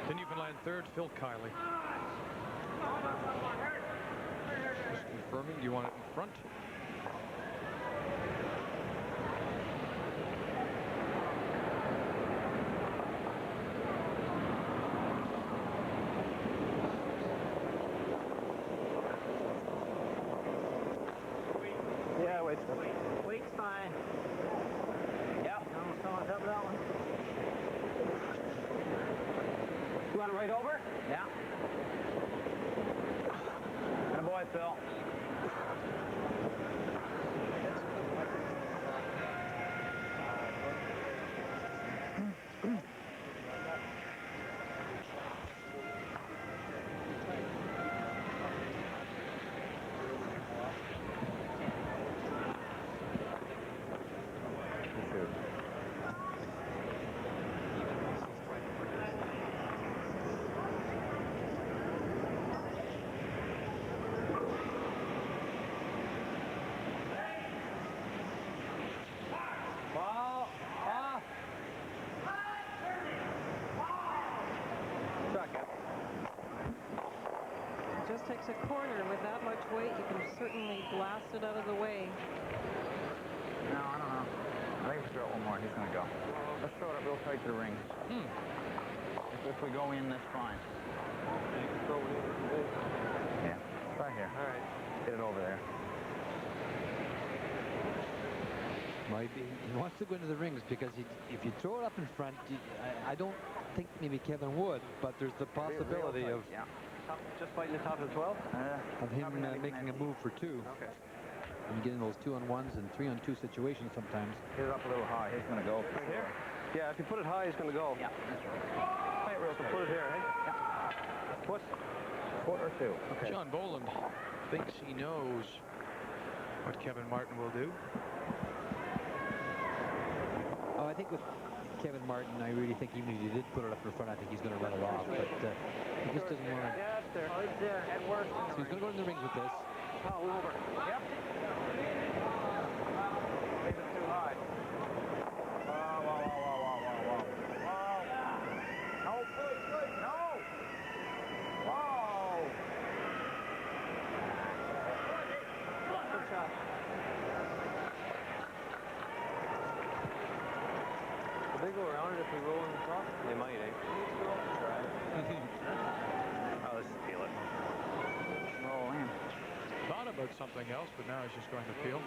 [SPEAKER 2] The Newfoundland third, Phil Kiley. Just confirming, do you want it in front?
[SPEAKER 7] Yeah, wait's good. Wait's fine. Yep. Almost on top of that one. You want it right over? Yeah. Good boy, Phil.
[SPEAKER 3] takes a corner with that much weight, you can certainly blast it out of the way.
[SPEAKER 5] No, I don't know. I think we throw it one more. He's going to go. Let's throw it up real tight to the ring. If we go in, that's fine. Yeah. Right here. All right. Get it over there.
[SPEAKER 6] Well, he wants to go into the rings because if you throw it up in front, I don't think maybe Kevin would, but there's the possibility of
[SPEAKER 8] just fighting the top of the 12?
[SPEAKER 6] Of him making a move for 2.
[SPEAKER 8] Okay.
[SPEAKER 6] And getting those 2-on-1s and 3-on-2 situations sometimes.
[SPEAKER 5] Get it up a little high. He's going to go.
[SPEAKER 8] Right here? Yeah, if you put it high, he's going to go.
[SPEAKER 5] Yeah, that's right. Play it real tight.
[SPEAKER 8] Put it here, eh?
[SPEAKER 5] Yeah.
[SPEAKER 8] What?
[SPEAKER 5] Foot or 2. Okay.
[SPEAKER 2] John Boland thinks he knows what Kevin Martin will do.
[SPEAKER 6] Oh, I think with Kevin Martin, I really think even if he did put it up in front, I think he's going to run it off. But he just doesn't want to.
[SPEAKER 8] Yeah, it's there. Oh, it's there. It works.
[SPEAKER 6] So he's going to go in the rings with this.
[SPEAKER 8] Oh, over. Yep. Leave it too high. Whoa, whoa, whoa, whoa, whoa, whoa, whoa. No, no. Whoa. Good shot. Will they go around it if we roll in the top? They might, eh? Try. Oh, let's feel it.
[SPEAKER 5] Roll in.
[SPEAKER 2] Thought about something else, but now he's just going to feel.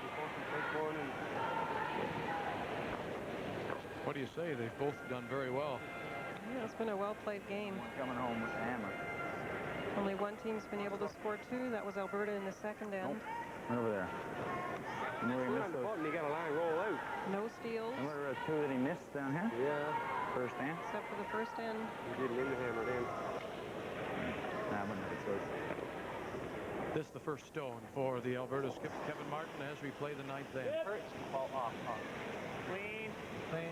[SPEAKER 2] What do you say? They've both done very well.
[SPEAKER 3] Yeah, it's been a well-played game.
[SPEAKER 5] Coming home with the hammer.
[SPEAKER 3] Only one team's been able to score 2. That was Alberta in the second end.
[SPEAKER 5] Right over there. And where he missed those.
[SPEAKER 8] You got a line roll out.
[SPEAKER 3] No steals.
[SPEAKER 5] And where are the 2 that he missed down here?
[SPEAKER 8] Yeah.
[SPEAKER 5] First end.
[SPEAKER 3] Except for the first end.
[SPEAKER 8] He didn't in the hammer then.
[SPEAKER 5] Nah, I wouldn't have choice.
[SPEAKER 2] This is the first stone for the Alberta skip Kevin Martin as we play the 9th end.
[SPEAKER 8] Off. Clean. Clean.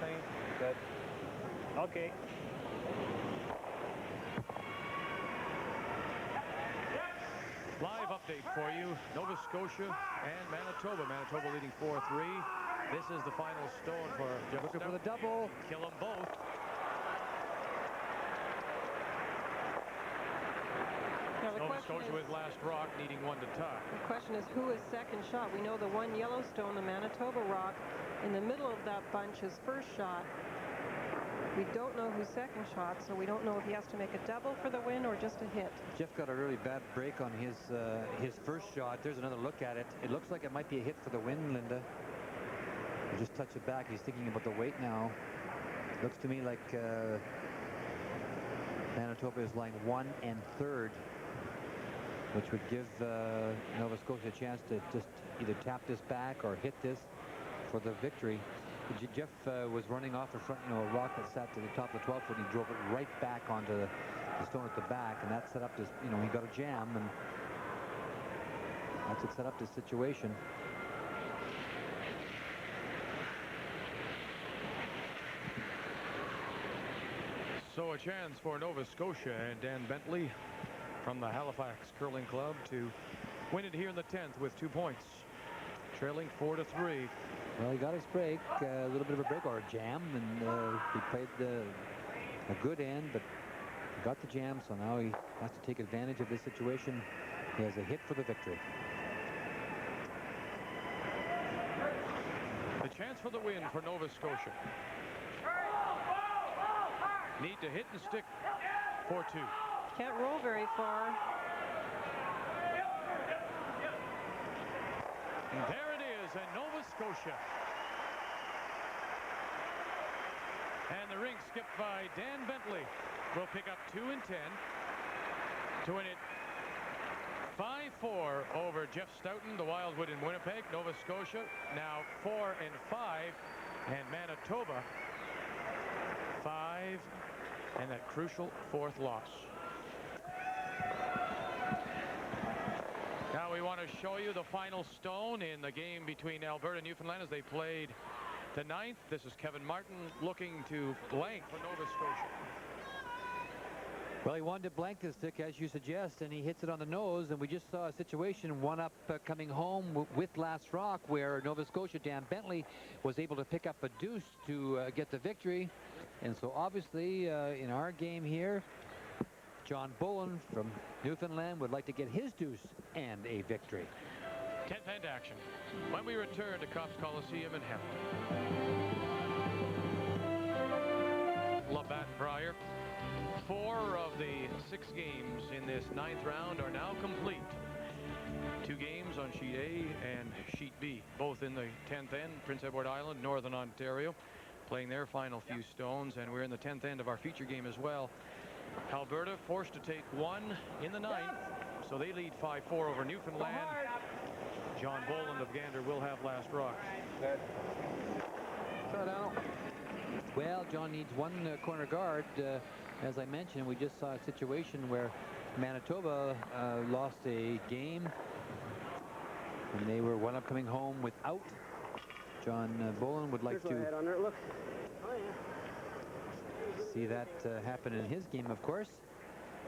[SPEAKER 8] Clean. Good. Okay.
[SPEAKER 2] Live update for you. Nova Scotia and Manitoba. Manitoba leading 4-3. This is the final stone for Jeff.
[SPEAKER 6] Looking for the double.
[SPEAKER 2] Kill them both.
[SPEAKER 3] Now the
[SPEAKER 2] Nova
[SPEAKER 3] question
[SPEAKER 2] Scotia
[SPEAKER 3] is,
[SPEAKER 2] with last rock needing 1 to tie.
[SPEAKER 3] the question is who is second shot? We know the one yellow stone, the Manitoba rock, in the middle of that bunch is first shot. We don't know who's second shot, so we don't know if he has to make a double for the win or just a hit.
[SPEAKER 6] Jeff got a really bad break on his first shot. There's another look at it. It looks like it might be a hit for the win, Linda. He just touch it back. He's thinking about the weight now. Looks to me like Manitoba is lying 1 and 3rd, which would give Nova Scotia a chance to just either tap this back or hit this for the victory. Jeff was running off the front, a rock that sat to the top of the 12 foot, and he drove it right back onto the stone at the back, and that set up this, he got a jam, and that's what set up this situation.
[SPEAKER 2] So a chance for Nova Scotia and Dan Bentley from the Halifax Curling Club to win it here in the 10th with 2 points, trailing 4-3.
[SPEAKER 6] Well, he got his break, a little bit of a break or a jam, and he played a good end, but got the jam, so now he has to take advantage of this situation. He has a hit for the victory.
[SPEAKER 2] The chance for the win for Nova Scotia. Need to hit and stick 4-2.
[SPEAKER 3] Can't roll very far.
[SPEAKER 2] And there it is, and Nova Scotia. And the ring skipped by Dan Bentley will pick up 2 and 10 to win it 5-4 over Jeff Stoughton, the Wildwood in Winnipeg. Nova Scotia now 4 and 5, and Manitoba 5, and that crucial 4th loss. Now we want to show you the final stone in the game between Alberta and Newfoundland as they played the 9th. This is Kevin Martin looking to blank for Nova Scotia.
[SPEAKER 6] Well, he wanted to blank this stick, as you suggest, and he hits it on the nose, and we just saw a situation, one up coming home with last rock, where Nova Scotia, Dan Bentley, was able to pick up a deuce to get the victory. And so obviously in our game here, John Boland from Newfoundland would like to get his deuce and a victory.
[SPEAKER 2] 10th end action when we return to Cops Coliseum in Hamilton. Labatt Brier. 4 of the 6 games in this 9th round are now complete. 2 games on Sheet A and Sheet B, both in the 10th end, Prince Edward Island, Northern Ontario, playing their final few stones, and we're in the 10th end of our feature game as well. Alberta forced to take 1 in the 9th, so they lead 5-4 over Newfoundland. John Boland of Gander will have last rock.
[SPEAKER 6] Well, John needs 1 corner guard. As I mentioned, we just saw a situation where Manitoba lost a game, and they were one up coming home without. John Boland would like to see that happen in his game, of course.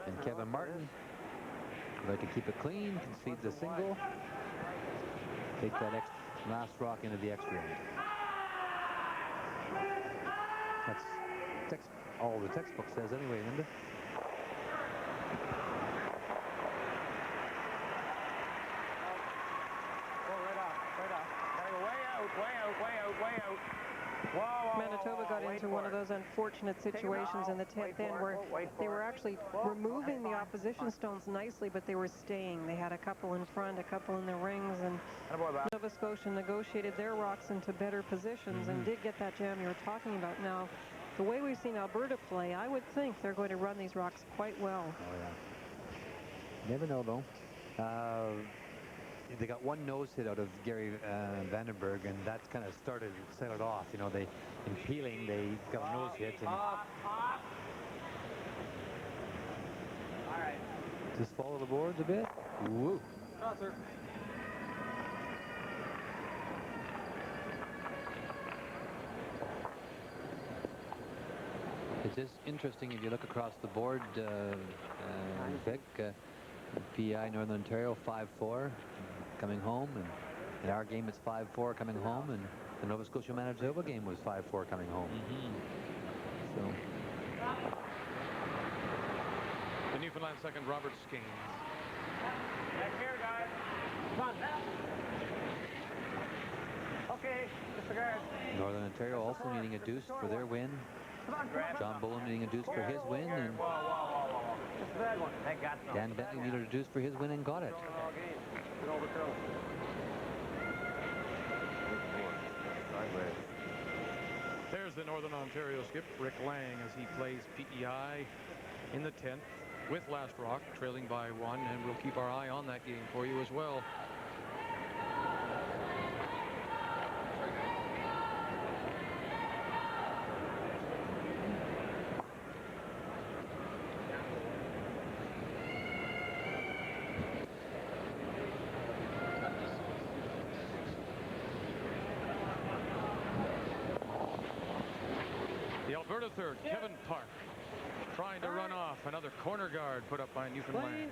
[SPEAKER 6] And Kevin Martin would like to keep it clean, concedes a single, take that last rock into the extra end. That's all the textbook says anyway, Linda.
[SPEAKER 3] Manitoba got into one of those unfortunate situations in the 10th end where they were actually removing the opposition stones nicely, but they were staying. They had a couple in front, a couple in the rings, and Nova Scotia negotiated their rocks into better positions and did get that jam you were talking about. Now, the way we've seen Alberta play, I would think they're going to run these rocks quite well.
[SPEAKER 6] Oh, yeah. Never know, though. They got 1 nose hit out of Gary Vandenberg, and that's kind of set it off. You know, in peeling, they got a nose hit. And just follow the boards a bit. Woo.
[SPEAKER 7] Sir.
[SPEAKER 6] It's just interesting if you look across the board, Vic. PEI Northern Ontario 5-4 coming home, and in our game it's 5-4 coming home, and the Nova Scotia Manitoba game was 5-4 coming home. So
[SPEAKER 2] the Newfoundland second, Robert Skeins.
[SPEAKER 7] Back here, guys. Come on. Okay, disregard.
[SPEAKER 6] Northern Ontario also needing a deuce for their win. John Boland needing a deuce for his win, and Dan Bentley needed a deuce for his win and got it.
[SPEAKER 2] There's the Northern Ontario skip, Rick Lang, as he plays PEI in the 10th with last rock, trailing by 1, and we'll keep our eye on that game for you as well. Alberta third, Kevin Park trying to run off another corner guard put up by Newfoundland.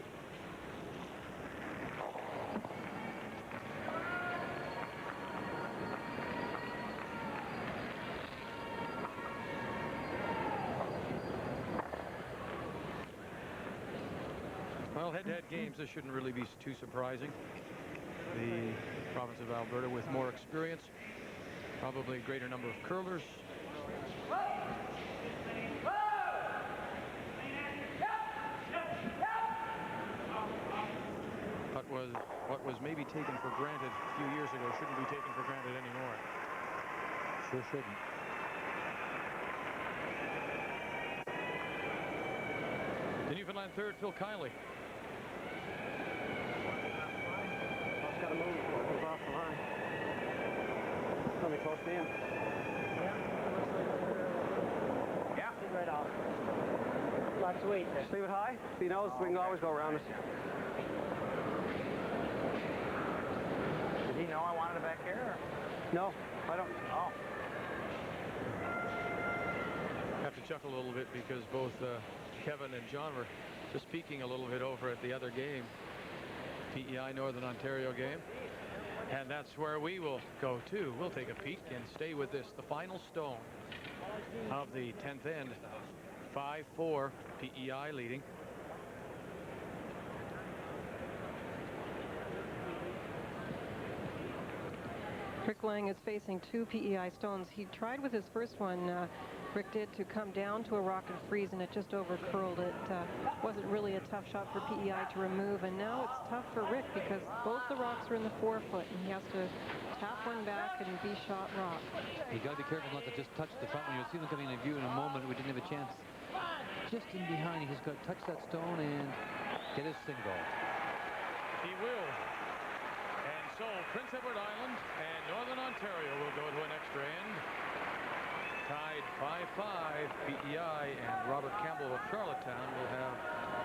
[SPEAKER 2] Well, head-to-head games, this shouldn't really be too surprising. The province of Alberta with more experience, probably a greater number of curlers. What was maybe taken for granted a few years ago shouldn't be taken for granted anymore.
[SPEAKER 6] Sure shouldn't.
[SPEAKER 2] The Newfoundland third, Phil Kiley.
[SPEAKER 7] It's got to move before it goes off the line. It's going to be close to him. Yeah. Right off. Lots of weight. Just leave it high. He knows we can always go around it.
[SPEAKER 8] Did he know I wanted it back here? Or?
[SPEAKER 7] No, I don't.
[SPEAKER 8] Oh.
[SPEAKER 2] Have to chuckle a little bit because both Kevin and John were just peeking a little bit over at the other game, PEI Northern Ontario game. And that's where we will go to. We'll take a peek and stay with this, the final stone of the 10th end. 5-4, PEI leading.
[SPEAKER 3] Rick Lang is facing 2 PEI stones. He tried with his first one, Rick did, to come down to a rock and freeze, and it just over-curled. It wasn't really a tough shot for PEI to remove, and now it's tough for Rick because both the rocks are in the 4-foot, and he has to tap one back and be shot rock.
[SPEAKER 6] You got to be careful not to just touch the front one. You'll see them coming into view in a moment. We didn't have a chance. Just in behind, he's got to touch that stone and get his single.
[SPEAKER 2] He will. And so Prince Edward Island and Northern Ontario will go to an extra end. Tied 5-5, PEI and Robert Campbell of Charlottetown will have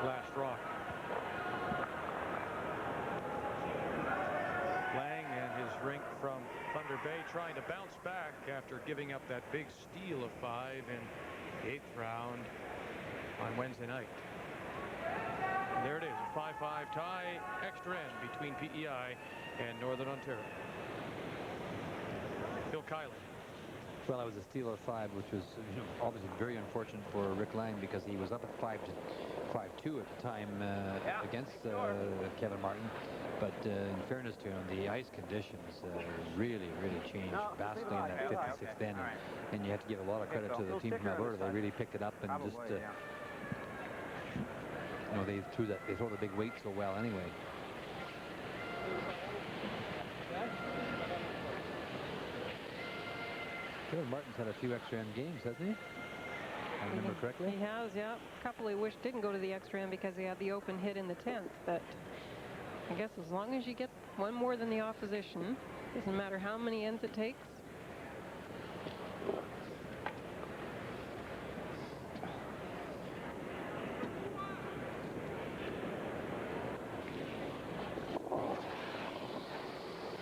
[SPEAKER 2] last rock. Lang and his rink from Thunder Bay trying to bounce back after giving up that big steal of 5 in the 8th round on Wednesday night. And there it is, a 5-5 tie, extra end between PEI and Northern Ontario. Bill Kiley.
[SPEAKER 6] Well, it was a steal of 5, which was obviously very unfortunate for Rick Lang because he was up at 5-2 at the time against Kevin Martin. But in fairness to him, the ice conditions really changed vastly in that 56th end. And you have to give a lot of credit to the team from Alberta. They really picked it up and just, they throw the big weight so well anyway. Kevin Martin's had a few extra end games, hasn't he? I remember correctly.
[SPEAKER 3] He has, yeah. A couple he wished didn't go to the extra end because he had the open hit in the 10th. But I guess as long as you get one more than the opposition, doesn't matter how many ends it takes.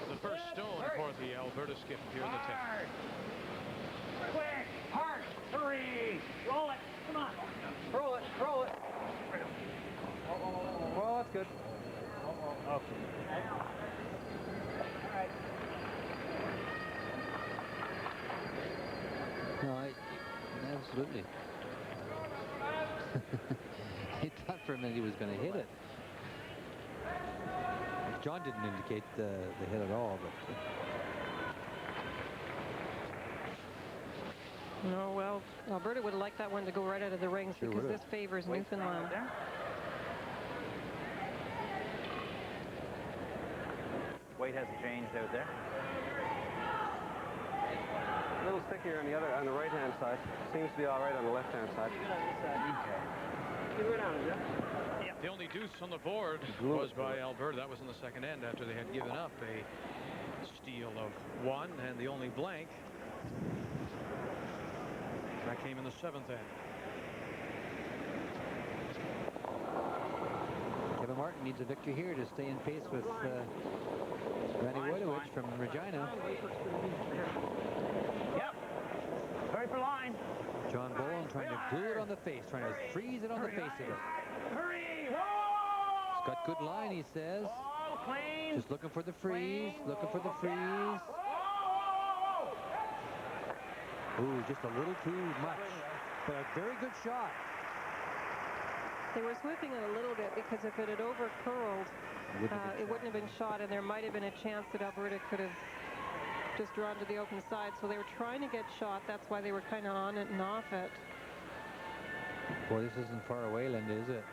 [SPEAKER 2] The first stone for the Alberta skip here in the 10th.
[SPEAKER 7] Quick! Hard! Hurry! Roll it! Come on! Roll it! Roll it! Well, that's good. Okay. All right.
[SPEAKER 6] No, absolutely. He thought for a minute he was going to hit it. John didn't indicate the hit at all, but...
[SPEAKER 3] No, well, Alberta would like that one to go right out of the rings because this favors Newfoundland.
[SPEAKER 7] Weight hasn't changed out there. A little stickier on the right-hand side. Seems to be all right on the left-hand side.
[SPEAKER 2] The only deuce on the board was by Alberta. That was in the second end after they had given up a steal of 1, and the only blank that came in the 7th end.
[SPEAKER 6] Kevin Martin needs a victory here to stay in pace with Randy Wojtowicz from Regina.
[SPEAKER 7] Yep. Hurry for line.
[SPEAKER 6] John Boland trying to glue it on the face, trying to freeze it on the face of it.
[SPEAKER 7] Hurry! Whoa!
[SPEAKER 6] It's got good line, he says.
[SPEAKER 7] Clean.
[SPEAKER 6] Just looking for the freeze, looking for the freeze. Ooh, just a little too much, but a very good shot.
[SPEAKER 3] They were whipping it a little bit because if it had over-curled, it wouldn't have been shot, and there might have been a chance that Alberta could have just drawn to the open side. So they were trying to get shot. That's why they were kind of on it and off it.
[SPEAKER 6] Boy, this isn't far away, Linda, is it?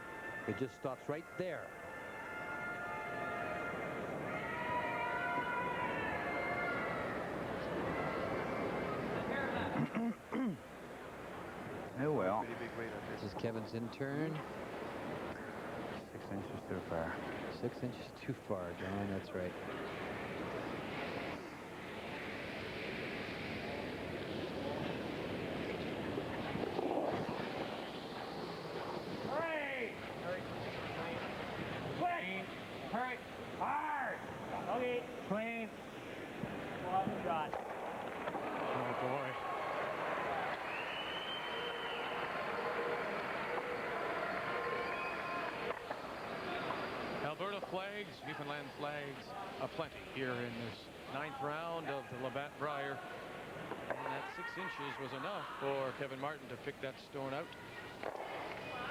[SPEAKER 6] It just stops right there.
[SPEAKER 7] Oh, well.
[SPEAKER 6] This is Kevin's in turn.
[SPEAKER 7] 6 inches too far.
[SPEAKER 6] 6 inches too far, John, that's right.
[SPEAKER 7] Hurry! Quick! Hurry! Hard! Okay. Clean. One shot.
[SPEAKER 2] Oh, boy. Alberta flags, Newfoundland flags aplenty here in this 9th round of the Labatt Brier. And that 6 inches was enough for Kevin Martin to pick that stone out.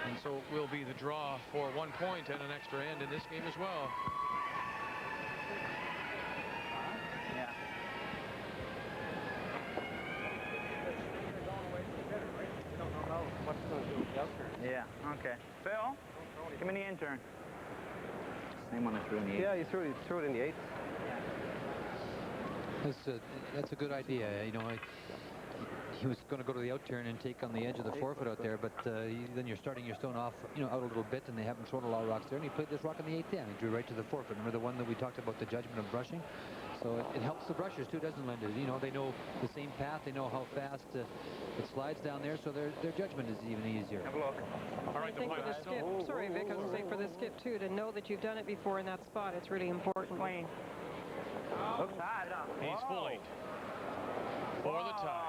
[SPEAKER 2] And so it will be the draw for 1 point and an extra end in this game as well.
[SPEAKER 7] Yeah.
[SPEAKER 5] Yeah, okay. Phil, give me the intern. Same one I threw in the 8th.
[SPEAKER 8] Yeah, you threw it in the 8th.
[SPEAKER 6] That's a good idea. You know, he was going to go to the out turn and take on the edge of the forefoote out there, but then you're starting your stone off, you know, out a little bit, and they haven't thrown a lot of rocks there. And he played this rock on the 8th down. He drew right to the forefoote. Remember the one that we talked about, the judgment of brushing? So it helps the brushers too, doesn't it? You know, they know the same path. They know how fast it slides down there, so their judgment is even easier.
[SPEAKER 5] Have a look.
[SPEAKER 2] All right,
[SPEAKER 3] I think for the skip, sorry, Vic, I was going to say for the skip too, to know that you've done it before in that spot, it's really important.
[SPEAKER 5] Clean. Looks hot.
[SPEAKER 2] He's full 8 for the tie.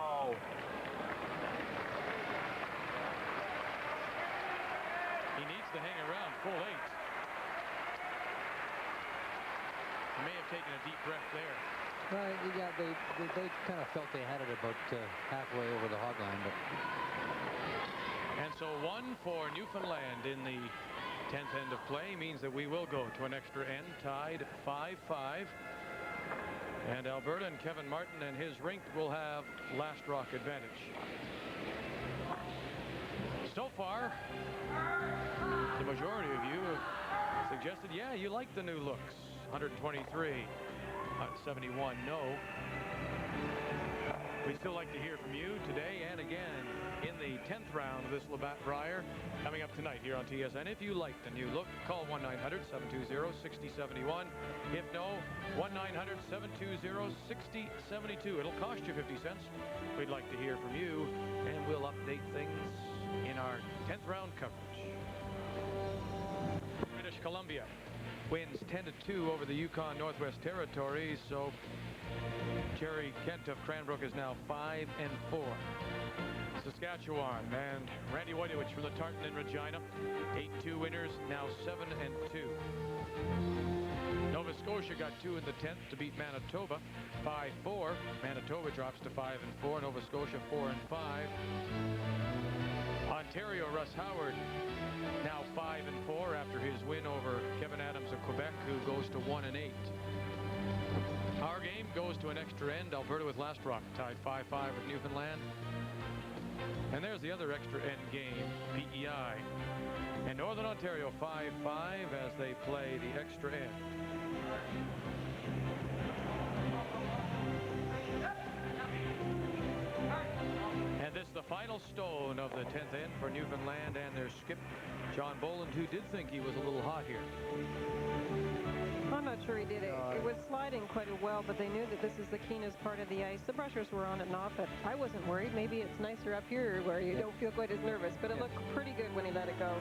[SPEAKER 2] He needs to hang around full 8. He may have taken a deep breath there.
[SPEAKER 6] Yeah, they kind of felt they had it about halfway over the hog line, but.
[SPEAKER 2] And so 1 for Newfoundland in the 10th end of play means that we will go to an extra end, tied 5-5. And Alberta and Kevin Martin and his rink will have last rock advantage. So far, the majority of you have suggested, yeah, you like the new looks. 123, 71, no. We'd still like to hear from you today and again in the 10th round of this Labatt Brier coming up tonight here on TSN. If you like the new look, call 1-900-720-6071. If no, 1-900-720-6072. It'll cost you 50 cents. We'd like to hear from you, and we'll update things in our 10th round coverage. British Columbia wins 10-2 over the Yukon Northwest Territories, so Jerry Kent of Cranbrook is now 5-4. Saskatchewan and Randy Whiteowich from the Tartan in Regina, 8-2 winners, now 7-2. Nova Scotia got 2 in the 10th to beat Manitoba, 5-4. Manitoba drops to 5-4. Nova Scotia 4-5. Ontario, Russ Howard, now 5-4 after his win over Kevin Adams of Quebec, who goes to 1-8. Our game goes to an extra end. Alberta with last rock tied 5-5 with Newfoundland. And there's the other extra end game, PEI. And Northern Ontario 5-5 as they play the extra end. And this is the final stone of the 10th end for Newfoundland and their skip, John Boland, who did think he was a little hot here.
[SPEAKER 3] I'm not sure he did it. It was sliding quite well, but they knew that this is the keenest part of the ice. The brushers were on it and off it. I wasn't worried. Maybe it's nicer up here where you don't feel quite as nervous, but it looked pretty good when he let it go.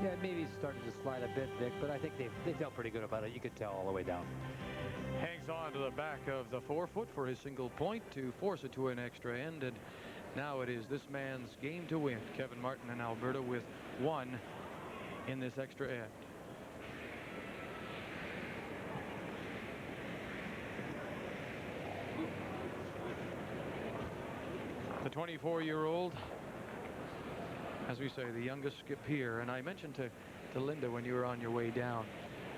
[SPEAKER 6] Yeah, maybe it started to slide a bit, Vic, but I think they felt pretty good about it. You could tell all the way down.
[SPEAKER 2] Hangs on to the back of the forefoot for his single point to force it to an extra end, and now it is this man's game to win. Kevin Martin and Alberta with 1 in this extra end. The 24-year-old, as we say, the youngest skip here. And I mentioned to Linda when you were on your way down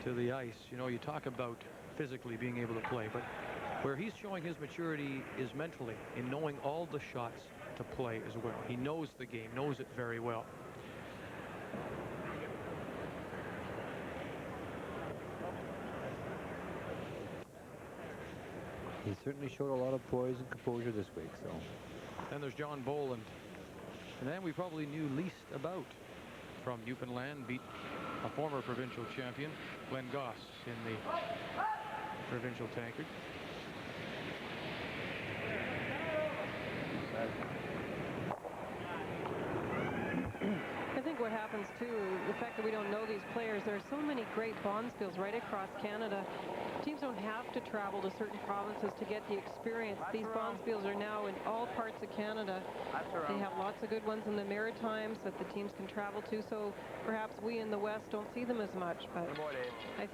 [SPEAKER 2] to the ice, you know, you talk about physically being able to play, but where he's showing his maturity is mentally in knowing all the shots to play as well. He knows the game, knows it very well.
[SPEAKER 6] He certainly showed a lot of poise and composure this week. So.
[SPEAKER 2] Then there's John Boland. And then we probably knew least about from Newfoundland, beat a former provincial champion, Glenn Goss, in the provincial tankard.
[SPEAKER 3] I think what happens too, the fact that we don't know these players, there are so many great bonspiels right across Canada. Teams don't have to travel to certain provinces to get the experience. These bonspiels are now in all parts of Canada. They have lots of good ones in the Maritimes that the teams can travel to, so perhaps we in the West don't see them as much. But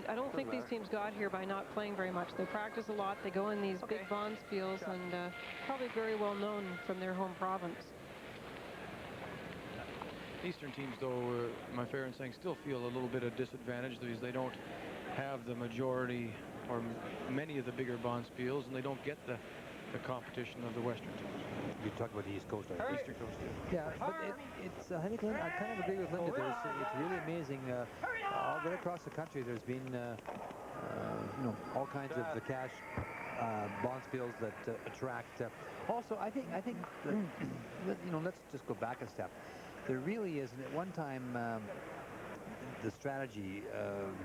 [SPEAKER 3] I don't think these teams got here by not playing very much. They practice a lot. They go in these big bonspiels and probably very well known from their home province.
[SPEAKER 2] Eastern teams, though, am I fair in saying, still feel a little bit of disadvantage because they don't have the majority or many of the bigger bonspiels, and they don't get the competition of the Western teams.
[SPEAKER 6] You talk about the East Coast,
[SPEAKER 2] Eastern Coast.
[SPEAKER 6] Yeah, but it's I think I kind of agree with Linda. It's really amazing. All right across the country, there's been all kinds of the cash bonspiels that attract. Also, I think that, let's just go back a step. There really is, at one time, the strategy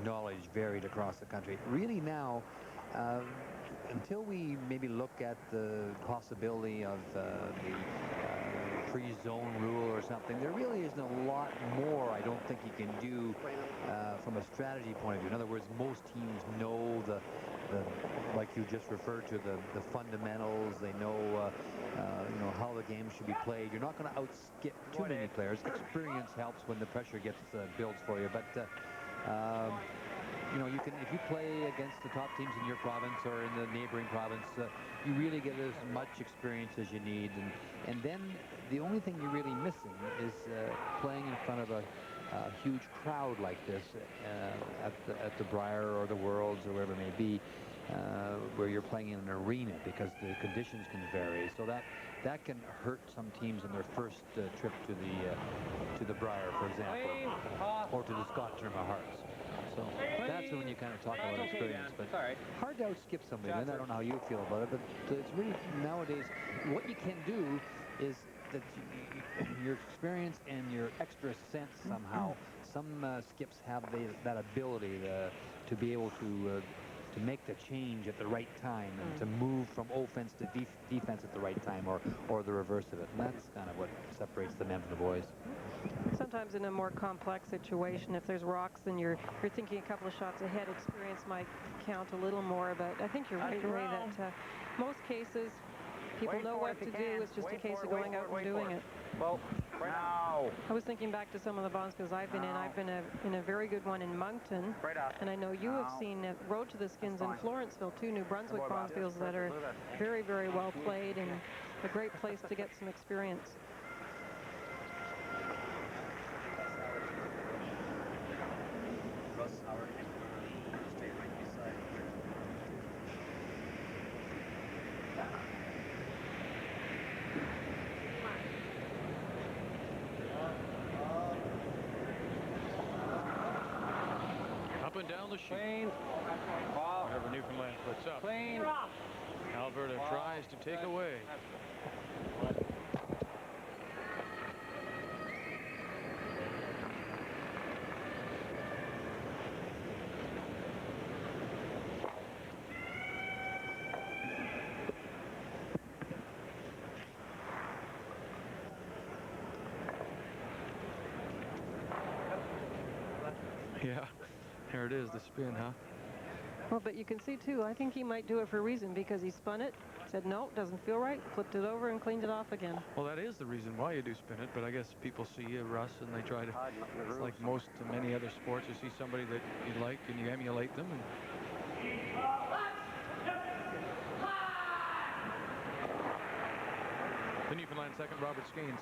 [SPEAKER 6] knowledge varied across the country. Really now, until we maybe look at the possibility of the free zone rule or something, there really isn't a lot more I don't think you can do from a strategy point of view. In other words, most teams know the like you just referred to, the fundamentals. They know how the game should be played. You're not going to outskip too many players. Experience helps when the pressure gets builds for you, but you can, if you play against the top teams in your province or in the neighboring province, you really get as much experience as you need, and then the only thing you're really missing is playing in front of a huge crowd like this at the Brier or the Worlds or wherever it may be, where you're playing in an arena, because the conditions can vary. So that can hurt some teams in their first trip to the Brier, for example, or to the Scott Terma Hearts. So that's when you kind of talk about experience. But hard to outskip somebody. Then I don't know how you feel about it, but it's really nowadays what you can do is that your experience and your extra sense somehow. Some skips have that ability to be able to make the change at the right time and to move from offense to defense at the right time, or the reverse of it. And that's kind of what separates the men from the boys.
[SPEAKER 3] Sometimes in a more complex situation, if there's rocks and you're thinking a couple of shots ahead, experience might count a little more. But I think you're right, Ray, that most cases people know what to do. It's just a case of going out and doing it.
[SPEAKER 7] Well, now.
[SPEAKER 3] I was thinking back to some of the bonspiels I've been in. I've been in a very good one in Moncton, and I know you have seen Road to the Skins in Florenceville, two New Brunswick bonspiels that are very, very well played and a great place to get some experience.
[SPEAKER 2] Up and down the sheet.
[SPEAKER 7] Clean.
[SPEAKER 2] Whatever Newfoundland puts up.
[SPEAKER 7] Clean.
[SPEAKER 2] Alberta tries to take away. Yeah, there it is, the spin, huh?
[SPEAKER 3] Well, but you can see, too, I think he might do it for a reason, because he spun it, said, no, doesn't feel right, flipped it over and cleaned it off again.
[SPEAKER 2] Well, that is the reason why you do spin it, but I guess people see Russ and they try to, it's like many other sports, you see somebody that you like and you emulate them. And the Newfoundland second, Robert Skanes.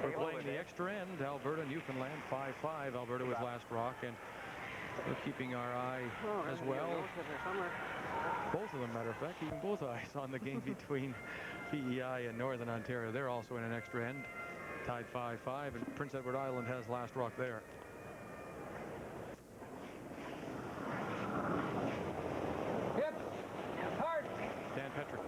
[SPEAKER 2] We're playing the extra end, Alberta, Newfoundland, 5-5, Alberta with last rock, and we're keeping our eye as well. Both of them, matter of fact, keeping both eyes on the game between PEI and Northern Ontario. They're also in an extra end, tied 5-5, and Prince Edward Island has last rock there.
[SPEAKER 7] Hip. Hard.
[SPEAKER 2] Dan Petrick.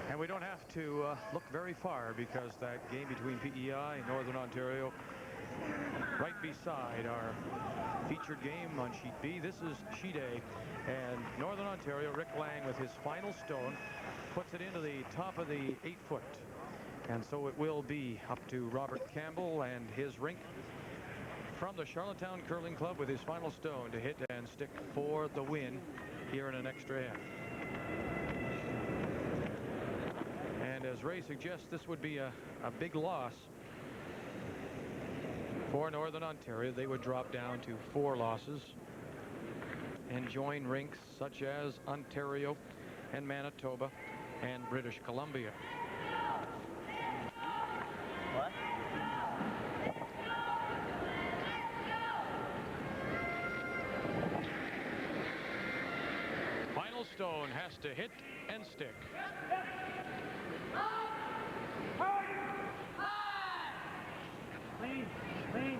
[SPEAKER 2] And we don't have to look very far, because that game between PEI and Northern Ontario, right beside our featured game on Sheet B. This is Sheet A, and Northern Ontario, Rick Lang with his final stone, puts it into the top of the 8-foot. And so it will be up to Robert Campbell and his rink from the Charlottetown Curling Club with his final stone to hit and stick for the win here in an extra end. And as Ray suggests, this would be a big loss For Northern Ontario, they would drop down to 4 losses and join rinks such as Ontario and Manitoba and British Columbia.
[SPEAKER 8] What?
[SPEAKER 2] Final stone has to hit and stick.
[SPEAKER 8] Clean, clean.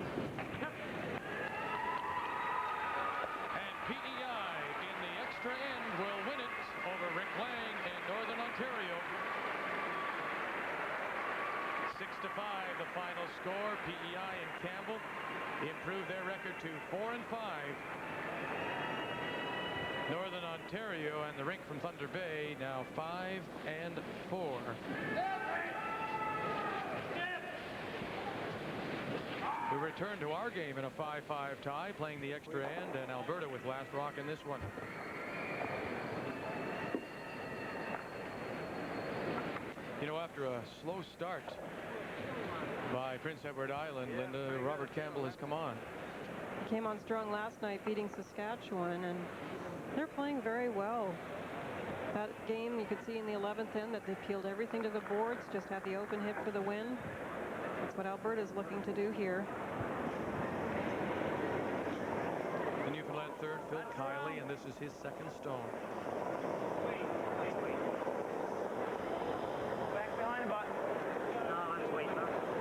[SPEAKER 2] And PEI in the extra end will win it over Rick Lang and Northern Ontario. 6-5 the final score. PEI and Campbell improve their record to 4-5. Northern Ontario and the rink from Thunder Bay now 5-4. We return to our game in a 5-5 tie, playing the extra end, and Alberta with last rock in this one. You know, after a slow start by Prince Edward Island, Linda, Robert Campbell has come on.
[SPEAKER 3] He came on strong last night, beating Saskatchewan, and they're playing very well. That game, you could see in the 11th end that they peeled everything to the boards, just had the open hit for the win. That's what Alberta's looking to do here.
[SPEAKER 2] The Newfoundland third, Phil Kiley, and this is his second stone.
[SPEAKER 8] Back behind the button. No, let's wait.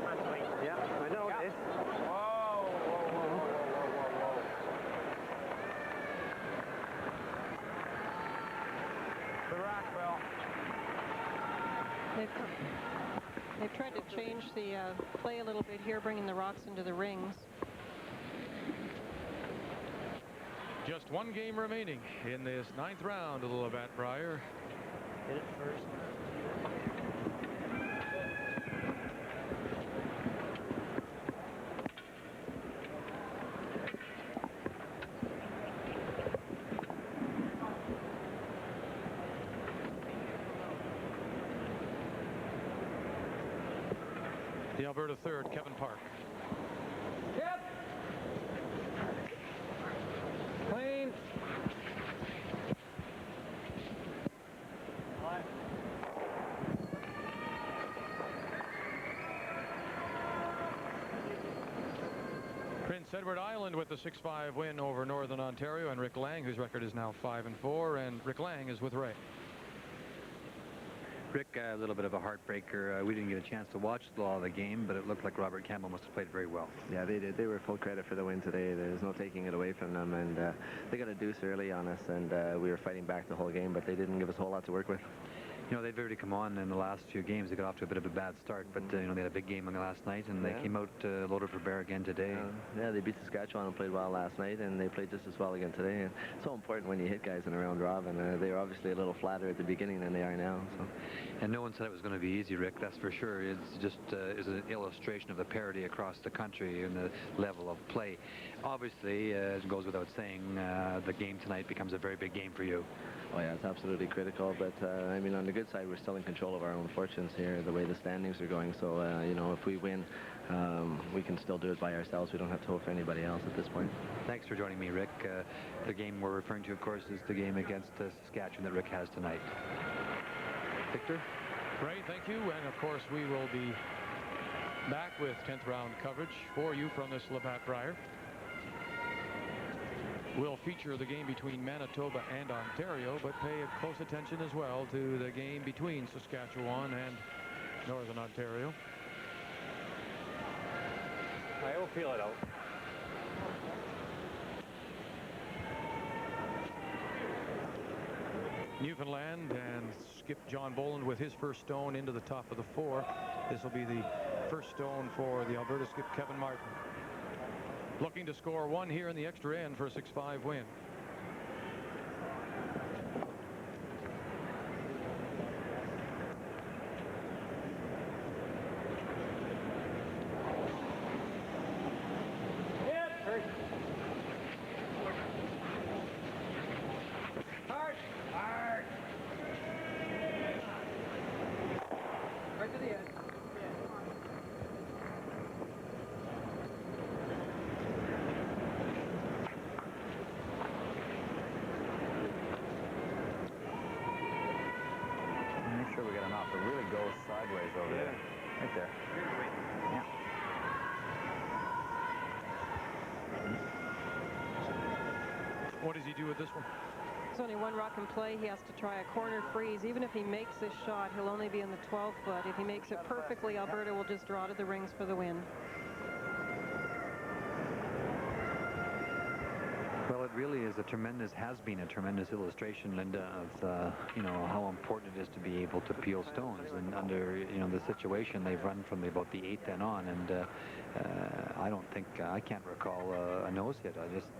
[SPEAKER 8] Let's wait. Yeah, I know it is. Whoa, whoa, whoa, whoa, whoa, whoa, whoa. Good rock, Bill.
[SPEAKER 3] They've tried to change the play a little bit here, bringing the rocks into the rings.
[SPEAKER 2] Just one game remaining in this 9th round of the Labatt Brier.
[SPEAKER 8] Hit it first.
[SPEAKER 2] The Alberta third, Kevin Park.
[SPEAKER 8] Yep. Clean.
[SPEAKER 2] Prince Edward Island with the 6-5 win over Northern Ontario, and Rick Lang, whose record is now 5-4, and Rick Lang is with Ray.
[SPEAKER 4] Rick, a little bit of a heartbreaker. We didn't get a chance to watch a lot of the game, but it looked like Robert Campbell must have played very well.
[SPEAKER 10] Yeah, they did. They were full credit for the win today. There's no taking it away from them, and they got a deuce early on us, and we were fighting back the whole game, but they didn't give us a whole lot to work with.
[SPEAKER 4] You know, they've already come on in the last few games. They got off to a bit of a bad start, but you know, they had a big game on the last night, and they came out loaded for bear again today.
[SPEAKER 10] Yeah, they beat Saskatchewan and played well last night, and they played just as well again today. And it's so important when you hit guys in a round robin. They were obviously a little flatter at the beginning than they are now. So.
[SPEAKER 4] And no one said it was going to be easy, Rick, that's for sure. It's just is an illustration of the parity across the country and the level of play. Obviously, it goes without saying, the game tonight becomes a very big game for you.
[SPEAKER 10] Oh yeah, it's absolutely critical, but I mean, on the good side, we're still in control of our own fortunes here, the way the standings are going. So, you know, if we win, we can still do it by ourselves. We don't have to hope for anybody else at this point.
[SPEAKER 4] Thanks for joining me, Rick. The game we're referring to, of course, is the game against Saskatchewan that Rick has tonight. Victor?
[SPEAKER 2] Ray, thank you, and of course, we will be back with 10th round coverage for you from this Labatt Brier. We'll feature the game between Manitoba and Ontario, but pay close attention as well to the game between Saskatchewan and Northern Ontario.
[SPEAKER 8] I will feel it out.
[SPEAKER 2] Newfoundland and skip John Boland with his first stone into the top of the 4. This will be the first stone for the Alberta skip Kevin Martin. Looking to score 1 here in the extra end for a 6-5 win.
[SPEAKER 7] to really go sideways over there. Right there. Yeah.
[SPEAKER 2] What does he do with this one?
[SPEAKER 3] There's only one rock in play. He has to try a corner freeze. Even if he makes this shot, he'll only be in the 12 foot. If he makes it perfectly, Alberta will just draw to the rings for the win.
[SPEAKER 6] Well, it really is has been a tremendous illustration, Linda, of you know, how important it is to be able to peel stones. And under, you know, the situation they've run from about the 8th and on, and I don't think I can't recall a nose hit. I just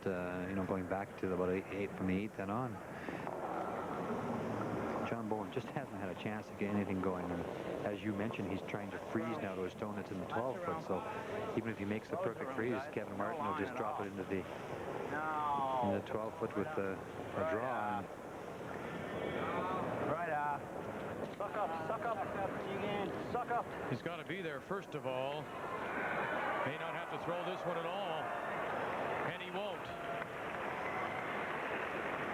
[SPEAKER 6] you know, going back to about from the 8th and on. John Boland just hasn't had a chance to get anything going. And as you mentioned, he's trying to freeze now to a stone that's in the 12 foot. So even if he makes the perfect freeze, Kevin Martin will just drop it into the 12 foot with a draw.
[SPEAKER 7] Right, suck up, suck up. Suck up.
[SPEAKER 2] He's got to be there first of all. May not have to throw this one at all, and he won't.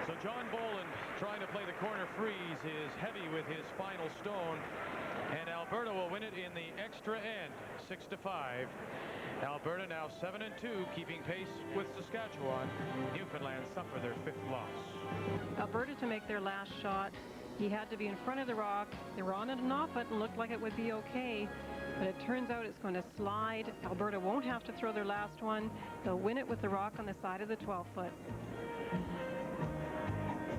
[SPEAKER 2] So John Boland, trying to play the corner freeze, is heavy with his final stone, and Alberta will win it in the extra end, 6-5. Alberta now 7-2, keeping pace with Saskatchewan. Newfoundland suffer their 5th loss.
[SPEAKER 3] Alberta, to make their last shot, he had to be in front of the rock. They were on it and off it and looked like it would be okay, but it turns out it's going to slide. Alberta won't have to throw their last one. They'll win it with the rock on the side of the 12 foot.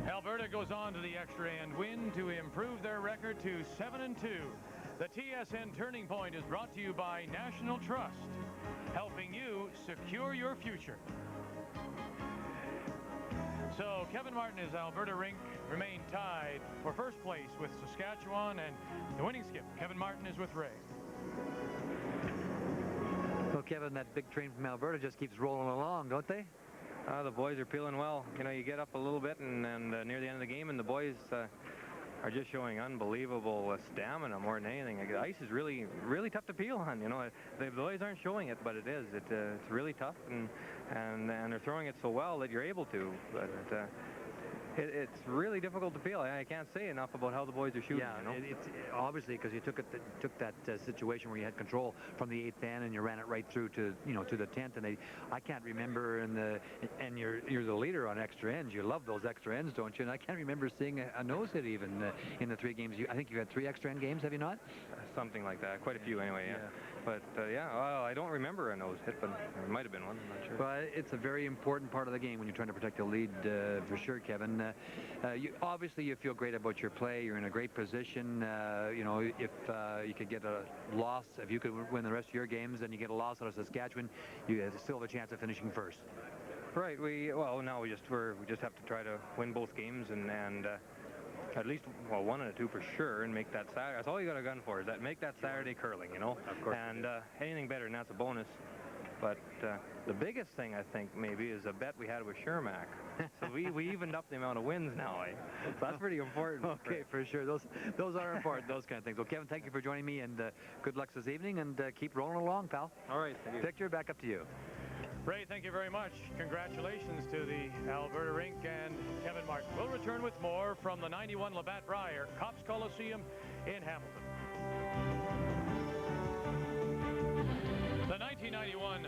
[SPEAKER 2] Alberta goes on to the extra end win to improve their record to 7-2. The TSN Turning Point is brought to you by National Trust, helping you secure your future. So Kevin Martin is Alberta Rink remain tied for first place with Saskatchewan, and the winning skip, Kevin Martin, is with Ray.
[SPEAKER 6] Well, Kevin, that big train from Alberta just keeps rolling along, don't they?
[SPEAKER 8] The boys are peeling well. You know, you get up a little bit and near the end of the game, and the boys are just showing unbelievable stamina more than anything. The ice is really, really tough to peel on. You know, the boys aren't showing it, but it is. It's really tough, and they're throwing it so well that you're able to. But it's really difficult to peel. I can't say enough about how the boys are shooting.
[SPEAKER 6] Yeah,
[SPEAKER 8] you know?
[SPEAKER 6] it's obviously because you took that situation where you had control from the 8th end and you ran it right through to, you know, to the 10th. And I can't remember and you're the leader on extra ends. You love those extra ends, don't you? And I can't remember seeing a nose hit even in the 3 games. I think you had 3 extra end games, have you not?
[SPEAKER 8] Something like that. Quite a few anyway. Yeah. But yeah, well, I don't remember a nose hit, but there might have been one. I'm not sure.
[SPEAKER 6] Well, it's a very important part of the game when you're trying to protect the lead, for sure, Kevin. Obviously, you feel great about your play. You're in a great position. You know, if you could get a loss, if you could win the rest of your games, and you get a loss out of Saskatchewan, you still have a chance of finishing first.
[SPEAKER 8] Right. Now we just have to try to win both games and at least, well, 1 and 2 for sure, and make that Saturday. That's all you got a gun for, is that make that Saturday curling, you know.
[SPEAKER 6] Of course.
[SPEAKER 8] And anything better than that's a bonus. But the biggest thing, I think, maybe, is a bet we had with Shermack. So we evened up the amount of wins now. So that's pretty important.
[SPEAKER 6] Okay, for sure. Those are important, those kind of things. Well, Kevin, thank you for joining me, and good luck this evening, and keep rolling along, pal.
[SPEAKER 8] All right, thank you.
[SPEAKER 6] Victor, back up to you.
[SPEAKER 2] Ray, thank you very much. Congratulations to the Alberta Rink and Kevin Martin. We'll return with more from the 91 Labatt Brier Cops Coliseum in Hamilton. The 1991